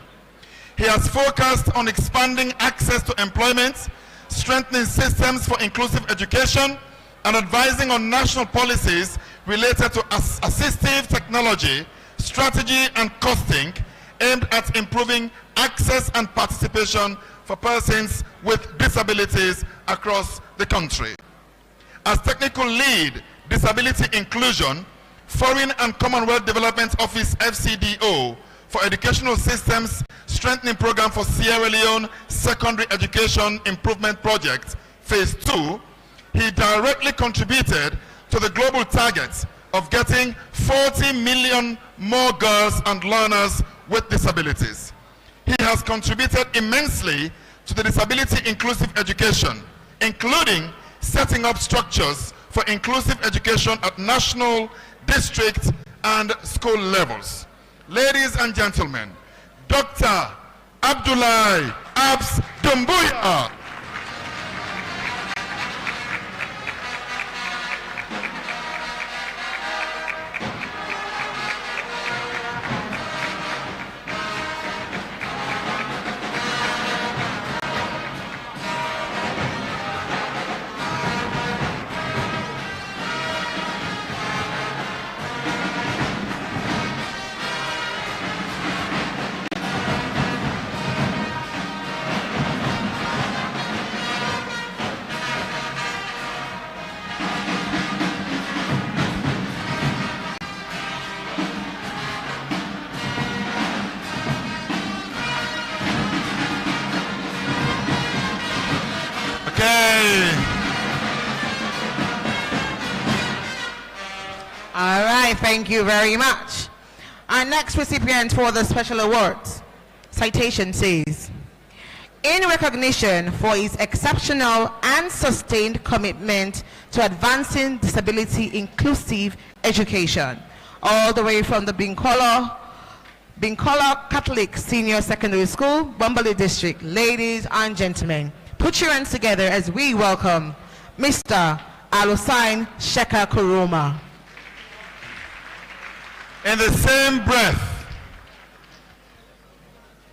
he has focused on expanding access to employment, strengthening systems for inclusive education, and advising on national policies related to assistive technology, strategy, and costing aimed at improving access and participation for persons with disabilities across the country. As technical lead, disability inclusion, Foreign and Commonwealth Development Office FCDO for Educational Systems Strengthening Program for Sierra Leone Secondary Education Improvement Project, Phase 2, he directly contributed to the global target of getting 40 million more girls and learners with disabilities. He has contributed immensely to the disability inclusive education, including setting up structures for inclusive education at national, district, and school levels. Ladies and gentlemen, Dr. Abdoulaye Abs Doumbouya. All right, thank you very much. Our next recipient for the special awards citation says, in recognition for his exceptional and sustained commitment to advancing disability inclusive education, all the way from the Binkola Catholic Senior Secondary School, Bumbali District. Ladies and gentlemen, put your hands together as we welcome Mr. Alusain Sheka Kuruma. In the same breath,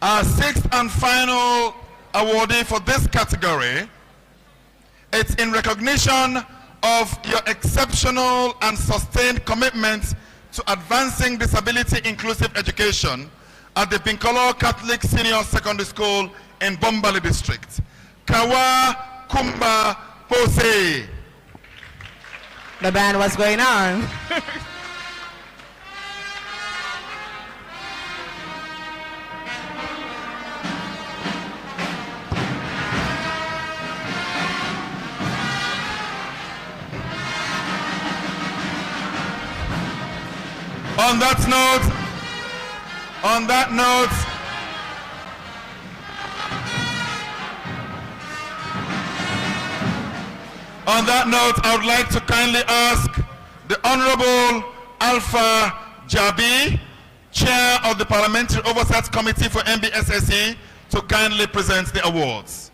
our sixth and final awardee for this category, it's in recognition of your exceptional and sustained commitment to advancing disability inclusive education at the Pinkolo Catholic Senior Secondary School in Bumbali District. Kawa Kumba Pose. The band, what's going on? On that note, I would like to kindly ask the Honorable Alpha Jabi, Chair of the Parliamentary Oversight Committee for MBSSE, to kindly present the awards.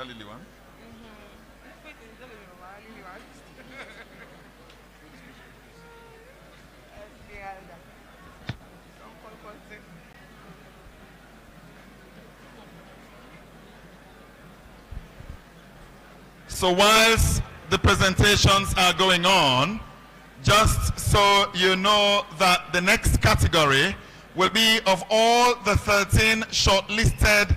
that Lily one? So whilst the presentations are going on, just so you know that the next category will be of all the 13 shortlisted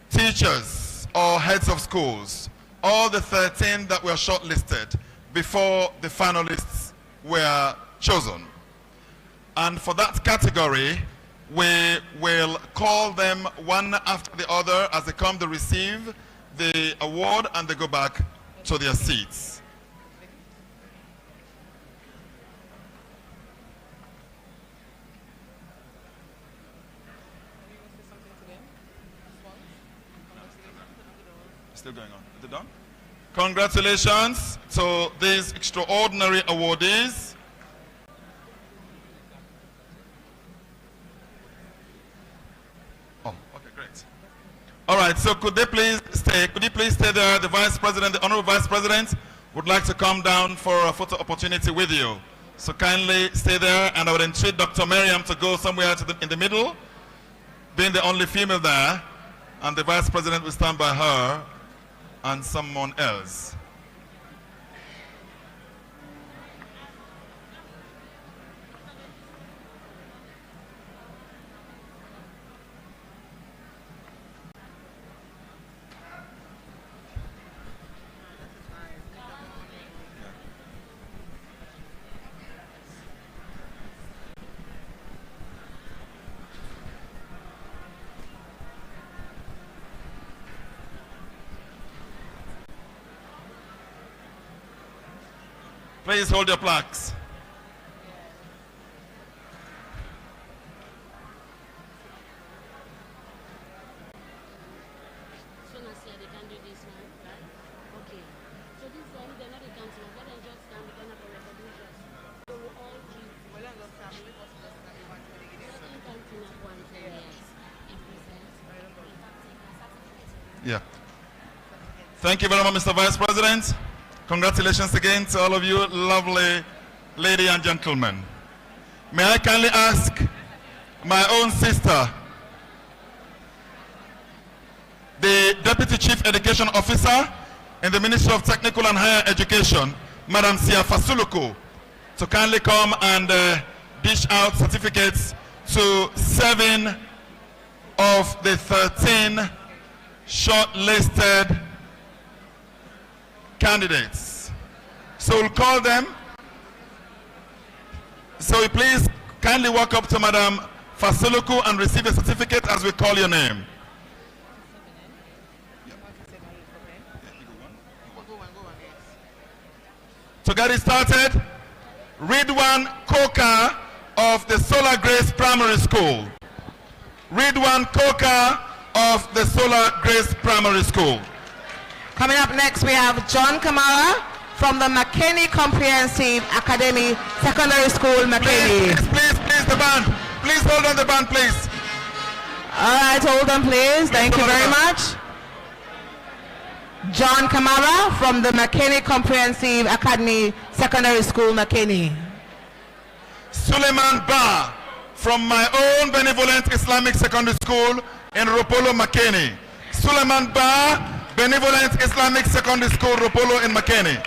teachers or heads of schools, all the 13 that were shortlisted before the finalists were chosen. And for that category, we will call them one after the other as they come to receive the award and they go back to their seats. Still going on. Is it done? Congratulations to these extraordinary awardees. Oh, okay, great. All right, so could they please stay? Could you please stay there? The Vice President, the Honorable Vice President, would like to come down for a photo opportunity with you. So kindly stay there, and I would entreat Dr. Miriam to go somewhere in the middle, being the only female there, and the Vice President will stand by her and someone else. Please hold your plaques. Yeah. Thank you very much, Mr. Vice President. Congratulations again to all of you, lovely ladies and gentlemen. May I kindly ask my own sister, the Deputy Chief Education Officer in the Ministry of Technical and Higher Education, Madam Sia Fasuluku, to kindly come and dish out certificates to 7 of the 13 shortlisted candidates. So we'll call them. So we please kindly walk up to Madam Fasuluku and receive a certificate as we call your name. To get it started, Ridwan Koka of the Solar Grace Primary School. Ridwan Koka of the Solar Grace Primary School. Coming up next, we have John Kamara from the McKinney Comprehensive Academy Secondary School, McKinney. Please, the band. Please hold on the band, please. All right, hold on, please. Thank you very much. John Kamara from the McKinney Comprehensive Academy Secondary School, McKinney. Suleiman Ba from my own Benevolent Islamic Secondary School in Ropolo, McKinney. Suleiman Ba, Benevolent Islamic Secondary School, Ropolo in McKinney.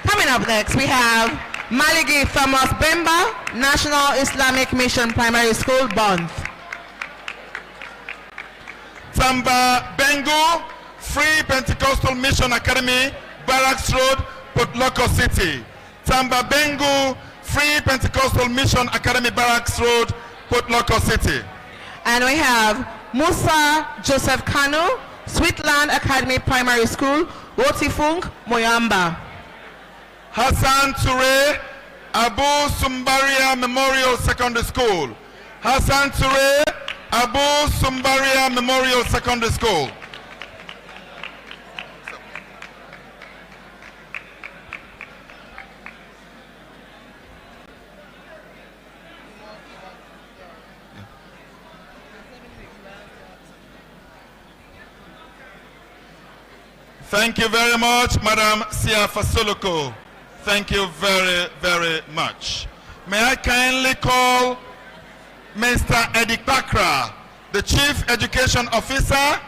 Coming up next, we have Maligi Thomas Bemba, National Islamic Mission Primary School, Bond. Tamba Bengu, Free Pentecostal Mission Academy, Barracks Road, Port Loko City. Tamba Bengu, Free Pentecostal Mission Academy, Barracks Road, Port Loko City. And we have Musa Joseph Kanu, Sweetland Academy Primary School, Wotifung, Moyamba. Hassan Toure, Abu Sumbaria Memorial Secondary School. Hassan Toure, Abu Sumbaria Memorial Secondary School. Thank you very much, Madam Sia Fasoluko. Thank you very, very much. May I kindly call Mr. Eddie Bakra, the Chief Education Officer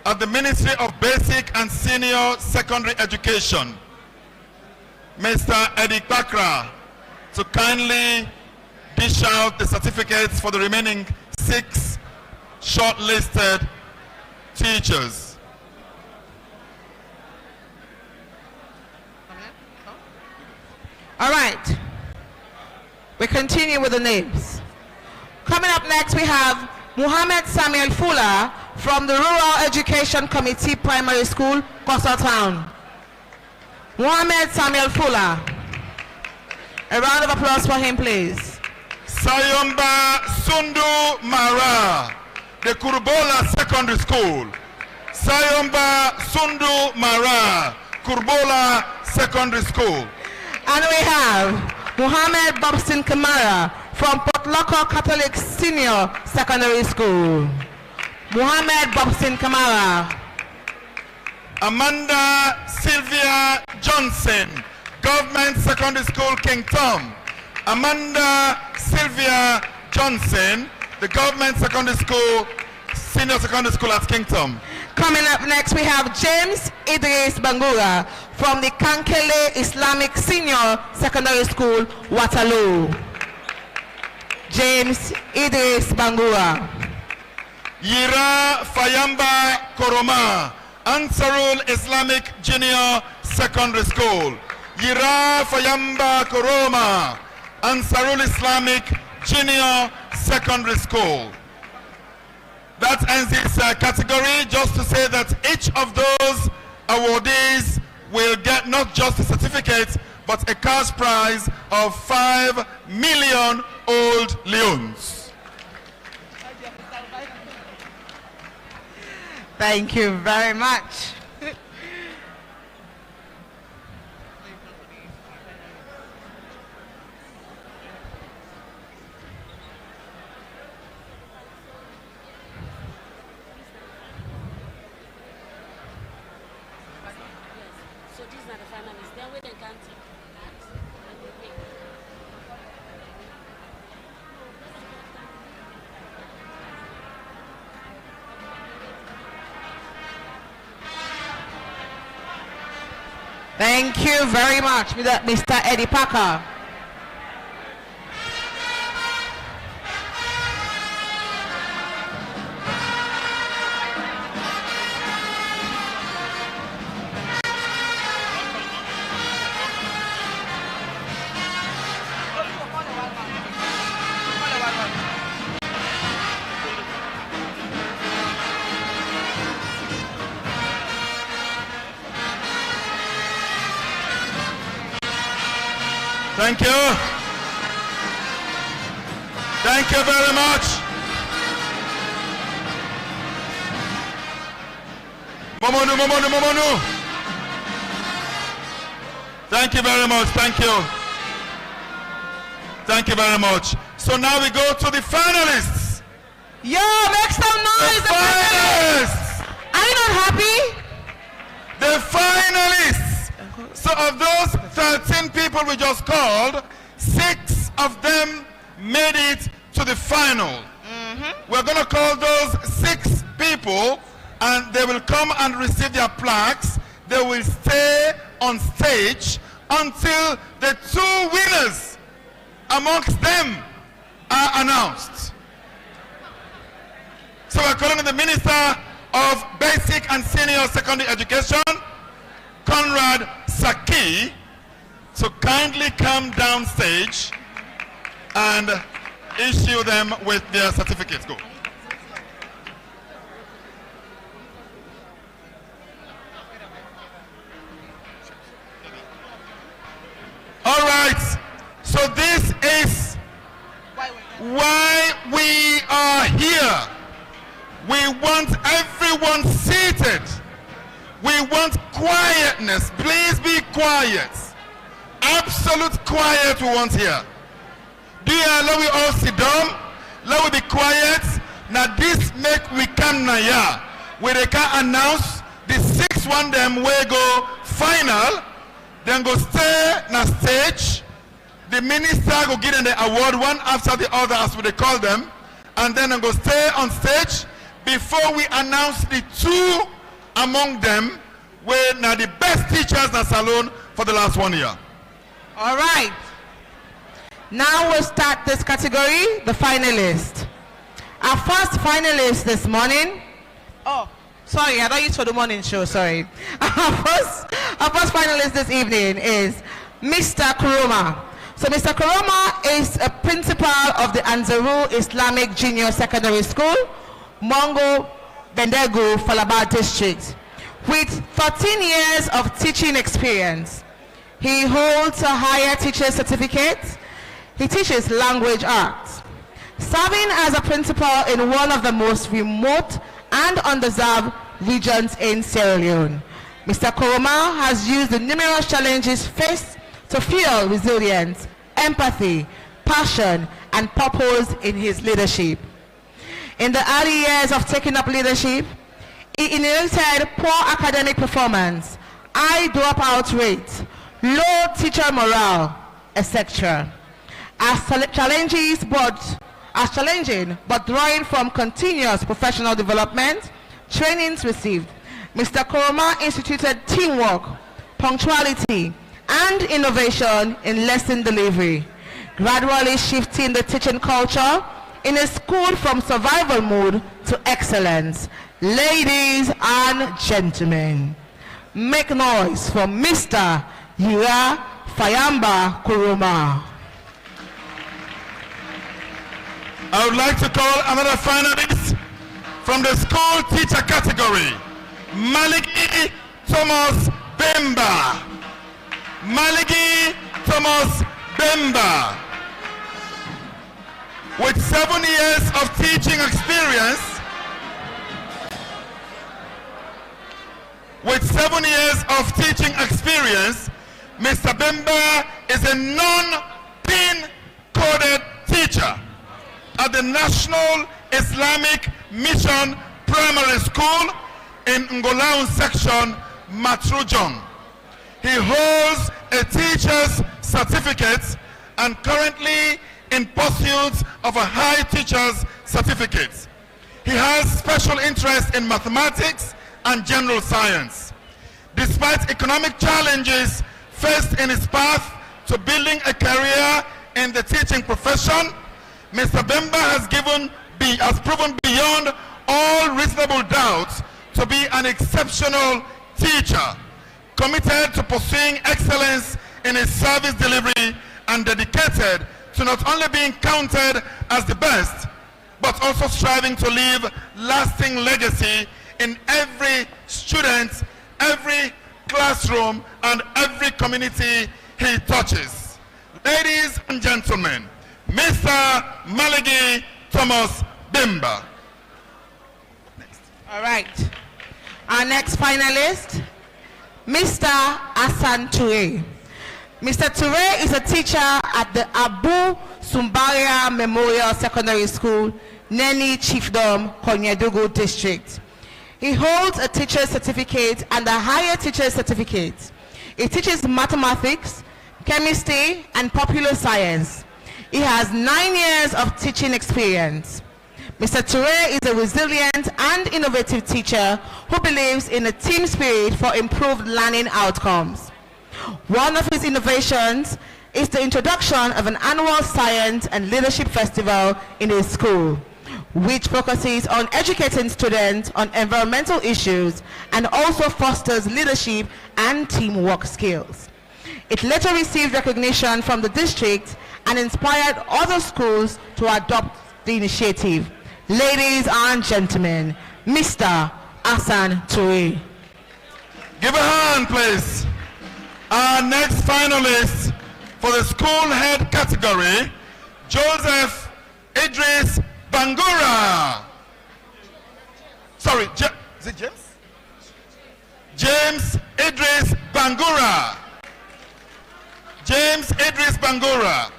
at the Ministry of Basic and Senior Secondary Education. Mr. Eddie Bakra, to kindly dish out the certificates for the remaining 6 shortlisted teachers. All right. We continue with the names. Coming up next, we have Muhammad Samuel Fuller from the Rural Education Committee Primary School, Coastal Town. Muhammad Samuel Fuller. A round of applause for him, please. Sayomba Sundu Mara, the Kurbola Secondary School. Sayomba Sundu Mara, Kurbola Secondary School. And we have Muhammad Bobson Kamara from Port Loko Catholic Senior Secondary School. Muhammad Bobson Kamara. Amanda Sylvia Johnson, Government Secondary School, King Tom. Amanda Sylvia Johnson, the Government Secondary School, Senior Secondary School at King Tom. Coming up next, we have James Idris Bangura from the Kankele Islamic Senior Secondary School, Waterloo. James Idris Bangura. Yira Fayamba Koroma, Ansarul Islamic Junior Secondary School. Yira Fayamba Koroma, Ansarul Islamic Junior Secondary School. That ends this category. Just to say that each of those awardees will get not just a certificate, but a cash prize of 5 million old leones. Thank you very much. Thank you very much, Mr. Eddie Parker. Thank you. Thank you very much. Momonu. Thank you very much. Thank you. Thank you very much. So now we go to the finalists. Yo, make some noise. The finalists. Are you not happy? The finalists. So of those 13 people we just called, 6 of them made it to the final. We're going to call those 6 people, and they will come and receive their plaques. They will stay on stage until the 2 winners amongst them are announced. So we're calling on the Minister of Basic and Senior Secondary Education, Conrad Saki, to kindly come downstage and issue them with their certificates. Go. All right. So this is why we are here. We want everyone seated. We want quietness. Please be quiet. Absolute quiet we want here. Do you allow we all sit down? Let we be quiet. Now this make we come now. We can announce the 6 next one them we go final, then go stay na stage. The minister go give them the award one after the other as we call them, and then they go stay on stage before we announce the two among them were now the best teachers in Salone for the last 1 year. All right. Now we'll start this category, the finalists. Our first finalist this morning. Oh, sorry, I don't use for the morning show, sorry. Our first finalist this evening is Mr. Kuroma. So Mr. Kuroma is a principal of the Anzaru Islamic Junior Secondary School, Mongo Bendegu, Falaba District. With 13 years of teaching experience, he holds a higher teacher certificate. He teaches language arts. Serving as a principal in one of the most remote and underserved regions in Sierra Leone, Mr. Kuroma has used the numerous challenges faced to fuel resilience, empathy, passion, and purpose in his leadership. In the early years of taking up leadership, he inherited poor academic performance, high dropout rate, low teacher morale, etc. As challenging but drawing from continuous professional development, trainings received, Mr. Kuroma instituted teamwork, punctuality, and innovation in lesson delivery, gradually shifting the teaching culture in a school from survival mode to excellence. Ladies and gentlemen, make noise for Mr. Yura Fayamba Kuroma. I would like to call another finalist from the school teacher category, Maliki Thomas Bemba. Maliki Thomas Bemba. With 7 years of teaching experience, Mr. Bemba is a non-pin coded teacher at the National Islamic Mission Primary School in Ngolaun section, Matrujong. He holds a teacher's certificate and currently in pursuit of a high teacher's certificate. He has special interest in mathematics and general science. Despite economic challenges faced in his path to building a career in the teaching profession, Mr. Bemba has proven beyond all reasonable doubt to be an exceptional teacher, committed to pursuing excellence in his service delivery and dedicated to not only being counted as the best, but also striving to leave lasting legacy in every student, every classroom, and every community he touches. Ladies and gentlemen, Mr. Maliki Thomas Bemba. All right. Our next finalist, Mr. Hassan Toure. Mr. Toure is a teacher at the Abu Sumbaria Memorial Secondary School, Neni Chiefdom, Konyedugu District. He holds a teacher's certificate and a higher teacher's certificate. He teaches mathematics, chemistry, and popular science. He has 9 years of teaching experience. Mr. Toure is a resilient and innovative teacher who believes in a team spirit for improved learning outcomes. One of his innovations is the introduction of an annual science and leadership festival in his school, which focuses on educating students on environmental issues and also fosters leadership and teamwork skills. It later received recognition from the district and inspired other schools to adopt the initiative. Ladies and gentlemen, Mr. Hassan Toure. Give a hand, please. Our next finalist for the school head category, Joseph Idris Bangura. Sorry, is it James? James Idris Bangura. James Idris Bangura.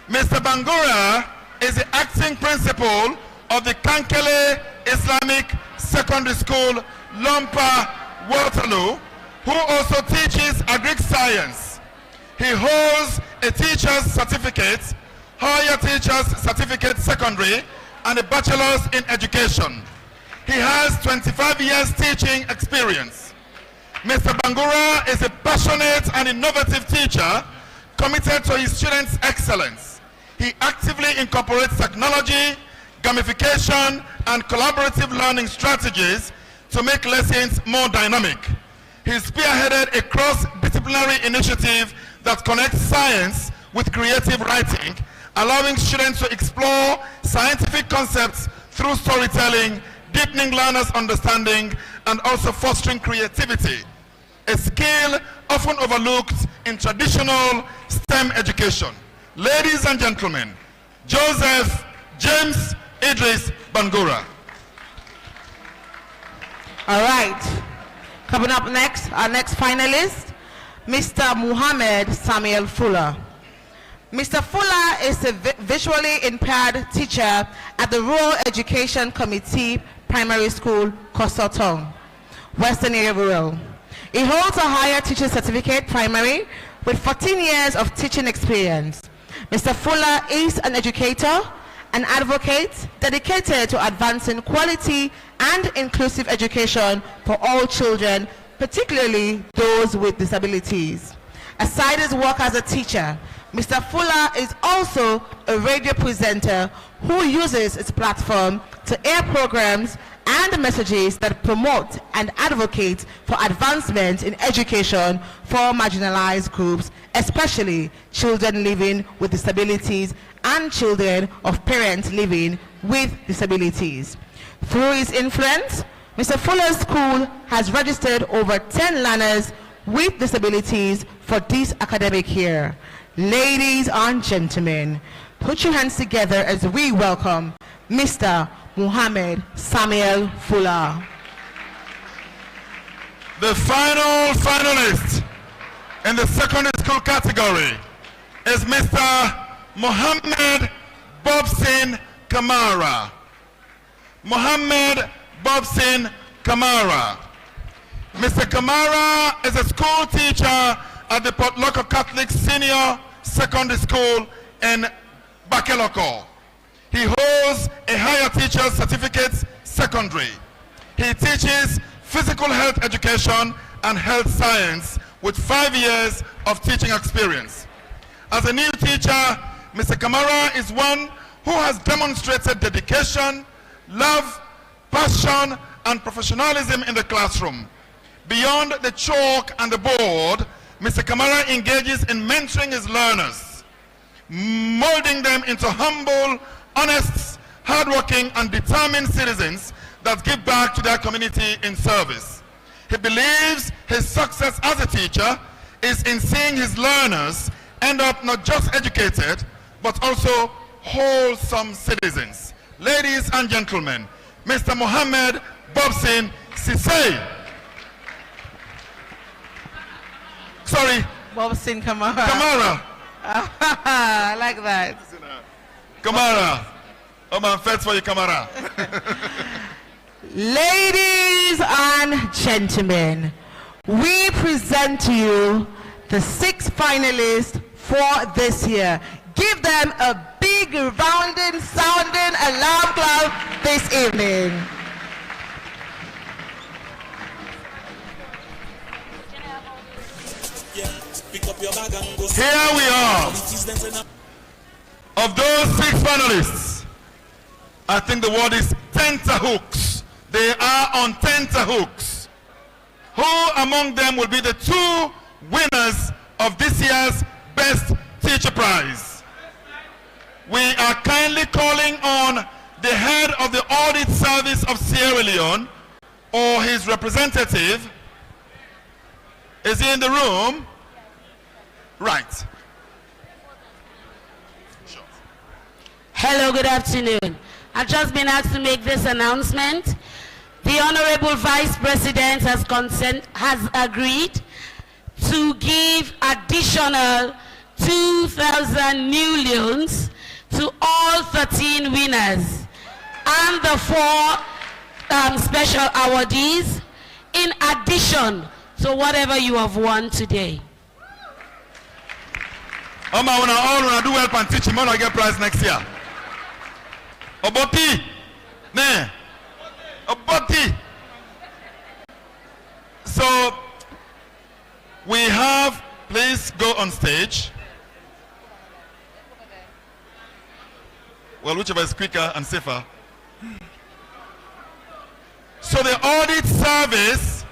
Mr. Bangura is the acting principal of the Kankele Islamic Secondary School, Lompa Waterloo, who also teaches agric science. He holds a teacher's certificate, higher teacher's certificate secondary, and a bachelor's in education. He has 25 years teaching experience. Mr. Bangura is a passionate and innovative teacher committed to his students' excellence. He actively incorporates technology, gamification, and collaborative learning strategies to make lessons more dynamic. He spearheaded a cross-disciplinary initiative that connects science with creative writing, allowing students to explore scientific concepts through storytelling, deepening learners' understanding, and also fostering creativity, a skill often overlooked in traditional STEM education. Ladies and gentlemen, Joseph James Idris Bangura. All right. Coming up next, our next finalist, Mr. Muhammad Samuel Fuller. Mr. Fuller is a visually impaired teacher at the Rural Education Committee Primary School, Kosotong, Western Area Rural. He holds a higher teacher certificate primary with 14 years of teaching experience. Mr. Fuller is an educator, an advocate dedicated to advancing quality and inclusive education for all children, particularly those with disabilities. Aside his work as a teacher, Mr. Fuller is also a radio presenter who uses his platform to air programs and messages that promote and advocate for advancement in education for marginalized groups, especially children living with disabilities and children of parents living with disabilities. Through his influence, Mr. Fuller's school has registered over 10 learners with disabilities for this academic year. Ladies and gentlemen, put your hands together as we welcome Mr. Muhammad Samuel Fuller. The final finalist in the secondary school category is Mr. Mohammed Bobsin Kamara. Mohammed Bobsin Kamara. Mr. Kamara is a school teacher at the Port Local Catholic Senior Secondary School in Bakeloko. He holds a higher teacher's certificate secondary. He teaches physical health education and health science with 5 years of teaching experience. As a new teacher, Mr. Kamara is one who has demonstrated dedication, love, passion, and professionalism in the classroom. Beyond the chalk and the board, Mr. Kamara engages in mentoring his learners, molding them into humble, honest, hardworking, and determined citizens that give back to their community in service. He believes his success as a teacher is in seeing his learners end up not just educated, but also wholesome citizens. Ladies and gentlemen, Mr. Mohammed Bobsin Sisay. Sorry. Bobsin Kamara. Kamara. I like that. Kamara. Oh man, fetch for you, Kamara. Ladies and gentlemen, we present to you the 6 finalists for this year. Give them a big, rounding, sounding alarm clock this evening. Here we are. Of those 6 finalists, I think the word is tenterhooks. They are on tenterhooks. Who among them will be the 2 winners of this year's Best Teacher Prize? We are kindly calling on the head of the Audit Service of Sierra Leone or his representative. Is he in the room? Right. Hello, good afternoon. I've just been asked to make this announcement. The Honorable Vice President has agreed to give additional 2,000 new loans to all 13 winners and the 4 special awardees in addition to whatever you have won today. Oma, when I do help and teach him, I get prize next year. Oboti, ne, Oboti. So we have, please go on stage. Well, whichever is quicker and safer. So the audit service,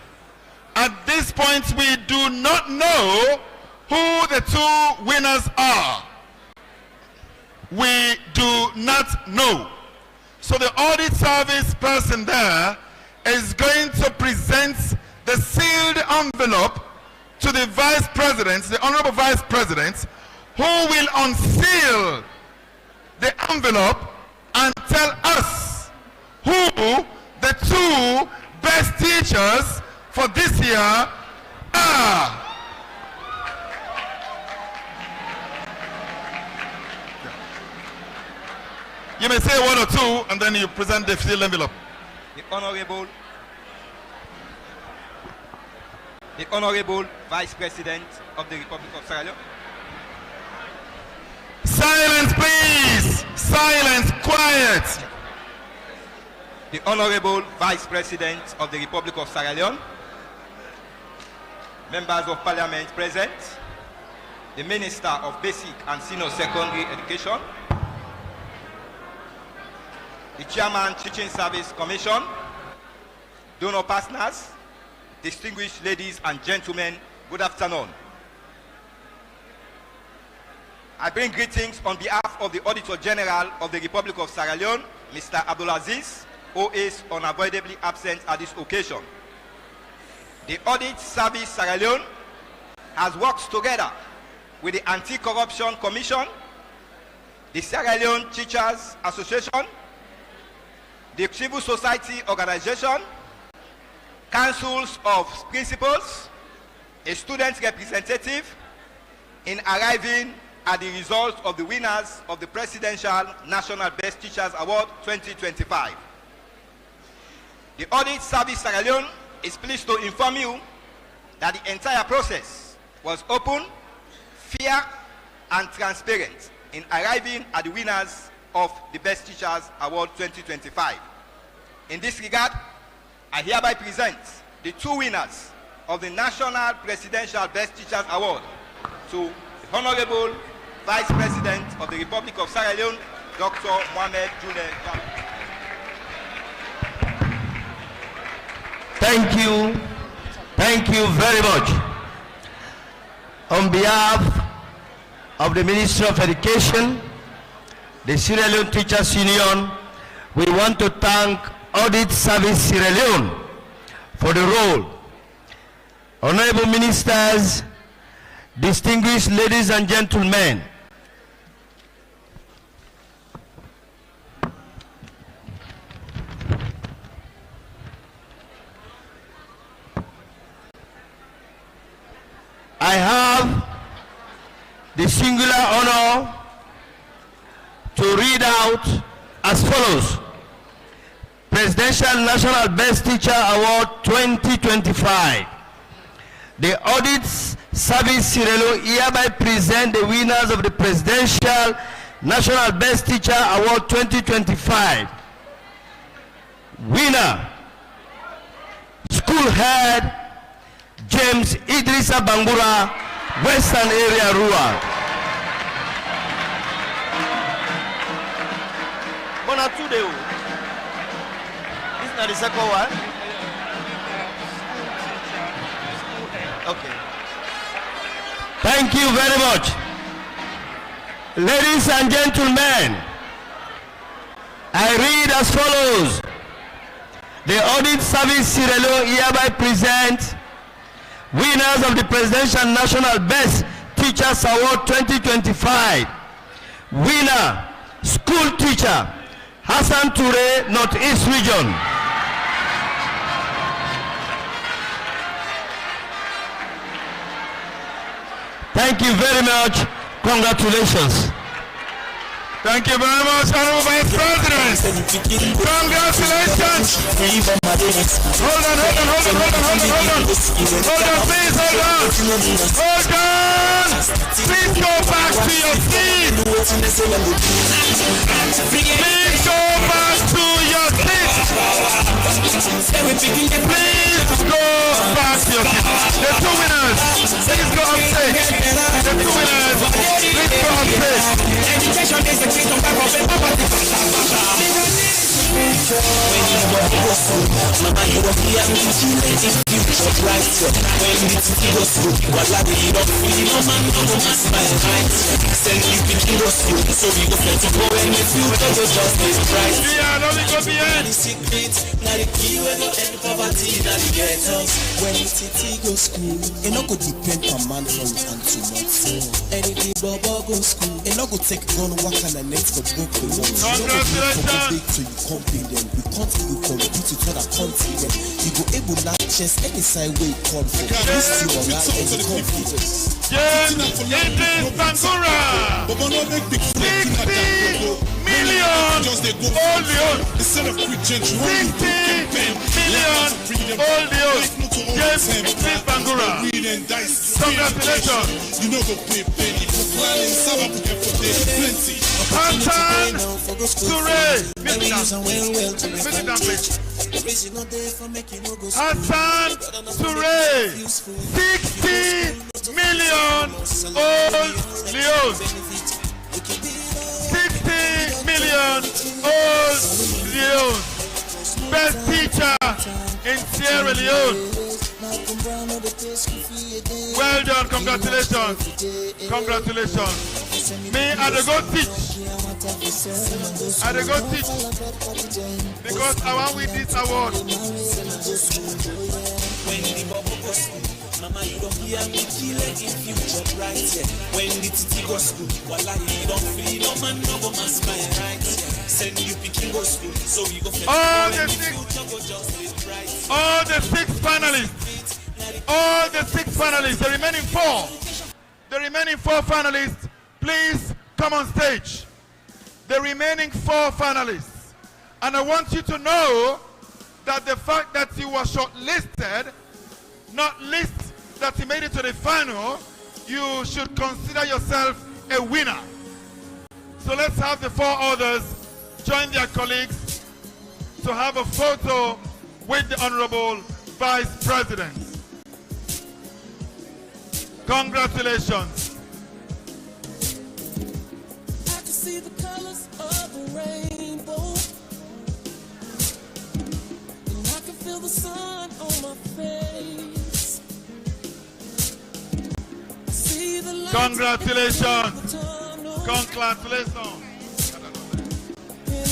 at this point, we do not know who the two winners are. We do not know. So the audit service person there is going to present the sealed envelope to the Vice President, the Honorable Vice President, who will unseal the envelope and tell us who the two best teachers for this year are. You may say one or two and then you present the sealed envelope. The Honorable Vice President of the Republic of Sierra Leone. Silence, please! Silence, quiet! The Honorable Vice President of the Republic of Sierra Leone. Members of Parliament present. The Minister of Basic and Senior Secondary Education. The Chairman, Teaching Service Commission. Donor partners. Distinguished ladies and gentlemen, good afternoon. I bring greetings on behalf of the Auditor General of the Republic of Sierra Leone, Mr. Abdulaziz, who is unavoidably absent at this occasion. The Audit Service Sierra Leone has worked together with the Anti-Corruption Commission, the Sierra Leone Teachers Association, the Civil Society Organization, councils of principals, a student representative, in arriving at the result of the winners of the Presidential National Best Teachers Award 2025. The Audit Service Sierra Leone is pleased to inform you that the entire process was open, fair, and transparent in arriving at the winners of the Best Teachers Award 2025. In this regard, I hereby present the two winners of the National Presidential Best Teachers Award to the Honorable Vice President of the Republic of Sierra Leone, Dr. Mohamed June. Thank you very much. On behalf of the Ministry of Education, the Sierra Leone Teachers Union, we want to thank Audit Service Sierra Leone for the role. Honorable Ministers, distinguished ladies and gentlemen, I have the singular honor to read out as follows: Presidential National Best Teacher Award 2025. The Audit Service Sierra Leone hereby present the winners of the Presidential National Best Teacher Award 2025. Winner, School Head James Idrissa Bangura, Western Area Rural. This is not the second one. Okay. Thank you very much. Ladies and gentlemen, I read as follows. The Audit Service Sierra Leone hereby present winners of the Presidential National Best Teachers Award 2025. Winner, School Teacher, Hassan Toure, Northeast Region. Thank you very much. Congratulations. Thank you very much, Honorable Vice President. Congratulations. Hold on, please, hold on. Please go back to your seat. Please go back to your seat. Please go back to your seat. The two winners, please go on stage. The two winners, please go on stage. Education is the key to back of Mama, you don't hear me, she let it be just right. When the city goes through, what I you don't feel, no man, no mass my right. Send you picking goes through, so we go set to go and the future just is bright. Yeah, don't we go behind? The secret, now the key when you end poverty, now the ghettos. When the city goes school, it not go depend on man from and too much. Anything Bobo go school, it not go take gun work and the next go book the ones. Congratulations! So you compete them, you can't you compete with other country then you go able to chess any side way you come from. This is your life and you confidence. Yende Bangura! 60 million all the old. 60 million all the old. James Bangura. Congratulations. You know go pay penny for planning some plenty. Hassan Toure. Hassan Toure. 60 million old Leon. 60 million old Leon. Best teacher in Sierra Leone. Well done, congratulations. Congratulations. Me, I go teach. I go teach. Because I want with this award. Mama, you don't hear me kill it in future right here. When the titi go school, wallahi you don't feel no man no go mask my right. Send you picking go school, so we go all the six finalists. All the six finalists, the remaining four finalists, please come on stage. The remaining four finalists. And I want you to know that the fact that you were shortlisted, not list that you made it to the final, you should consider yourself a winner. So let's have the four others join their colleagues to have a photo with the Honorable Vice President. Congratulations. I can see the colors of the rainbow, and I can feel the sun on my face. See the lights. Congratulations. Congratulations. And I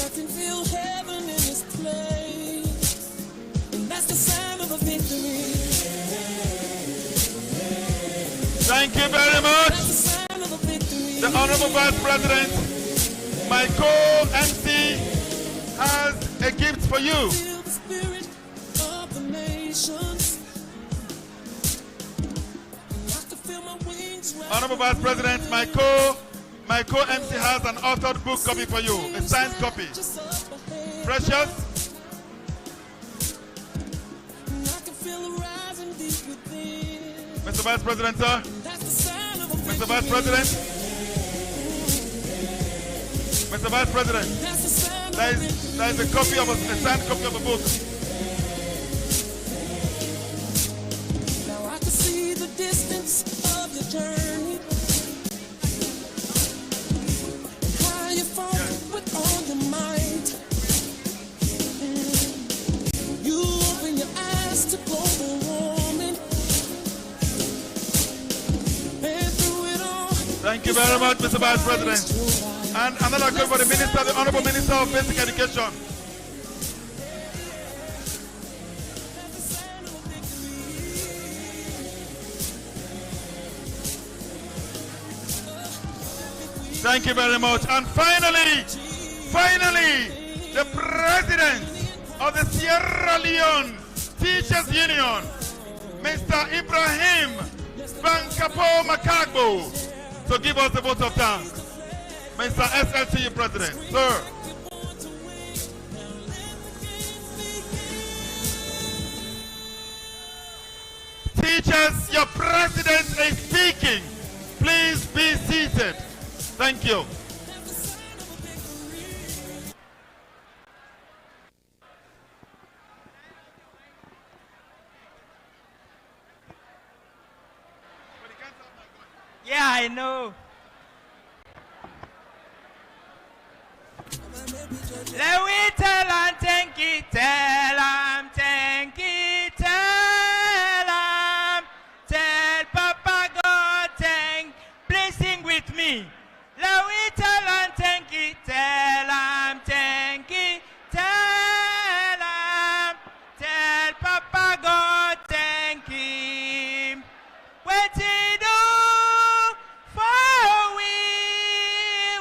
can feel heaven in this place, and that's the sound of a victory. Thank you very much. The Honorable Vice President, my co-MC, has a gift for you. Honorable Vice President, my co-MC has an authored book copy for you, a signed copy. Precious. Mr. Vice President, sir. Mr. Vice President. Mr. Vice President. There is a copy of a signed copy of a book. Now I can see the distance of your journey. How you fought with all your might. You open your eyes to global warming. Thank you very much, Mr. Vice President. And another call for the Minister, the Honorable Minister of Basic Education. Thank you very much. And finally, the President of the Sierra Leone Teachers Union, Mr. Ibrahim Bankapo Makagbo, to give us a vote of thanks. Mr. SLTU President, sir. Teachers, your president is speaking. Please be seated. Thank you. Yeah, I know. Let we tell and thank you, tell am, thank you, tell am, tell Papa God, thank, please sing with me. Let we tell and thank you, tell am, thank you, tell am, tell Papa God, thank him. What he do for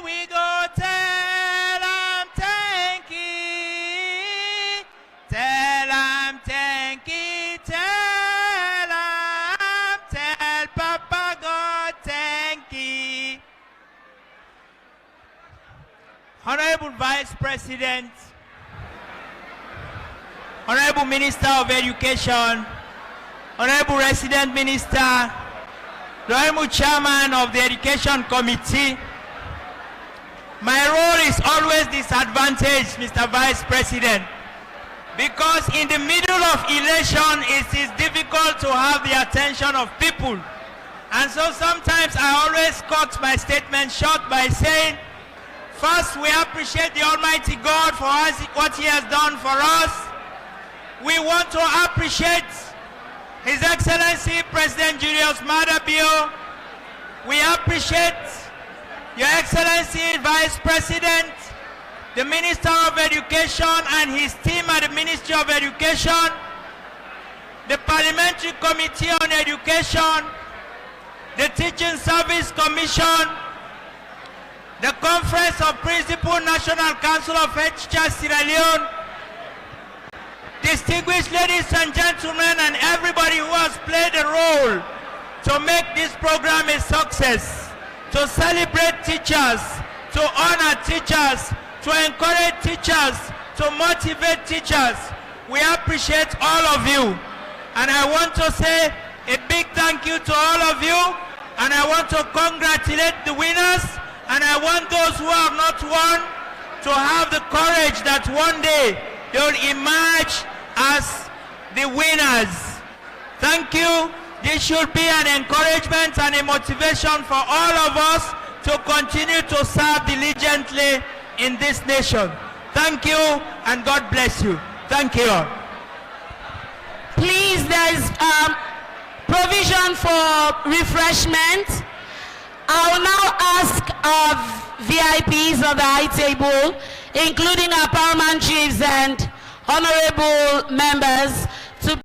we go tell am thank you, tell am thank you, tell am, tell Papa God thank you. Honorable Vice President, Honorable Minister of Education, Honorable Resident Minister, the Honorable Chairman of the Education Committee, my role is always disadvantaged, Mr. Vice President, because in the middle of election it is difficult to have the attention of people. And so sometimes I always cut my statement short by saying, first, we appreciate the Almighty God for what He has done for us. We want to appreciate His Excellency President Julius Maada Bio. We appreciate Your Excellency Vice President, the Minister of Education and his team at the Ministry of Education, the Parliamentary Committee on Education, the Teaching Service Commission, the Conference of Principal National Council of Head Teachers Sierra Leone, distinguished ladies and gentlemen, and everybody who has played a role to make this program a success, to celebrate teachers, to honor teachers, to encourage teachers, to motivate teachers. We appreciate all of you. And I want to say a big thank you to all of you. And I want to congratulate the winners. And I want those who have not won to have the courage that one day they will emerge as the winners. Thank you. This should be an encouragement and a motivation for all of us to continue to serve diligently in this nation. Thank you and God bless you. Thank you. Please, there's provision for refreshment. I will now ask our VIPs on the high table, including our paramount chiefs and honorable members, to